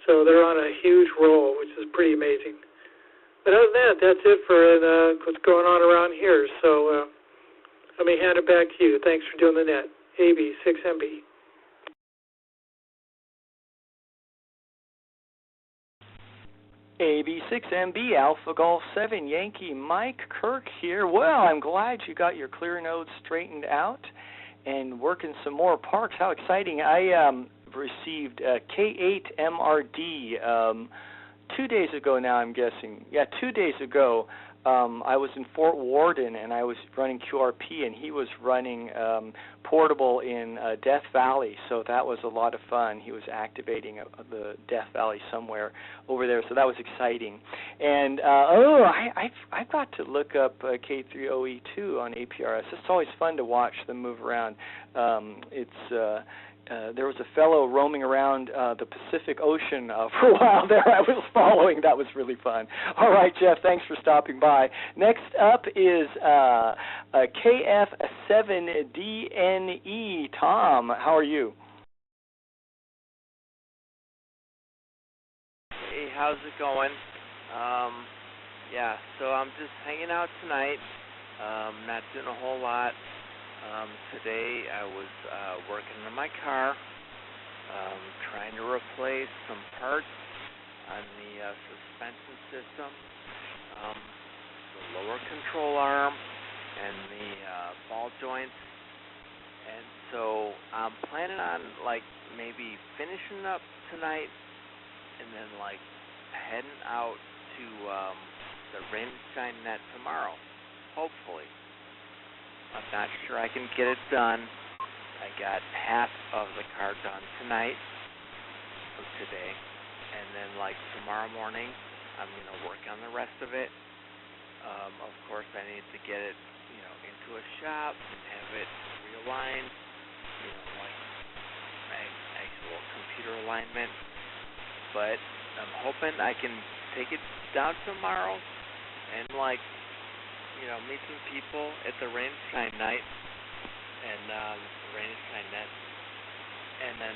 So they're on a huge roll, which is pretty amazing. But other than that, that's it for what's going on around here. So let me hand it back to you. Thanks for doing the net. AB6MB. AB6MB, Alpha Golf 7, Yankee Mike Kirk here. Well, I'm glad you got your clear nodes straightened out and working some more parks. How exciting. I received K8MRD 2 days ago now, I'm guessing. Yeah, 2 days ago. I was in Fort Worden, and I was running QRP, and he was running portable in Death Valley, so that was a lot of fun. He was activating the Death Valley somewhere over there, so that was exciting. And, I've got to look up K3OE too on APRS. It's always fun to watch them move around. There was a fellow roaming around the Pacific Ocean for a while there I was following. That was really fun. All right, Jeff, thanks for stopping by. Next up is KF7DNE. Tom, how are you? Hey, how's it going? Yeah, so I'm just hanging out tonight. Not doing a whole lot. Today I was working on my car, trying to replace some parts on the suspension system, the lower control arm, and the ball joints. And so I'm planning on maybe finishing up tonight and then heading out to the Rain and Shine Net tomorrow, hopefully. I'm not sure I can get it done. I got half of the car done tonight, or today, and then tomorrow morning, I'm going to work on the rest of it. Of course, I need to get it, into a shop and have it realigned, actual computer alignment. But I'm hoping I can take it down tomorrow and meet some people at the Rain and Shine night and Rain and Shine Net, and then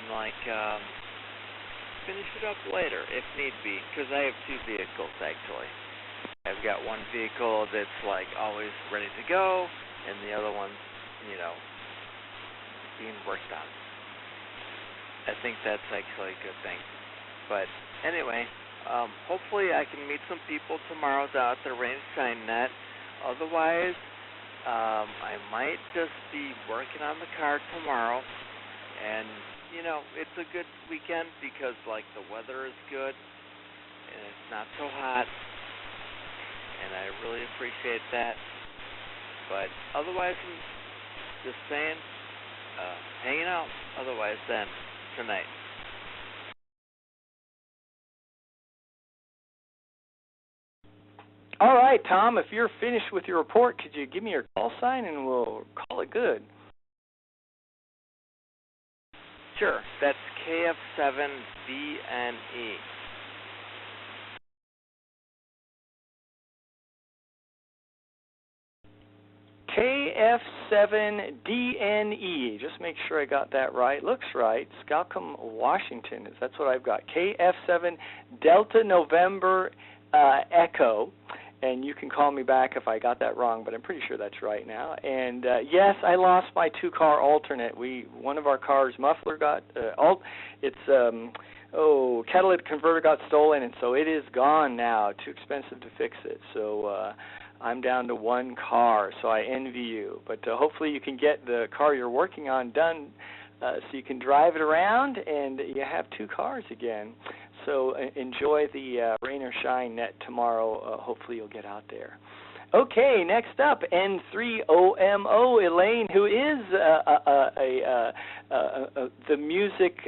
finish it up later if need be, because I have two vehicles actually. I've got one vehicle that's always ready to go, and the other one's being worked on. I think that's actually a good thing. But anyway, hopefully I can meet some people tomorrow out at the Rain and Shine Net. Otherwise, I might just be working on the car tomorrow, and it's a good weekend because the weather is good and it's not so hot, and I really appreciate that. But otherwise, I'm just saying, hanging out. Otherwise, then tonight. All right, Tom, if you're finished with your report, could you give me your call sign and we'll call it good? Sure, that's KF7DNE. KF7DNE. Just make sure I got that right. Looks right. Skowcom, Washington. That's what I've got. KF7 Delta November Echo. And you can call me back if I got that wrong, but I'm pretty sure that's right now. And yes, I lost my two-car alternate. One of our cars' muffler got catalytic converter got stolen, and so it is gone now. Too expensive to fix it. So I'm down to one car. So I envy you. But hopefully you can get the car you're working on done, so you can drive it around, and you have two cars again. So enjoy the Rain or Shine Net tomorrow. Hopefully you'll get out there. Okay, next up, N3OMO Elaine, who is the music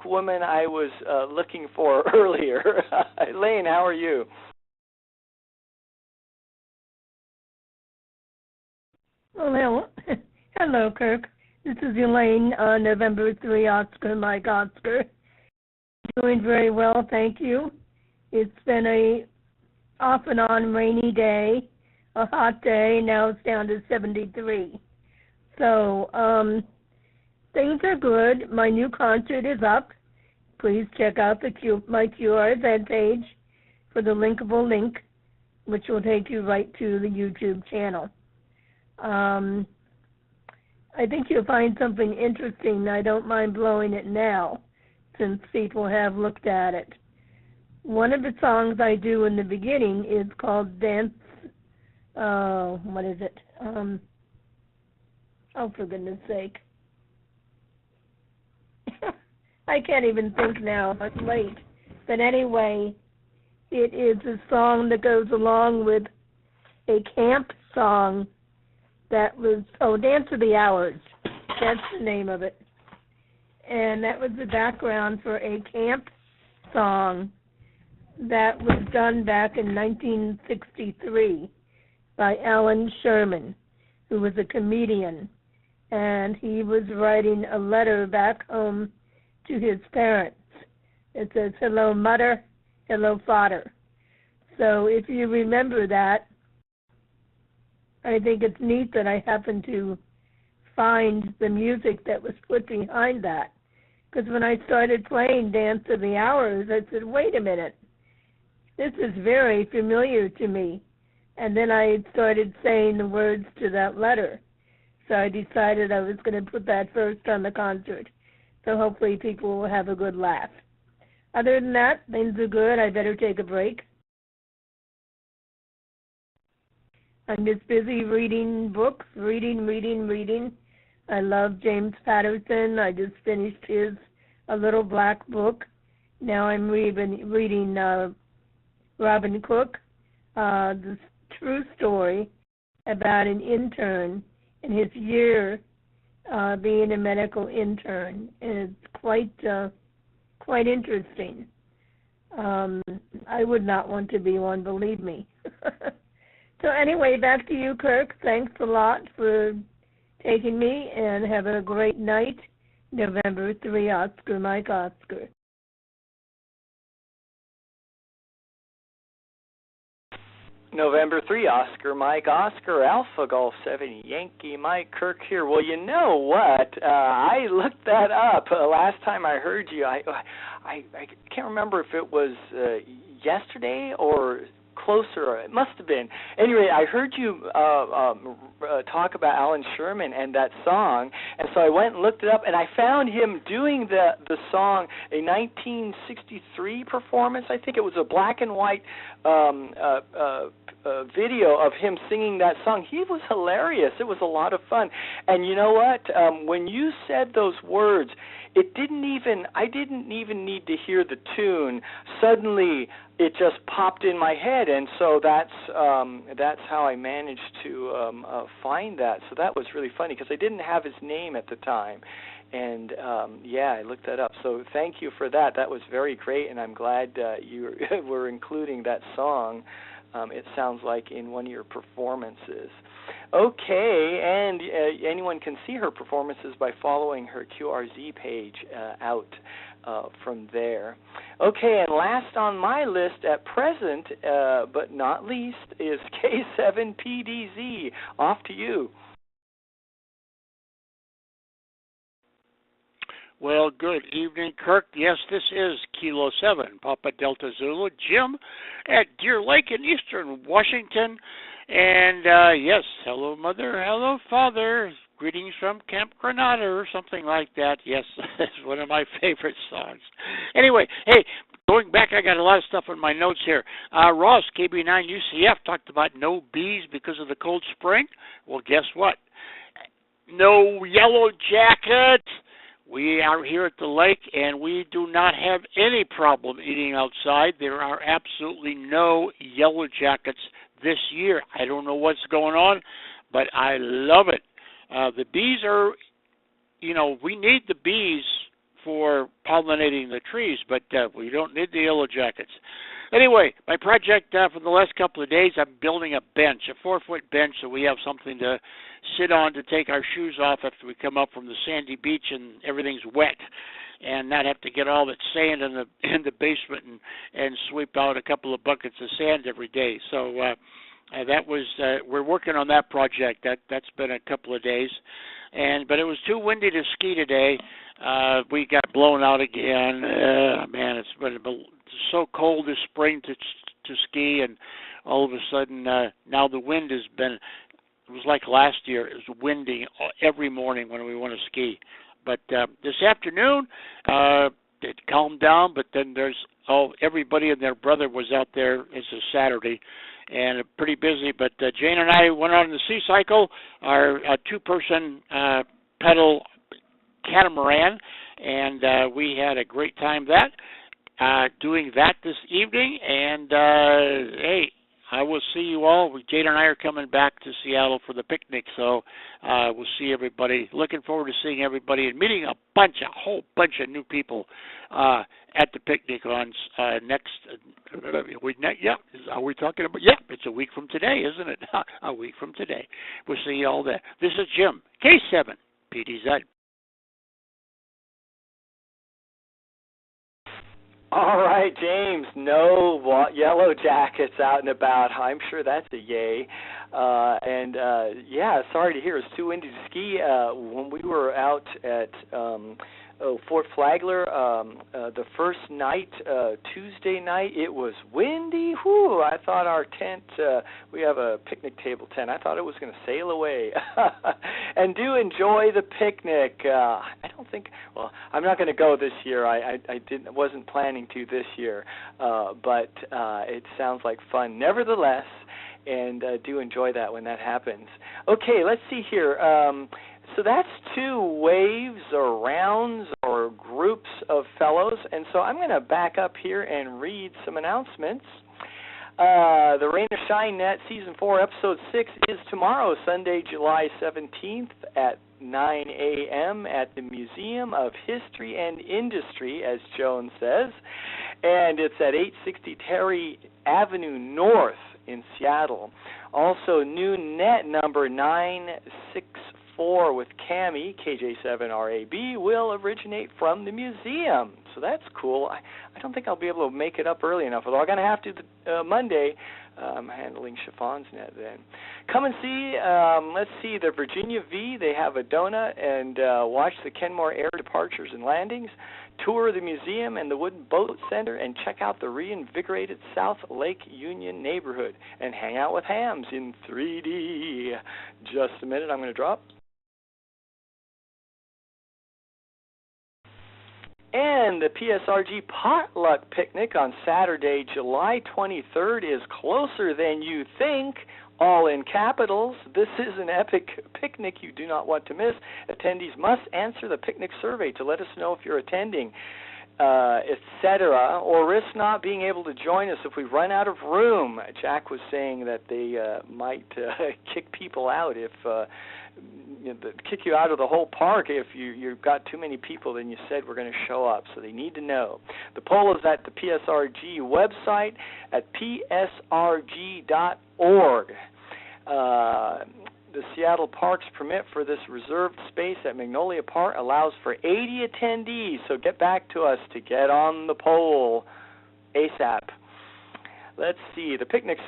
woman I was looking for earlier. Elaine, how are you? Well, hello, Kirk. This is Elaine, November 3, Oscar, Mike Oscar. Doing very well, thank you. It's been a off and on rainy day, a hot day. Now it's down to 73. So, things are good. My new concert is up. Please check out my QRZ page for the linkable link, which will take you right to the YouTube channel. I think you'll find something interesting. I don't mind blowing it now, since people have looked at it. One of the songs I do in the beginning is called Dance, what is it? Oh, for goodness sake. I can't even think now. I'm late. But anyway, it is a song that goes along with a camp song that was, Dance of the Hours. That's the name of it. And that was the background for a camp song that was done back in 1963 by Alan Sherman, who was a comedian. And he was writing a letter back home to his parents. It says, "Hello, Mother, hello, Father." So if you remember that, I think it's neat that I happened to find the music that was put behind that. Because when I started playing Dance of the Hours, I said, wait a minute, this is very familiar to me. And then I started saying the words to that letter. So I decided I was going to put that first on the concert. So hopefully people will have a good laugh. Other than that, things are good. I better take a break. I'm just busy reading books, reading. I love James Patterson. I just finished his A Little Black Book. Now I'm reading Robin Cook, the true story about an intern and his year being a medical intern. And it's quite interesting. I would not want to be one, believe me. So anyway, back to you, Kirk. Thanks a lot for taking me, and have a great night. November 3, Oscar, Mike Oscar. November 3, Oscar, Mike Oscar, Alpha Golf 7, Yankee Mike Kirk here. Well, you know what? I looked that up last time I heard you. I can't remember if it was yesterday or closer. It must have been. Anyway, I heard you talk about Alan Sherman and that song, and so I went and looked it up, and I found him doing the song, a 1963 performance. I think it was a black and white video of him singing that song. He was hilarious. It was a lot of fun. And you know what? When you said those words, I didn't even need to hear the tune. Suddenly, it just popped in my head, and so that's how I managed to find that. So that was really funny because I didn't have his name at the time, and I looked that up. So thank you for that. That was very great, and I'm glad you were including that song. It sounds like in one of your performances. Okay, and anyone can see her performances by following her QRZ page out from there. Okay, and last on my list at present, but not least, is K7PDZ. Off to you. Well, good evening, Kirk. Yes, this is Kilo 7, Papa Delta Zulu, Jim at Deer Lake in eastern Washington. And, yes, hello, Mother, hello, Father. Greetings from Camp Granada or something like that. Yes, it's one of my favorite songs. Anyway, hey, going back, I got a lot of stuff in my notes here. Ross, KB9 UCF, talked about no bees because of the cold spring. Well, guess what? No yellow jackets. We are here at the lake, and we do not have any problem eating outside. There are absolutely no yellow jackets this year. I don't know what's going on, but I love it. The bees are, we need the bees for pollinating the trees, but we don't need the yellow jackets. Anyway, my project for the last couple of days, I'm building a bench, a 4-foot bench, so we have something to sit on to take our shoes off after we come up from the sandy beach and everything's wet, and not have to get all that sand in the basement and sweep out a couple of buckets of sand every day. So that was we're working on that project. That's been a couple of days, but it was too windy to ski today. We got blown out again. Man, it's been so cold this spring to ski, and all of a sudden now the wind has been. It was like last year. It was windy every morning when we went to ski. But this afternoon, it calmed down. But then everybody and their brother was out there. It's a Saturday, and pretty busy. But Jane and I went on the Sea Cycle, our two-person pedal catamaran, and we had a great time doing that this evening. And hey, I will see you all. Jane and I are coming back to Seattle for the picnic, so we'll see everybody. Looking forward to seeing everybody and meeting a whole bunch of new people at the picnic on next week. Yeah, are we talking about? Yeah, it's a week from today, isn't it? A week from today. We'll see you all there. This is Jim, K7 PDZ. All right, James, no yellow jackets out and about. I'm sure that's a yay. Yeah, sorry to hear it's too windy to ski. When we were out at Fort Flagler the first night, Tuesday night, it was windy. Whew, I thought our tent, we have a picnic table tent, I thought it was going to sail away. And do enjoy the picnic. I'm not going to go this year. I wasn't planning to this year, but it sounds like fun nevertheless, and do enjoy that when that happens. Okay, let's see here. So that's 2 waves or rounds or groups of fellows, and so I'm going to back up here and read some announcements. The Rain or Shine Net Season 4, Episode 6 is tomorrow, Sunday, July 17th at 9 a.m. at the Museum of History and Industry, as Joan says, and it's at 860 Terry Avenue North in Seattle. Also, new net number 964 with Cami, KJ7RAB, will originate from the museum. So that's cool. I don't think I'll be able to make it up early enough, although I'm going to have to Monday. I'm handling Chiffon's net then. Come and see, let's see, the Virginia V. They have a donut, and watch the Kenmore Air departures and landings. Tour the museum and the Wooden Boat Center, and check out the reinvigorated South Lake Union neighborhood, and hang out with hams in 3D. Just a minute, I'm going to drop. And the PSRG Potluck Picnic on Saturday, July 23rd is closer than you think, all in capitals. This is an epic picnic you do not want to miss. Attendees must answer the picnic survey to let us know if you're attending, etc., or risk not being able to join us if we run out of room. Jack was saying that they might kick people out if kick you out of the whole park if you've got too many people than you said we're going to show up, so they need to know. The poll is at the PSRG website at psrg.org. The Seattle Parks permit for this reserved space at Magnolia Park allows for 80 attendees, so get back to us to get on the poll ASAP. Let's see, the picnic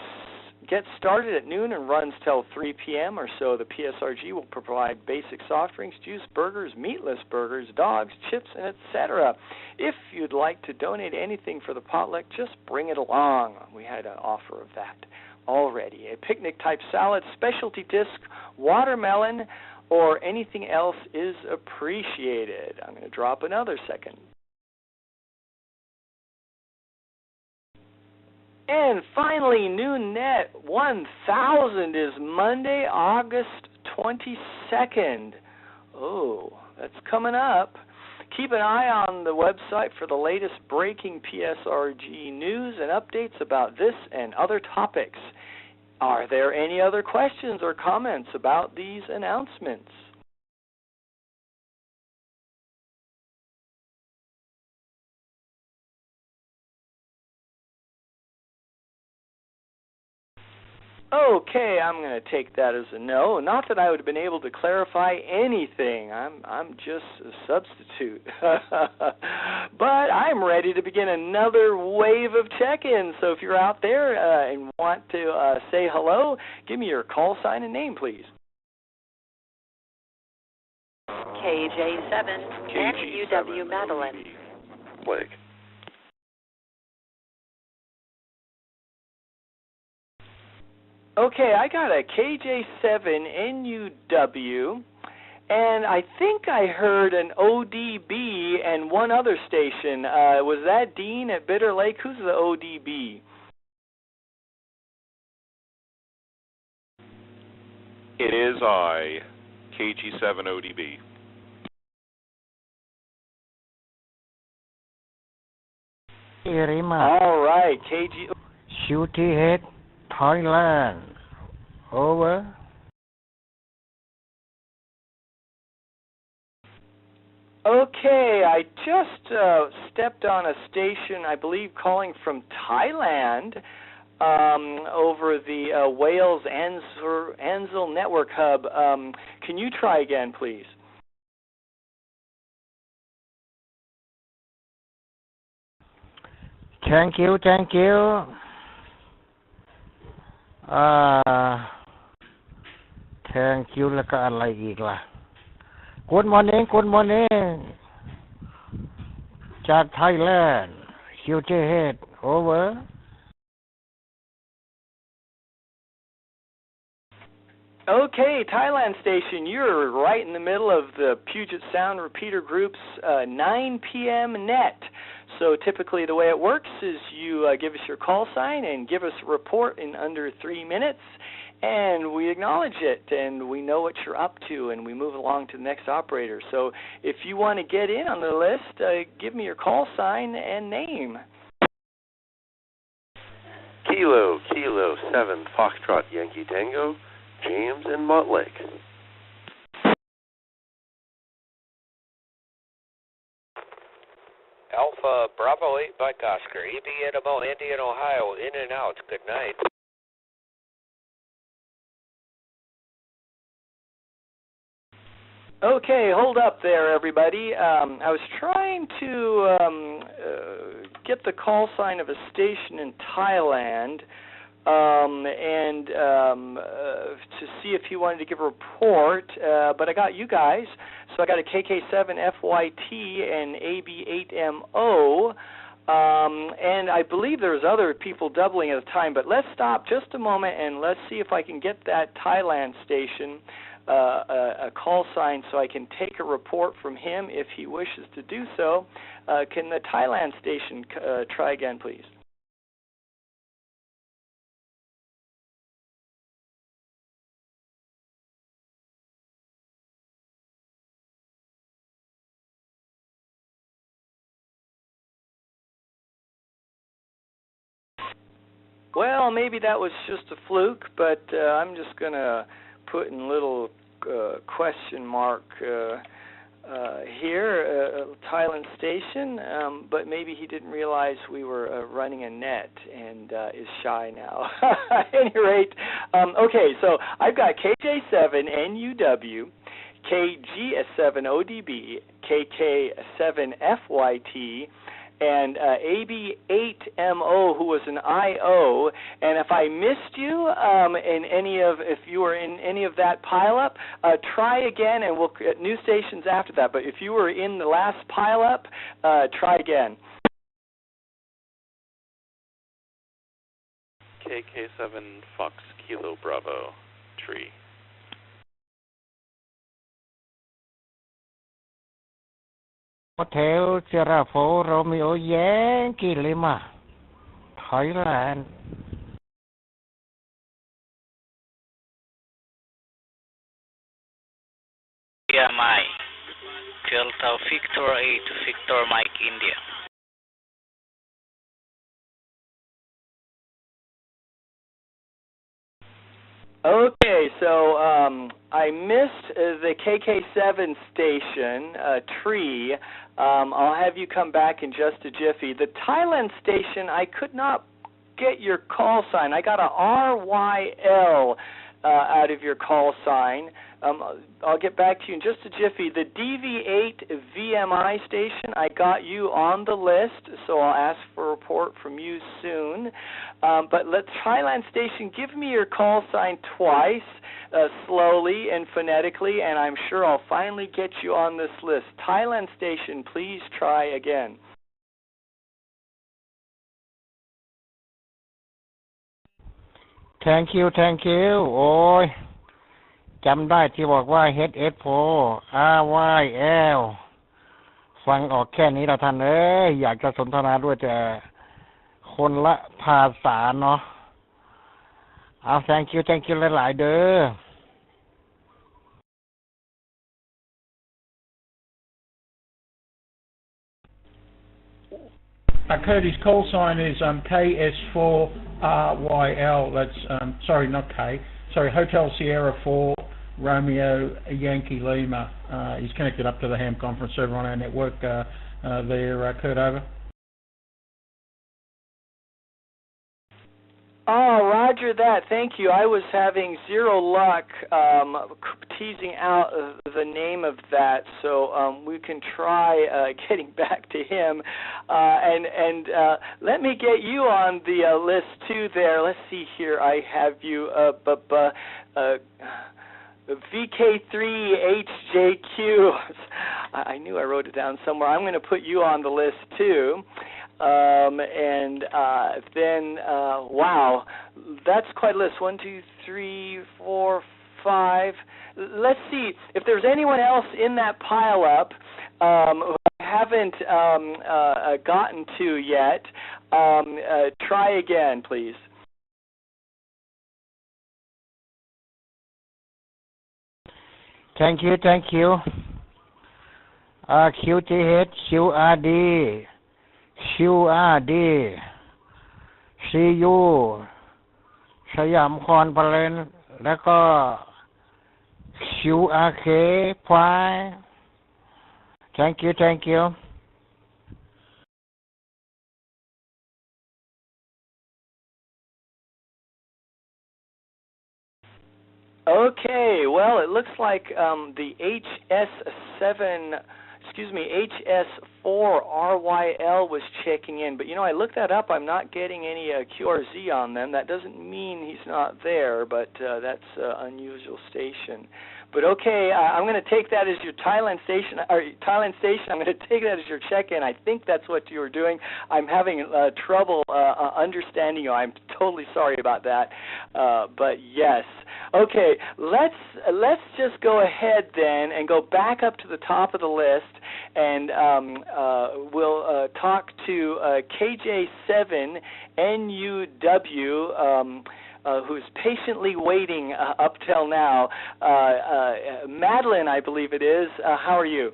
gets started at noon and runs till 3 p.m. or so. The PSRG will provide basic soft drinks, juice, burgers, meatless burgers, dogs, chips, and etc. If you'd like to donate anything for the potluck, just bring it along. We had an offer of that already. A picnic-type salad, specialty disc, watermelon, or anything else is appreciated. I'm going to drop another second. And finally, new net 1000 is Monday, August 22nd. Oh, that's coming up. Keep an eye on the website for the latest breaking PSRG news and updates about this and other topics. Are there any other questions or comments about these announcements? Okay, I'm going to take that as a no. Not that I would have been able to clarify anything. I'm just a substitute. But I'm ready to begin another wave of check-ins. So if you're out there and want to say hello, give me your call sign and name, please. KJ7 and UW Madeline. Blake. Okay, I got a KJ7NUW, and I think I heard an ODB and one other station. Was that Dean at Bitter Lake? Who's the ODB? It is I, KG7ODB. Irima. All right, KG. Shooty Head, Thailand. Over. Okay, I just stepped on a station, I believe, calling from Thailand over the Wales Ansel Network Hub. Can you try again, please? Thank you. Thank you แล้วก็อะไรอีกล่ะ Good morning จาก Thailand Shooty Head over. Okay, Thailand station, you're right in the middle of the Puget Sound Repeater Group's 9 p.m. net. So typically the way it works is you give us your call sign and give us a report in under 3 minutes, and we acknowledge it, and we know what you're up to, and we move along to the next operator. So if you want to get in on the list, give me your call sign and name. Kilo 7 Foxtrot Yankee Tango, James in Montlake. Alpha Bravo 8 Mike Oscar, EB Animal, Indian, Ohio, in and out. Good night. Okay, hold up there, everybody. I was trying to get the call sign of a station in Thailand and to see if he wanted to give a report, but I got you guys. So I got a KK7FYT and AB8MO, and I believe there's other people doubling at a time, but let's stop just a moment and let's see if I can get that Thailand station a call sign so I can take a report from him if he wishes to do so. Can the Thailand station try again, please? Well, maybe that was just a fluke, but I'm just going to put in little question mark here, Thailand station, but maybe he didn't realize we were running a net and is shy now. At any rate, okay, so I've got KJ7NUW, KG7ODB, KK7FYT, and AB8MO, who was an IO. And if I missed you if you were in any of that pileup, try again, and we'll get new stations after that. But if you were in the last pileup, try again. KK7 Fox Kilo Bravo Tree. Hotel Sierra 4 Romeo Yankee Lima, Thailand. PMI, Delta Victor 8 Victor Mike India. Okay, so I missed the KK7 station, Tree. I'll have you come back in just a jiffy. The Thailand station, I could not get your call sign. I got a RYL out of your call sign. I'll get back to you in just a jiffy. The DV8 VMI station, I got you on the list, so I'll ask for a report from you soon. But the Thailand station, give me your call sign twice, slowly and phonetically, and I'm sure I'll finally get you on this list. Thailand station, please try again. Thank you โอ้ยจำได้ที่บอกว่า HF4 RYL ฟังออกแค่นี้ละท่านเอ้ยอยากจะสนทนาด้วยแต่คนละภาษาเนาะเอา thank you หลายๆเด้อCody's call sign is KS4RYL. That's sorry, not K. Sorry, Hotel Sierra 4 Romeo Yankee Lima. He's connected up to the ham conference server on our network there. Kurt, over. Oh, roger that. Thank you. I was having zero luck teasing out the name of that, so we can try getting back to him. And let me get you on the list too there. Let's see here. I have you VK3HJQ. I knew I wrote it down somewhere. I'm going to put you on the list too. Then, wow, that's quite a list. 1, 2, 3, 4, 5. Let's see if there's anyone else in that pile up who I haven't gotten to yet. Try again, please. Thank you. QTH QRD QRD CU สยามคอนพาเลนแล้วก็ QRK พลาย Thank you Okay, well, it looks like the HS4RYL was checking in, but I looked that up. I'm not getting any QRZ on them. That doesn't mean he's not there, but that's an unusual station. But okay, I'm going to take that as your Thailand station. I'm going to take that as your check-in. I think that's what you were doing. I'm having trouble understanding you. I'm totally sorry about that. But yes. Okay, let's just go ahead then and go back up to the top of the list, and we'll talk to KJ7NUW. Who's patiently waiting up till now. Madeline, I believe it is. How are you?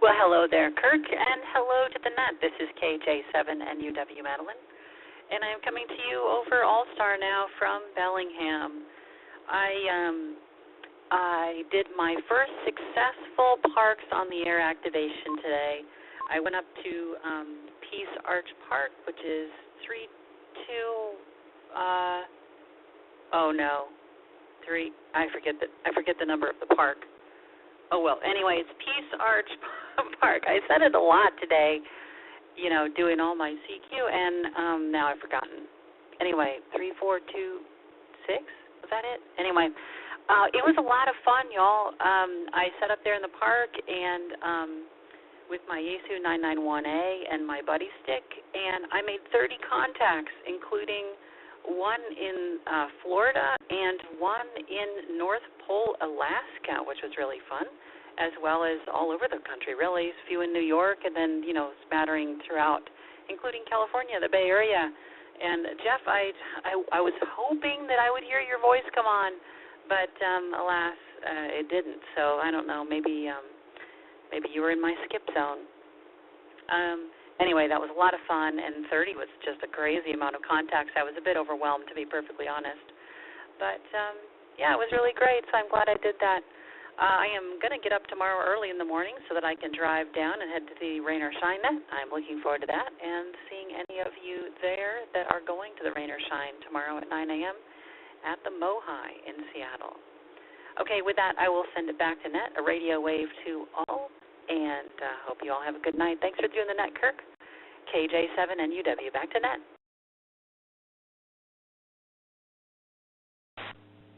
Well, hello there, Kirk, and hello to the net. This is KJ7NUW Madeline, and I'm coming to you over All-Star now from Bellingham. I did my first successful Parks on the Air activation today. I went up to Peace Arch Park, which is 3. I forget the number of the park. Oh well. Anyway, it's Peace Arch Park. I said it a lot today. Doing all my CQ, and now I've forgotten. Anyway, 3426. Was that it? Anyway. It was a lot of fun, y'all. I sat up there in the park and with my Yaesu 991A and my buddy stick, and I made 30 contacts, including one in Florida and one in North Pole, Alaska, which was really fun, as well as all over the country, really. A few in New York, and then, smattering throughout, including California, the Bay Area. And, Jeff, I was hoping that I would hear your voice come on, but alas, it didn't. So I don't know. Maybe you were in my skip zone. Anyway, that was a lot of fun, and 30 was just a crazy amount of contacts. I was a bit overwhelmed, to be perfectly honest. But, yeah, it was really great, so I'm glad I did that. I am going to get up tomorrow early in the morning so that I can drive down and head to the Rain or Shine Net. I'm looking forward to that and seeing any of you there that are going to the Rain or Shine tomorrow at 9 a.m. at the Mohi in Seattle. Okay, with that, I will send it back to Net, a radio wave to all, and hope you all have a good night. Thanks for doing the Net, Kirk. KJ7NUW, back to Net.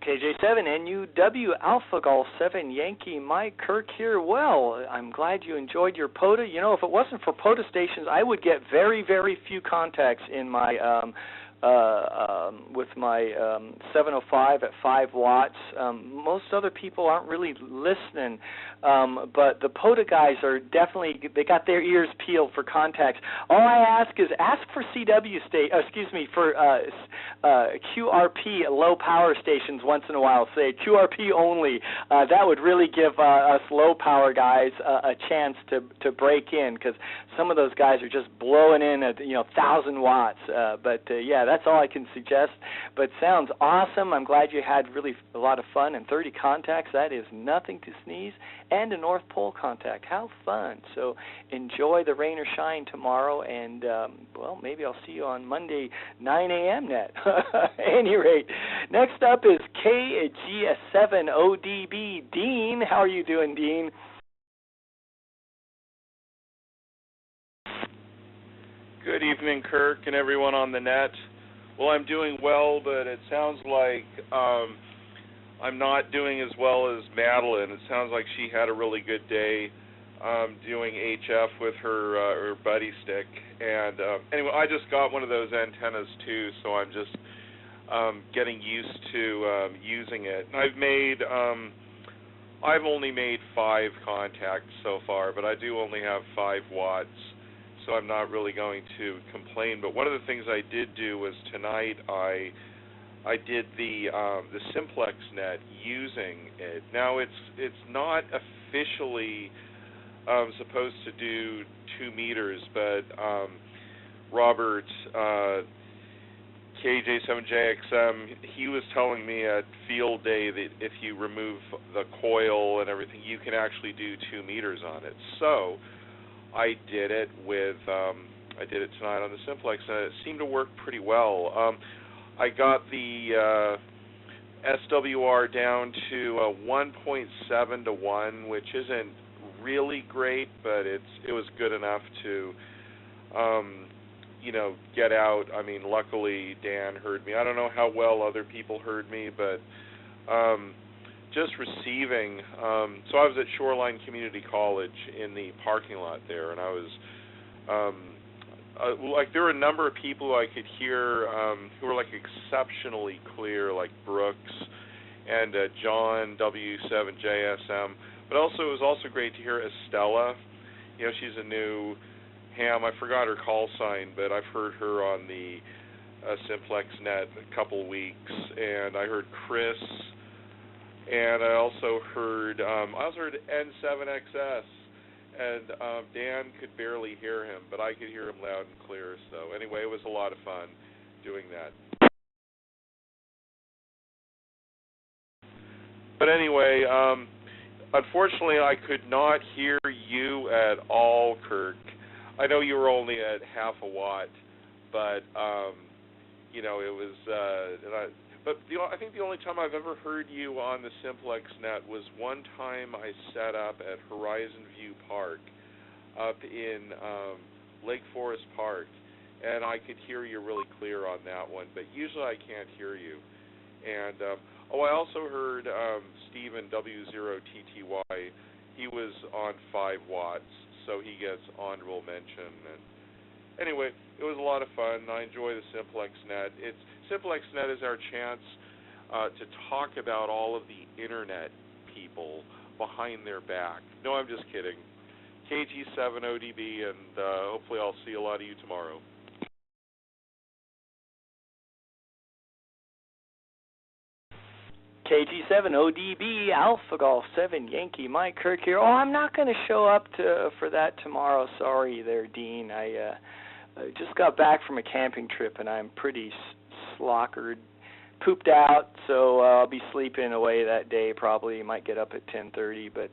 KJ7NUW, Alpha Golf 7, Yankee Mike, Kirk here. Well, I'm glad you enjoyed your POTA. You know, if it wasn't for POTA stations, I would get very, very few contacts in my with my 705 at 5 watts. Most other people aren't really listening, but the POTA guys are definitely, they got their ears peeled for contacts. All I ask is ask for for QRP low power stations once in a while. Say QRP only. That would really give us low power guys a chance to break in, because some of those guys are just blowing in at 1,000 watts. But yeah, that's all I can suggest. But sounds awesome. I'm glad you had really a lot of fun, and 30 contacts, that is nothing to sneeze. And a North Pole contact. How fun. So enjoy the Rain or Shine tomorrow, and well, maybe I'll see you on Monday 9 a.m. net. At any rate, next up is KG7ODB. Dean, how are you doing, Dean? Good evening, Kirk, and everyone on the net. Well, I'm doing well, but it sounds like I'm not doing as well as Madeline. It sounds like she had a really good day doing HF with her buddy stick. And anyway, I just got one of those antennas too, so I'm just getting used to using it. And I've only made 5 contacts so far, but I do only have 5 watts. So I'm not really going to complain. But one of the things I did do was tonight I did the Simplex net using it. Now it's not officially supposed to do 2 meters, but Robert KJ7JXM, he was telling me at field day that if you remove the coil and everything, you can actually do 2 meters on it. So I did it tonight on the Simplex, and it seemed to work pretty well. I got the SWR down to 1.7 to 1, which isn't really great, but it was good enough to get out. I mean, luckily Dan heard me. I don't know how well other people heard me, but just receiving. So I was at Shoreline Community College in the parking lot there, and I was there were a number of people who I could hear who were like exceptionally clear, like Brooks and John W7JSM. But also it was also great to hear Estella. She's a new ham. I forgot her call sign, but I've heard her on the Simplex net a couple weeks, and I heard Chris. And I also heard N7XS, and Dan could barely hear him, but I could hear him loud and clear. So anyway, it was a lot of fun doing that. But anyway, unfortunately, I could not hear you at all, Kirk. I know you were only at half a watt, but it was. But I think the only time I've ever heard you on the Simplex net was one time I set up at Horizon View Park up in Lake Forest Park, and I could hear you really clear on that one, but usually I can't hear you. And I also heard Stephen W0TTY. He was on 5 watts, so he gets honorable mention. And anyway, it was a lot of fun. I enjoy the Simplex net. Simplex net is our chance to talk about all of the internet people behind their back. No, I'm just kidding. KG7ODB, and hopefully I'll see a lot of you tomorrow. KG7 ODB Alpha Golf 7 Yankee Mike Kirk here. Oh, I'm not going to show up for that tomorrow. Sorry there, Dean. I just got back from a camping trip and I'm pretty slockered, pooped out, so I'll be sleeping away that day. Probably might get up at 10:30, but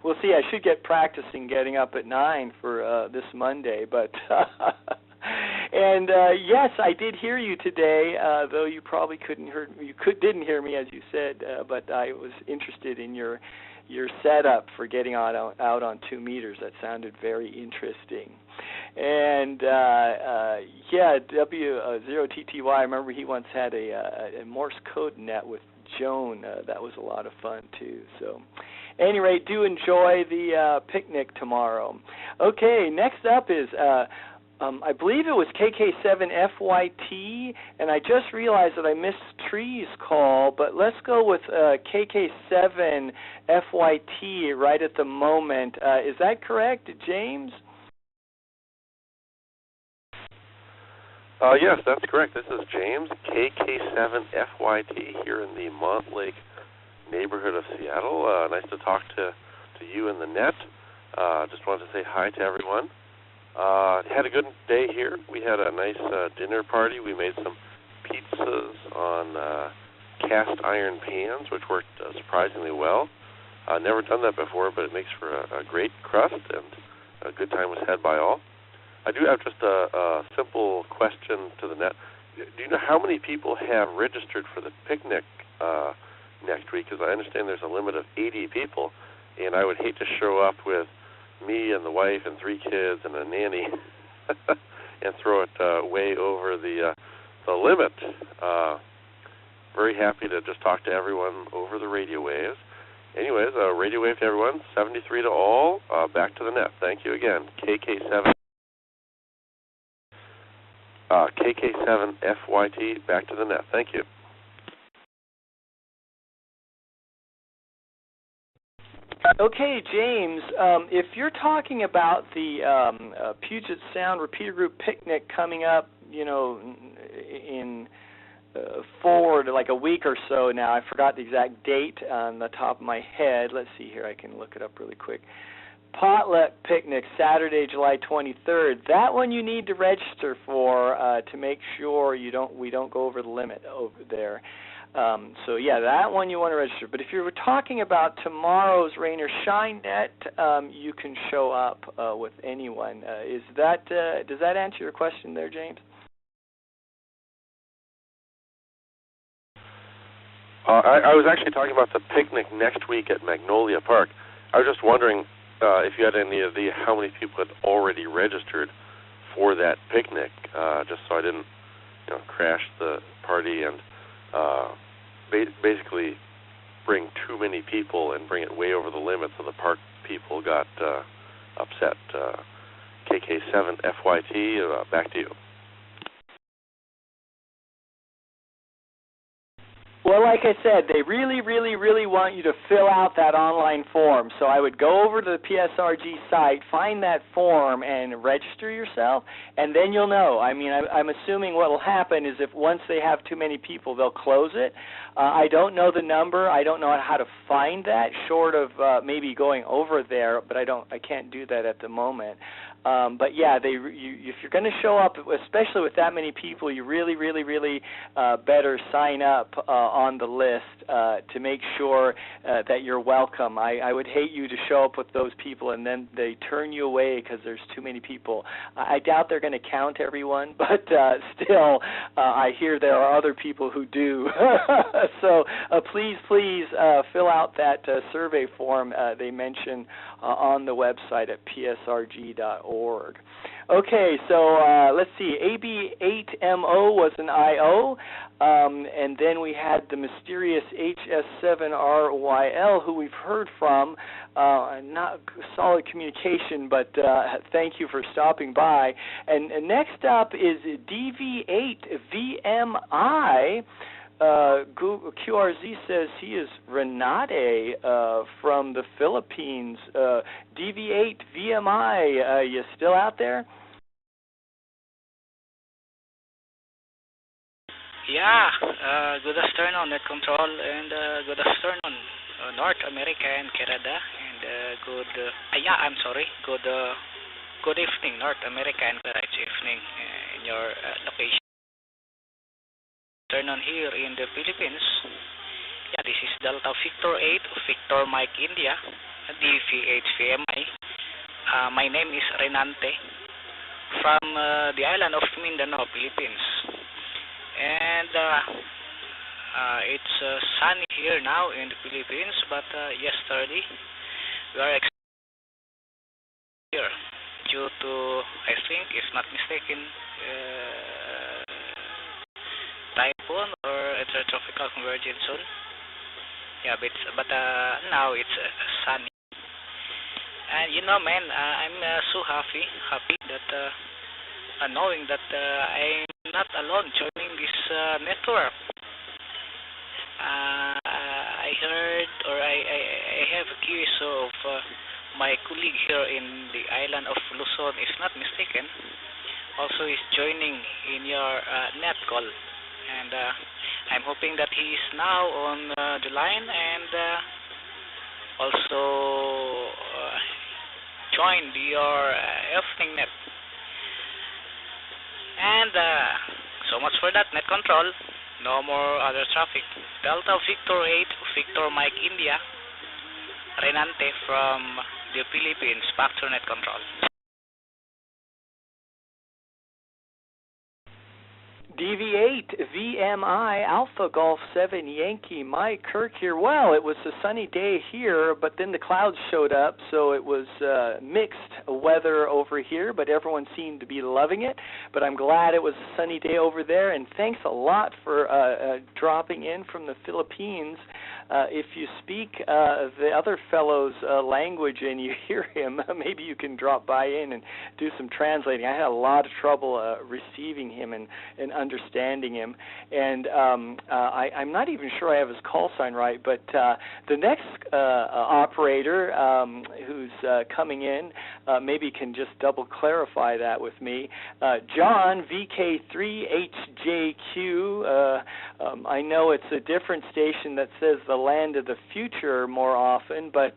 we'll see. I should get practicing getting up at 9 for this Monday, but and yes, I did hear you today, though you probably didn't hear me as you said, but I was interested in your setup for getting out on 2 meters. That sounded very interesting. And yeah, W0TTY, I remember he once had a Morse code net with Joan. That was a lot of fun too. So at any rate, do enjoy the picnic tomorrow. Okay, next up is I believe it was KK7FYT, and I just realized that I missed Tree's call, but let's go with KK7FYT right at the moment. Is that correct, James? Yes, that's correct. This is James, KK7FYT, here in the Montlake neighborhood of Seattle. Nice to talk to you in the net. Just wanted to say hi to everyone. Had a good day here. We had a nice dinner party. We made some pizzas on cast iron pans, which worked surprisingly well. Never done that before, but it makes for a great crust, and a good time was had by all. I do have just a simple question to the net. Do you know how many people have registered for the picnic next week? Because I understand there's a limit of 80 people, and I would hate to show up with me and the wife and 3 kids and a nanny and throw it way over the limit. Very happy to just talk to everyone over the radio waves. Anyways, radio wave to everyone, 73 to all. Back to the net. Thank you again. KK7FYT, back to the net. Thank you. Okay, James, if you're talking about the Puget Sound Repeater Group picnic coming up, in forward like a week or so now, I forgot the exact date on the top of my head. Let's see here, I can look it up really quick. Potluck picnic, Saturday, July 23rd. That one you need to register for to make sure we don't go over the limit over there. So yeah, that one you want to register. But if you were talking about tomorrow's Rain or Shine Net, you can show up with anyone. Does that answer your question there, James? I was actually talking about the picnic next week at Magnolia Park. I was just wondering if you had any idea how many people had already registered for that picnic, just so I didn't, crash the party and basically bring too many people and bring it way over the limit, so the park people got upset. KK7FYT, back to you. Well, like I said, they really, really, really want you to fill out that online form. So I would go over to the PSRG site, find that form, and register yourself, and then you'll know. I mean, I'm assuming what will happen is if once they have too many people, they'll close it. I don't know the number. I don't know how to find that, short of maybe going over there, but I can't do that at the moment. But yeah, if you're going to show up, especially with that many people, you really, really, really better sign up on the list to make sure that you're welcome. I would hate you to show up with those people and then they turn you away because there's too many people. I doubt they're going to count everyone, but still, I hear there are other people who do. So please fill out that survey form they mention on the website at psrg.org. Okay, so let's see. AB8MO was an IO, and then we had the mysterious HS7RYL, who we've heard from. Not solid communication, but thank you for stopping by. And next up is DV8VMI. QRZ says he is Renate from the Philippines. DV8VMI, you still out there? Good afternoon, Net Control, and good afternoon, North America and Canada, and good evening, North America and Canada. It's evening in your location. Afternoon here in the Philippines. This is Delta Victor 8, Victor Mike India, DVH-VMI. My name is Renante from the island of Mindanao, Philippines. And it's sunny here now in the Philippines, but yesterday we are here due to, I think, if not mistaken, typhoon or intertropical convergence zone. But now it's sunny. And man, I'm so happy that knowing that I'm not alone joining this network. I heard, or I have a case of my colleague here in the island of Luzon, if not mistaken, also is joining in your net call. And I'm hoping that he is now on the line and also joined your evening net. And so much for that, Net Control. No more other traffic. Delta Victor 8, Victor Mike India, Renante from the Philippines, back to Net Control. DV8, VMI, Alpha Golf 7, Yankee, Mike Kirk here. Well, it was a sunny day here, but then the clouds showed up, so it was mixed weather over here, but everyone seemed to be loving it. But I'm glad it was a sunny day over there, and thanks a lot for dropping in from the Philippines. If you speak the other fellow's language and you hear him, maybe you can drop by in and do some translating. I had a lot of trouble receiving him and understanding him, and I'm not even sure I have his call sign right, but the next operator who's coming in maybe can just double clarify that with me. John, VK3HJQ, I know it's a different station that says the land of the future more often, but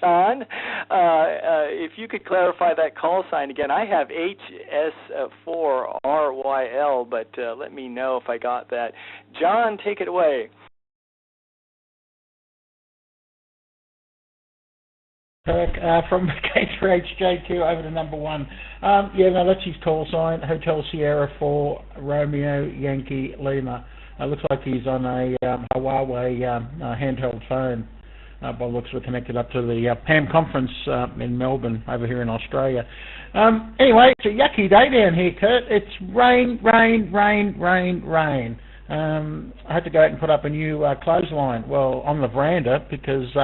John, if you could clarify that call sign again. I have HS4RYL, but let me know if I got that. John, take it away. From K3HJQ over to number 1. That's his call sign, Hotel Sierra 4, Romeo, Yankee, Lima. Looks like he's on a Huawei handheld phone. By the looks, we're connected up to the PAM conference in Melbourne over here in Australia. Anyway, it's a yucky day down here, Kurt. It's rain. I had to go out and put up a new clothesline, on the veranda, because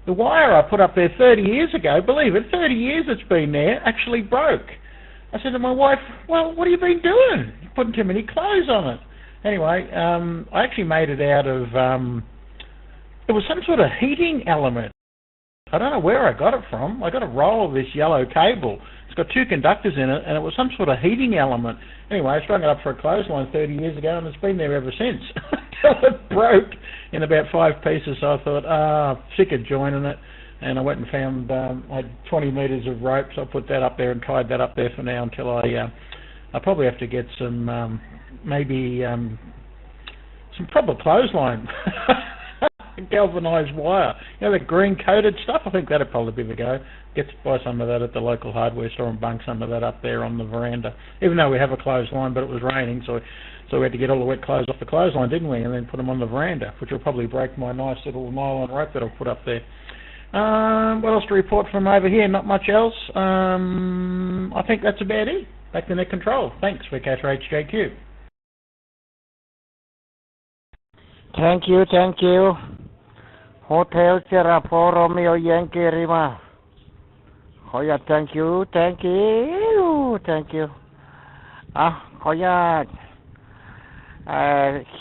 the wire I put up there 30 years ago, believe it, 30 years it's been there, actually broke. I said to my wife, well, what have you been doing? You're putting too many clothes on it. Anyway, I actually made it out of, it was some sort of heating element. I don't know where I got it from. I got a roll of this yellow cable. It's got 2 conductors in it, and it was some sort of heating element. Anyway, I strung it up for a clothesline 30 years ago, and it's been there ever since, until it broke in about 5 pieces. So I thought, sick of joining it, and I went and found, I had 20 metres of rope, so I put that up there and tied that up there for now until I probably have to get some, maybe some proper clothesline. Galvanized wire, the green coated stuff. I think that'd probably be the go. Get to buy some of that at the local hardware store and bunk some of that up there on the veranda. Even though we have a clothesline, but it was raining, so we had to get all the wet clothes off the clothesline, didn't we? And then put them on the veranda, which will probably break my nice little nylon rope that I'll put up there. What else to report from over here? Not much else. I think that's about it. Back to Net Control. Thanks for K3HJQ. Thank you. Hotel Sierra 4 Romeo Yankee Lima. Oh yeah, thank you. Oh yeah.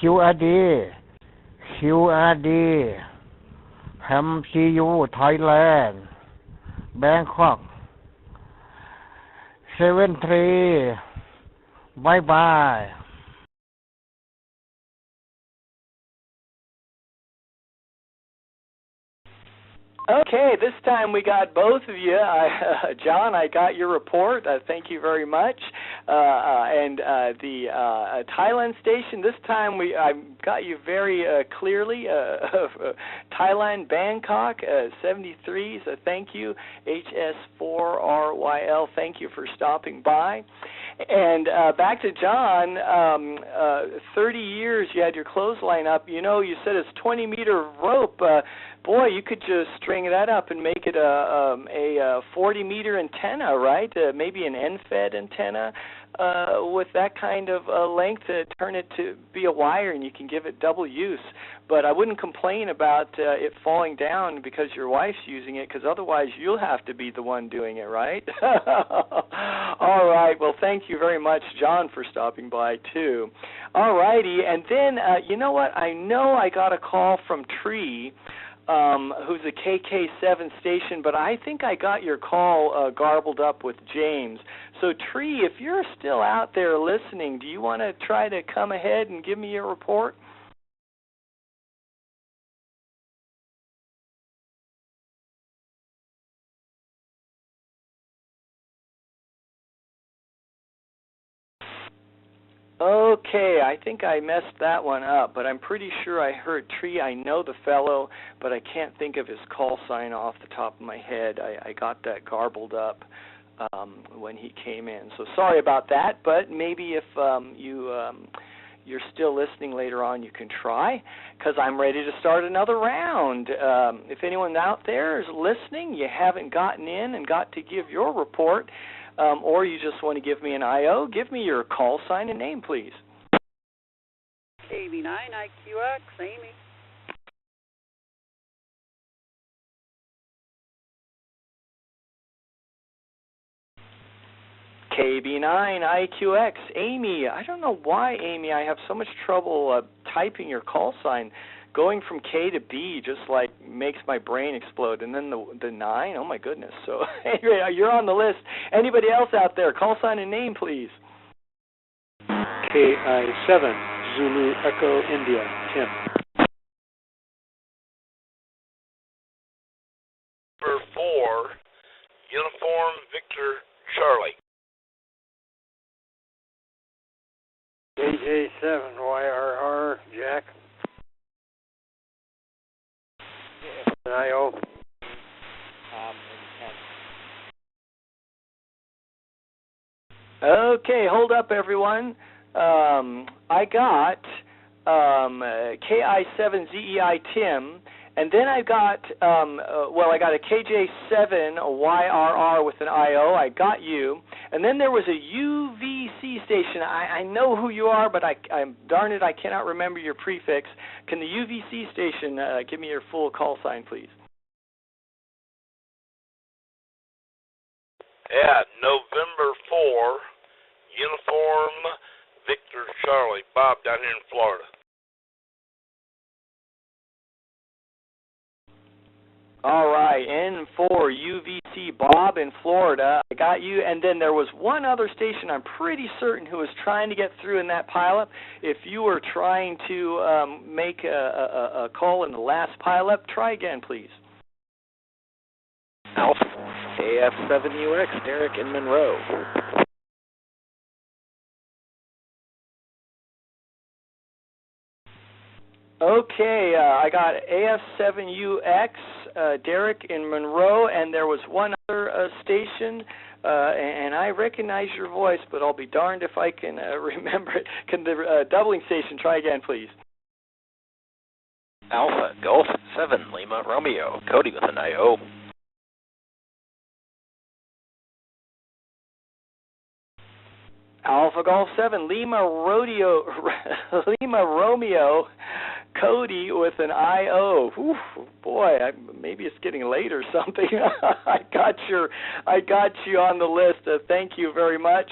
QRD, MCU Thailand, Bangkok, 73. Bye bye. Okay, this time we got both of you. John, I got your report. Thank you very much. And the Thailand station, this time I got you very clearly. Thailand, Bangkok, 73s, thank you. HS4RYL, thank you for stopping by. And back to John, 30 years you had your clothesline up. You know, you said it's 20-meter rope. Boy, you could just string that up and make it a 40-meter antenna, right? Maybe an end-fed antenna with that kind of length to turn it to be a wire, and you can give it double use. But I wouldn't complain about it falling down because your wife's using it, because otherwise you'll have to be the one doing it, right? All right. Well, thank you very much, John, for stopping by, too. All righty. And then, you know what? I know I got a call from Tree, who's a KK7 station, but I think I got your call garbled up with James. So, Tree, if you're still out there listening, do you want to try to come ahead and give me your report? Okay, I think I messed that one up, but I'm pretty sure I heard Tree. I know the fellow, but I can't think of his call sign off the top of my head. I got that garbled up when he came in. So sorry about that, but maybe if you're still listening later on, you can try, because I'm ready to start another round. If anyone out there is listening, you haven't gotten in and got to give your report, or you just want to give me an IO, give me your call sign and name, please. KB9IQX, Amy. KB9IQX, Amy. I don't know why, Amy, I have so much trouble typing your call sign. Going from K to B just like makes my brain explode. And then the 9, oh my goodness. So anyway, you're on the list. Anybody else out there? Call sign and name, please. KI7, Zulu Echo India, Tim. Number 4, Uniform Victor Charlie. KJ7YRR, Jack. IO. Okay, hold up, everyone. I got KI7ZEI Tim, and then I got I got a KJ7YRR with an IO. I got you, and then there was a UVC station. I know who you are, but I'm darn it, I cannot remember your prefix. Can the UVC station give me your full call sign, please? Yeah, November 4, Uniform Victor Charlie, Bob down here in Florida. All right, N4 UVC Bob in Florida. I got you. And then there was one other station I'm pretty certain who was trying to get through in that pileup. If you were trying to make a call in the last pileup, try again, please. Alpha AF7UX, Derek in Monroe. Okay, I got AF7UX, Derek in Monroe, and there was one other station, and I recognize your voice, but I'll be darned if I can remember it. Can the doubling station try again, please? Alpha Golf 7 Lima Romeo, Cody with an IO. Alpha Golf 7 Lima Romeo, Cody with an IO. Oof, boy, maybe it's getting late or something. I got you on the list. Thank you very much.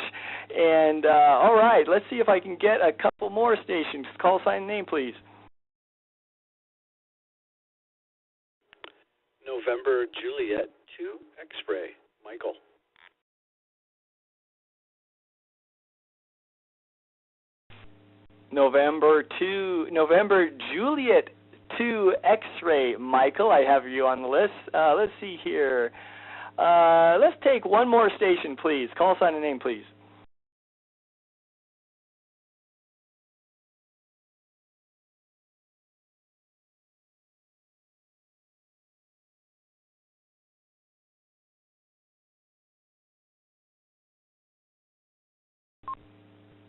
And all right, let's see if I can get a couple more stations. Call sign name, please. November Juliet 2 X-Ray, Michael. November Juliet to X-Ray. Michael, I have you on the list. Let's see here. Let's take one more station, please. Call sign and name, please.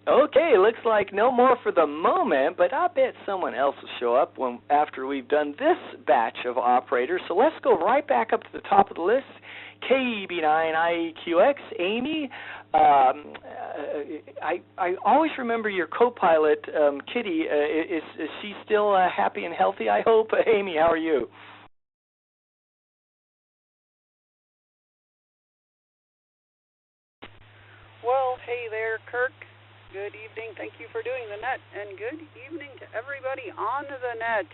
Okay, looks like no more for the moment, but I bet someone else will show up after we've done this batch of operators. So let's go right back up to the top of the list. KB9IQX, Amy. I always remember your co-pilot, Kitty. Is she still happy and healthy, I hope? Amy, how are you? Well, hey there, Kirk. Good evening. Thank you for doing the net, and good evening to everybody on the net.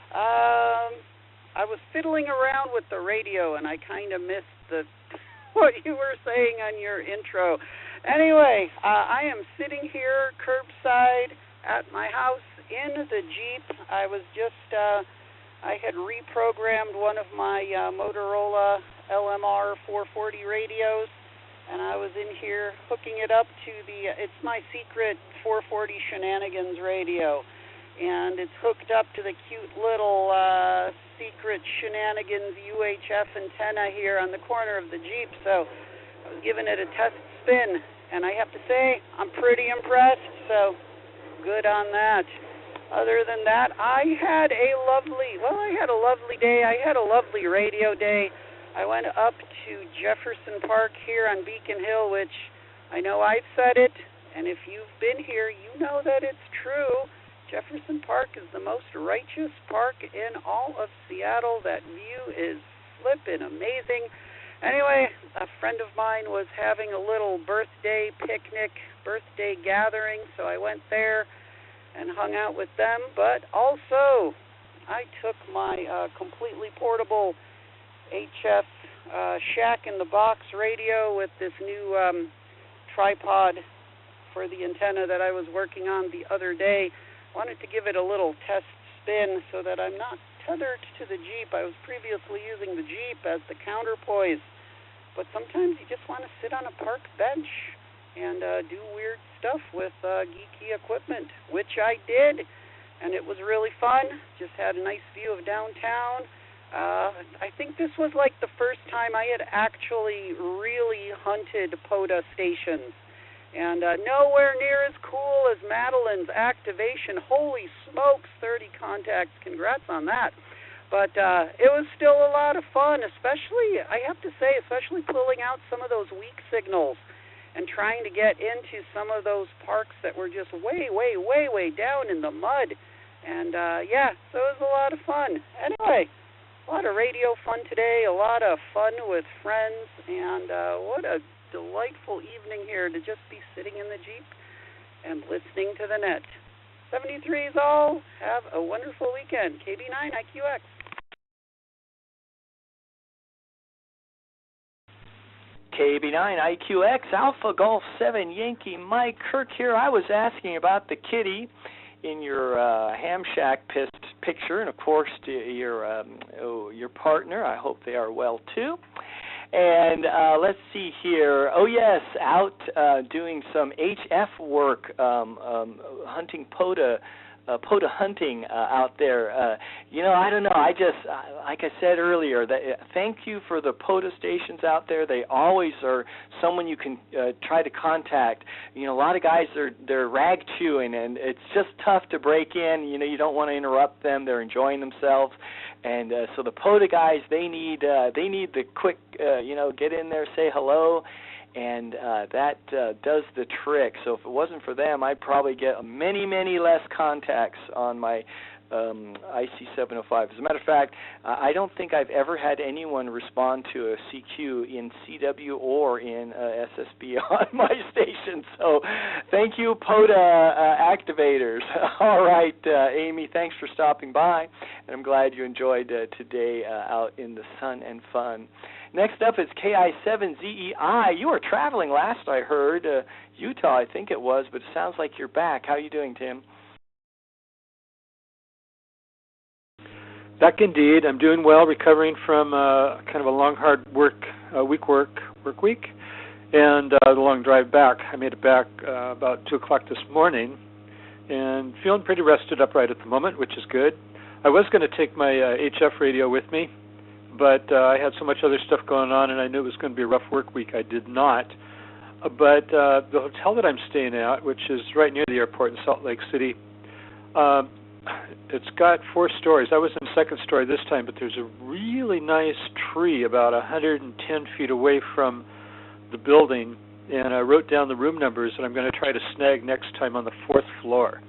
I was fiddling around with the radio, and I kind of missed what you were saying on your intro. Anyway, I am sitting here curbside at my house in the Jeep. I was just, I had reprogrammed one of my Motorola LMR 440 radios, and I was in here hooking it up to it's my secret 440 Shenanigans radio, and it's hooked up to the cute little secret Shenanigans UHF antenna here on the corner of the Jeep, so I was giving it a test spin, and I have to say, I'm pretty impressed, so good on that. Other than that, I had a lovely day. I had a lovely radio day. I went up to Jefferson Park here on Beacon Hill, which I know I've said it, and if you've been here, you know that it's true. Jefferson Park is the most righteous park in all of Seattle. That view is flippin' amazing. Anyway, a friend of mine was having a little birthday picnic, birthday gathering, so I went there and hung out with them. But also, I took my completely portable HF Shack-in-the-Box radio with this new tripod for the antenna that I was working on the other day. Wanted to give it a little test spin so that I'm not tethered to the Jeep. I was previously using the Jeep as the counterpoise, but sometimes you just want to sit on a park bench and do weird stuff with geeky equipment, which I did, and it was really fun. Just had a nice view of downtown. I think this was like the first time I had actually really hunted POTA stations. And nowhere near as cool as Madeline's activation. Holy smokes, 30 contacts. Congrats on that. But it was still a lot of fun, especially, I have to say, especially pulling out some of those weak signals and trying to get into some of those parks that were just way, way, way, way down in the mud. And, yeah, so it was a lot of fun. Anyway, a lot of radio fun today, a lot of fun with friends, and what a delightful evening here to just be sitting in the Jeep and listening to the net. 73s all, have a wonderful weekend. KB9IQX. KB9IQX, Alpha Golf 7, Yankee Mike Kirk here. I was asking about the kitty in your ham shack picture, and of course your partner. I hope they are well too. And let's see here. Oh yes, out doing some HF work, hunting POTA hunting out there. I don't know. I just, like I said earlier, thank you for the POTA stations out there. They always are someone you can try to contact. A lot of guys, they're rag chewing, and it's just tough to break in. You don't want to interrupt them. They're enjoying themselves. And so the POTA guys, they need the quick, get in there, say hello, and that does the trick. So if it wasn't for them, I'd probably get many, many less contacts on my IC705. As a matter of fact, I don't think I've ever had anyone respond to a CQ in CW or in SSB on my station. So thank you, POTA activators. All right, Amy, thanks for stopping by, and I'm glad you enjoyed today out in the sun and fun. Next up is KI7ZEI. You were traveling last I heard, Utah I think it was, but it sounds like you're back. How are you doing, Tim? Back indeed. I'm doing well, recovering from kind of a long, hard work week, and the long drive back. I made it back about 2 o'clock this morning, and feeling pretty rested upright at the moment, which is good. I was going to take my HF radio with me, but I had so much other stuff going on, and I knew it was going to be a rough work week. I did not. But the hotel that I'm staying at, which is right near the airport in Salt Lake City, it's got 4 stories. I was in the second story this time, but there's a really nice tree about 110 feet away from the building, and I wrote down the room numbers that I'm going to try to snag next time on the 4th floor.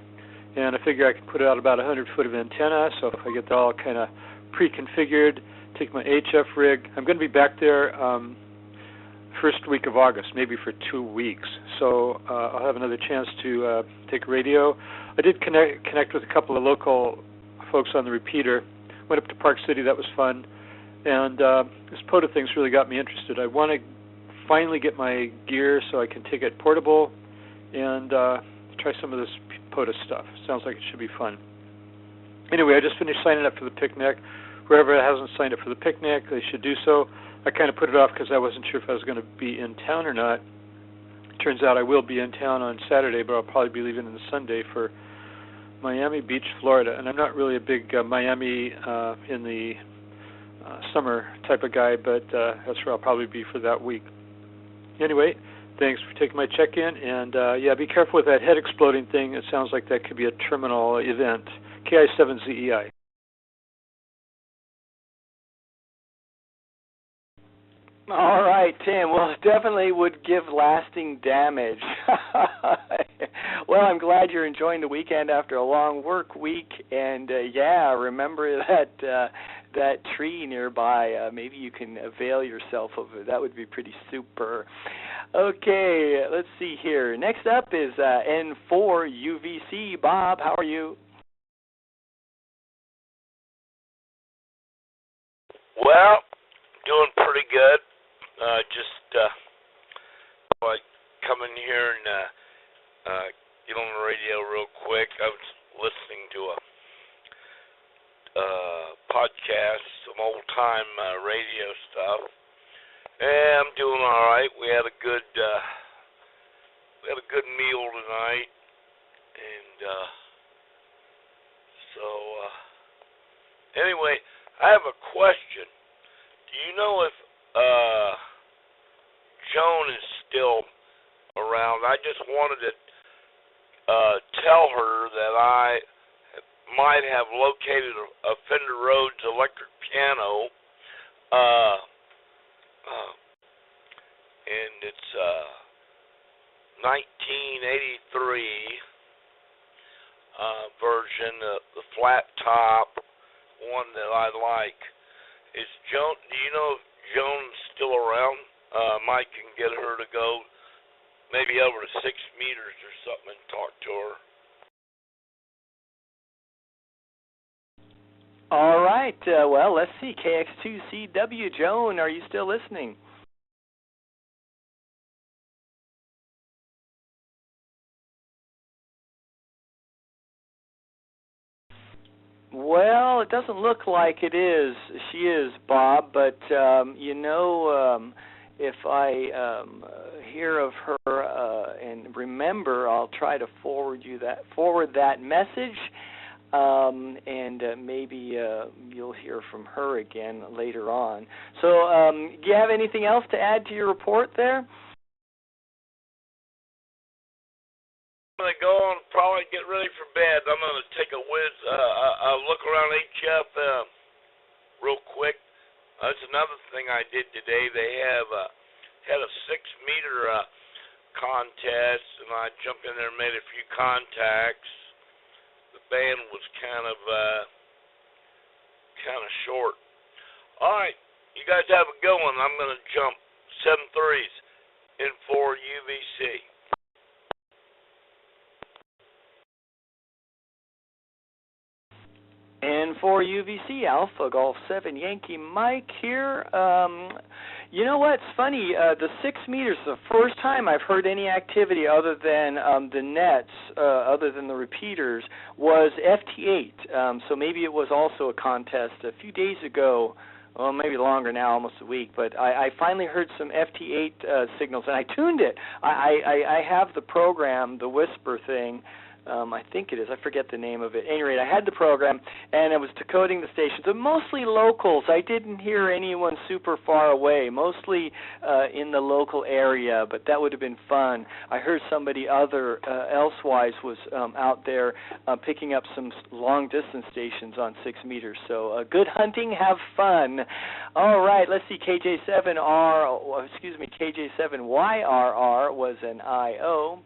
And I figure I can put out about 100 foot of antenna, so if I get that all kind of pre-configured, take my HF rig. I'm going to be back there first week of August, maybe for 2 weeks. So I'll have another chance to take radio. I did connect with a couple of local folks on the repeater. Went up to Park City, that was fun. And this POTA thing's really got me interested. I want to finally get my gear so I can take it portable and try some of this POTA stuff. Sounds like it should be fun. Anyway, I just finished signing up for the picnic. Whoever hasn't signed up for the picnic, they should do so. I kind of put it off because I wasn't sure if I was going to be in town or not. Turns out I will be in town on Saturday, but I'll probably be leaving on Sunday for Miami Beach, Florida. And I'm not really a big Miami in the summer type of guy, but that's where I'll probably be for that week. Anyway, thanks for taking my check-in. And, yeah, be careful with that head exploding thing. It sounds like that could be a terminal event. KI7ZEI. All right, Tim. Well, it definitely would give lasting damage. Well, I'm glad you're enjoying the weekend after a long work week, and yeah, remember that tree nearby. Maybe you can avail yourself of it. That would be pretty super. Okay, let's see here. Next up is N4UVC. Bob, how are you? Well, doing pretty good. I come in here and get on the radio real quick. I was listening to a podcast, some old-time radio stuff, and I'm doing all right. We had a good meal tonight, and anyway, I have a question. Do you know if Joan is still around? I just wanted to tell her that I might have located a Fender Rhodes electric piano, and it's 1983 version, the flat top one that I like. Is Joan? Do you know if Joan's still around? Mike can get her to go maybe over to 6 meters or something and talk to her. All right. Well, let's see. KX2CW. Joan, are you still listening? Well, it doesn't look like it is. She is, Bob, but if I hear of her and remember, I'll try to forward that message, and maybe you'll hear from her again later on. So, do you have anything else to add to your report there? I'm going to go and probably get ready for bed. I'm going to take a look around HF real quick. That's another thing I did today. They had a 6-meter contest, and I jumped in there and made a few contacts. The band was kind of short. All right, you guys have a good one. I'm going to jump 7 threes in 4 UVC. And for UVC, Alpha Golf 7 Yankee Mike here. You know what's funny? The 6 meters, the first time I've heard any activity other than the nets, other than the repeaters, was FT8. So maybe it was also a contest a few days ago. Well, maybe longer now, almost a week. But I finally heard some FT8 signals, and I tuned it. I have the program, the Whisper thing. I think it is. I forget the name of it. At any rate, I had the program, and I was decoding the stations. But mostly locals. I didn't hear anyone super far away, mostly in the local area, but that would have been fun. I heard somebody elsewise was out there picking up some long-distance stations on 6 meters. So good hunting, have fun. All right, let's see. KJ7YRR was an IO.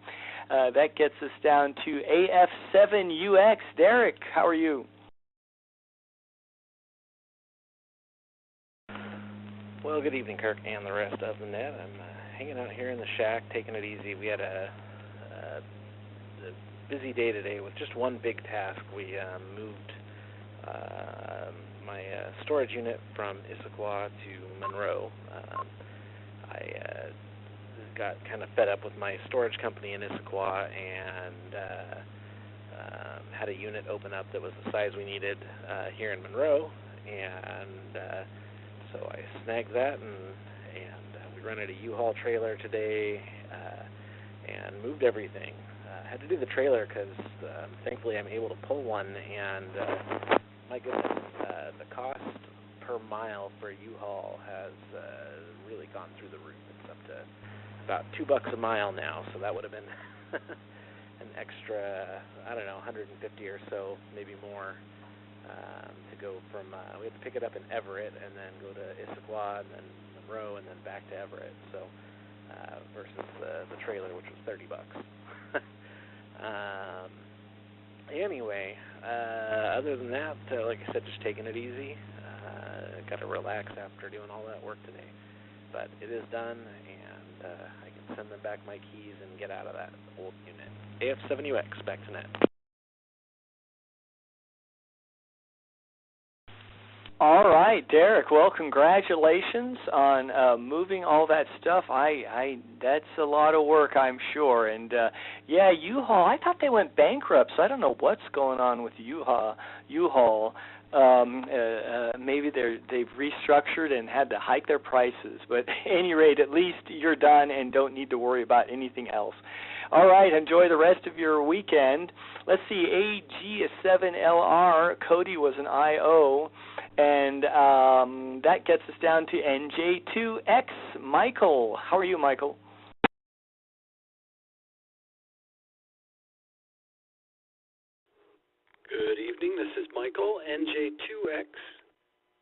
That gets us down to AF7UX. Derek, how are you? Well, good evening, Kirk, and the rest of the net. I'm hanging out here in the shack, taking it easy. We had a busy day today with just one big task. We moved my storage unit from Issaquah to Monroe. I got kind of fed up with my storage company in Issaquah and had a unit open up that was the size we needed here in Monroe, and so I snagged that, and we rented a U-Haul trailer today and moved everything. I had to do the trailer because thankfully I'm able to pull one, and my goodness, the cost per mile for a U-Haul has really gone through the roof. It's up to about $2 a mile now, so that would have been an extra, I don't know, 150 or so, maybe more, to go from, we had to pick it up in Everett and then go to Issaquah and then Monroe and then back to Everett, so versus the trailer, which was $30. Anyway, other than that, like I said, just taking it easy. Got to relax after doing all that work today, but it is done, and I can send them back my keys and get out of that old unit. AF7UX, back to net. All right, Derek. Well, congratulations on moving all that stuff. That's a lot of work, I'm sure. And yeah, U-Haul. I thought they went bankrupt, so I don't know what's going on with U-Haul. Maybe they've restructured and had to hike their prices. But at any rate, at least you're done and don't need to worry about anything else. All right, enjoy the rest of your weekend. Let's see, AG7LR, Cody was an IO, and that gets us down to NJ2X, Michael. How are you, Michael? Good evening. This is Michael, NJ2X,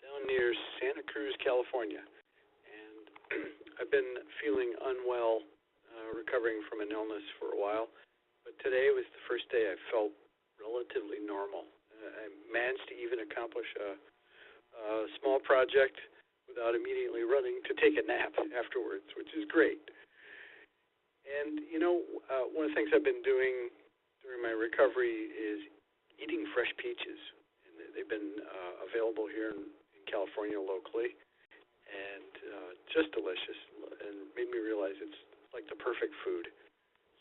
down near Santa Cruz, California. And I've been feeling unwell, recovering from an illness for a while. But today was the first day I felt relatively normal. I managed to even accomplish a small project without immediately running to take a nap afterwards, which is great. And, you know, one of the things I've been doing during my recovery is eating fresh peaches. And they've been available here in California locally, and just delicious, and made me realize it's like the perfect food.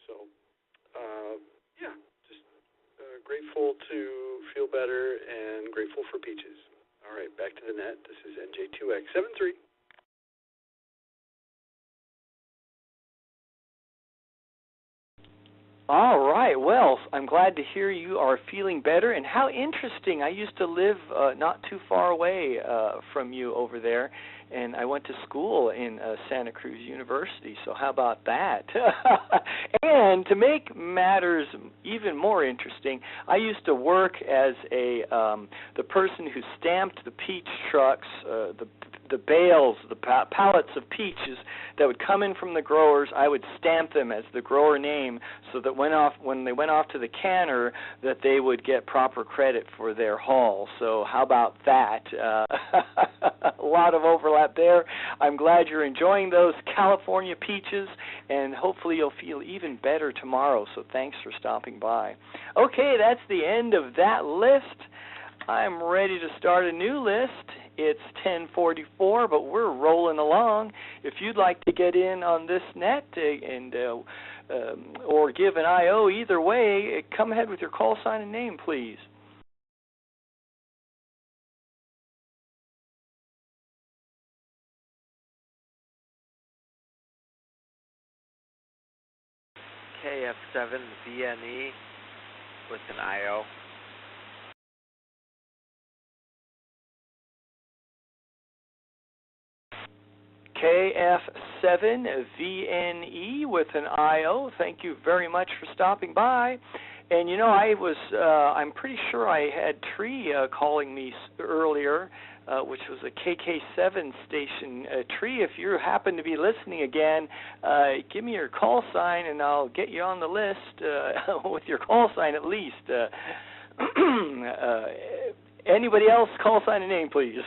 So, yeah, just grateful to feel better and grateful for peaches. All right, back to the net. This is NJ2X73. All right. Well, I'm glad to hear you are feeling better. And how interesting. I used to live not too far away from you over there, and I went to school in Santa Cruz University. So how about that? And to make matters even more interesting, I used to work as the person who stamped the peach trucks, the bales, the pallets of peaches that would come in from the growers. I would stamp them as the grower name, so that when they went off to the canner, that they would get proper credit for their haul. So how about that? A lot of overlap there. I'm glad you're enjoying those California peaches, and hopefully you'll feel even better tomorrow. So thanks for stopping by. Okay, that's the end of that list. I'm ready to start a new list. It's 10:44, but we're rolling along. If you'd like to get in on this net or give an IO, either way, come ahead with your call sign and name, please. KF7VNE with an IO. KF7VNE with an IO. Thank you very much for stopping by. And you know, I'm pretty sure I had Tree calling me earlier, which was a KK7 station. Tree, if you happen to be listening again, give me your call sign and I'll get you on the list with your call sign at least. Anybody else, call sign and name, please.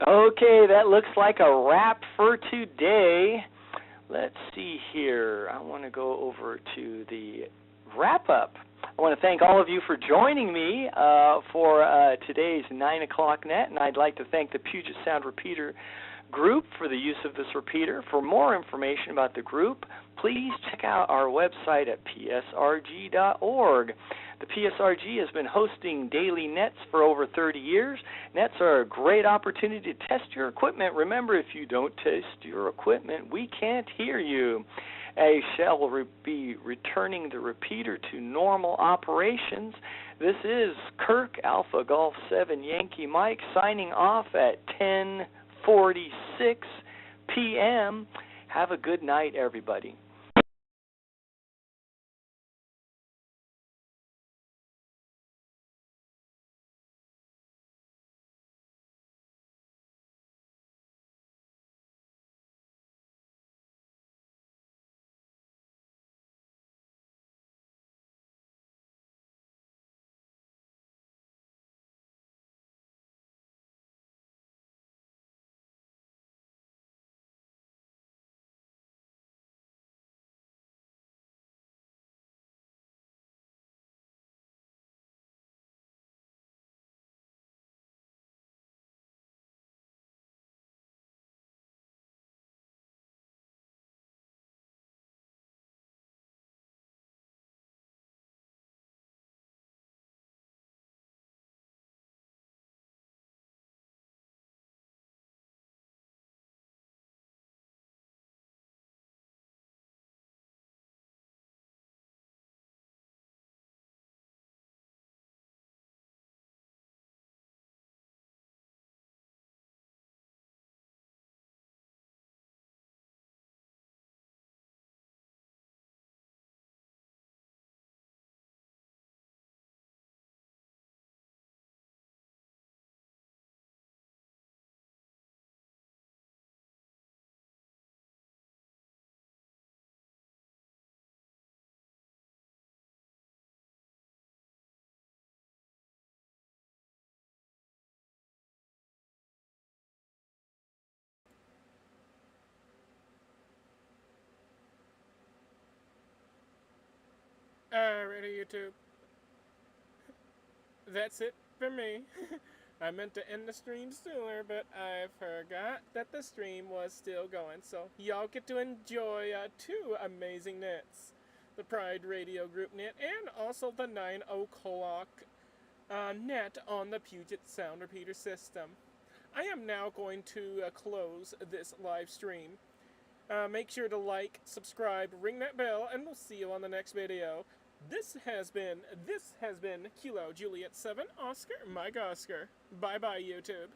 Okay, that looks like a wrap for today. Let's see here. I want to go over to the wrap-up. I want to thank all of you for joining me for today's 9 o'clock net, and I'd like to thank the Puget Sound Repeater Group for the use of this repeater. For more information about the group, please check out our website at psrg.org. The PSRG has been hosting daily nets for over 30 years. Nets are a great opportunity to test your equipment. Remember, if you don't test your equipment, we can't hear you. I shall be returning the repeater to normal operations. This is Kirk, Alpha Golf 7 Yankee Mike, signing off at 10:46 p.m. Have a good night, everybody. Alrighty, YouTube. That's it for me. I meant to end the stream sooner, but I forgot that the stream was still going. So y'all get to enjoy two amazing nets. The Pride Radio Group net and also the 9 o'clock net on the Puget Sound Repeater System. I am now going to close this live stream. Make sure to like, subscribe, ring that bell, and we'll see you on the next video. This has been Kilo Juliet 7 Oscar Mike Oscar. Bye bye, YouTube.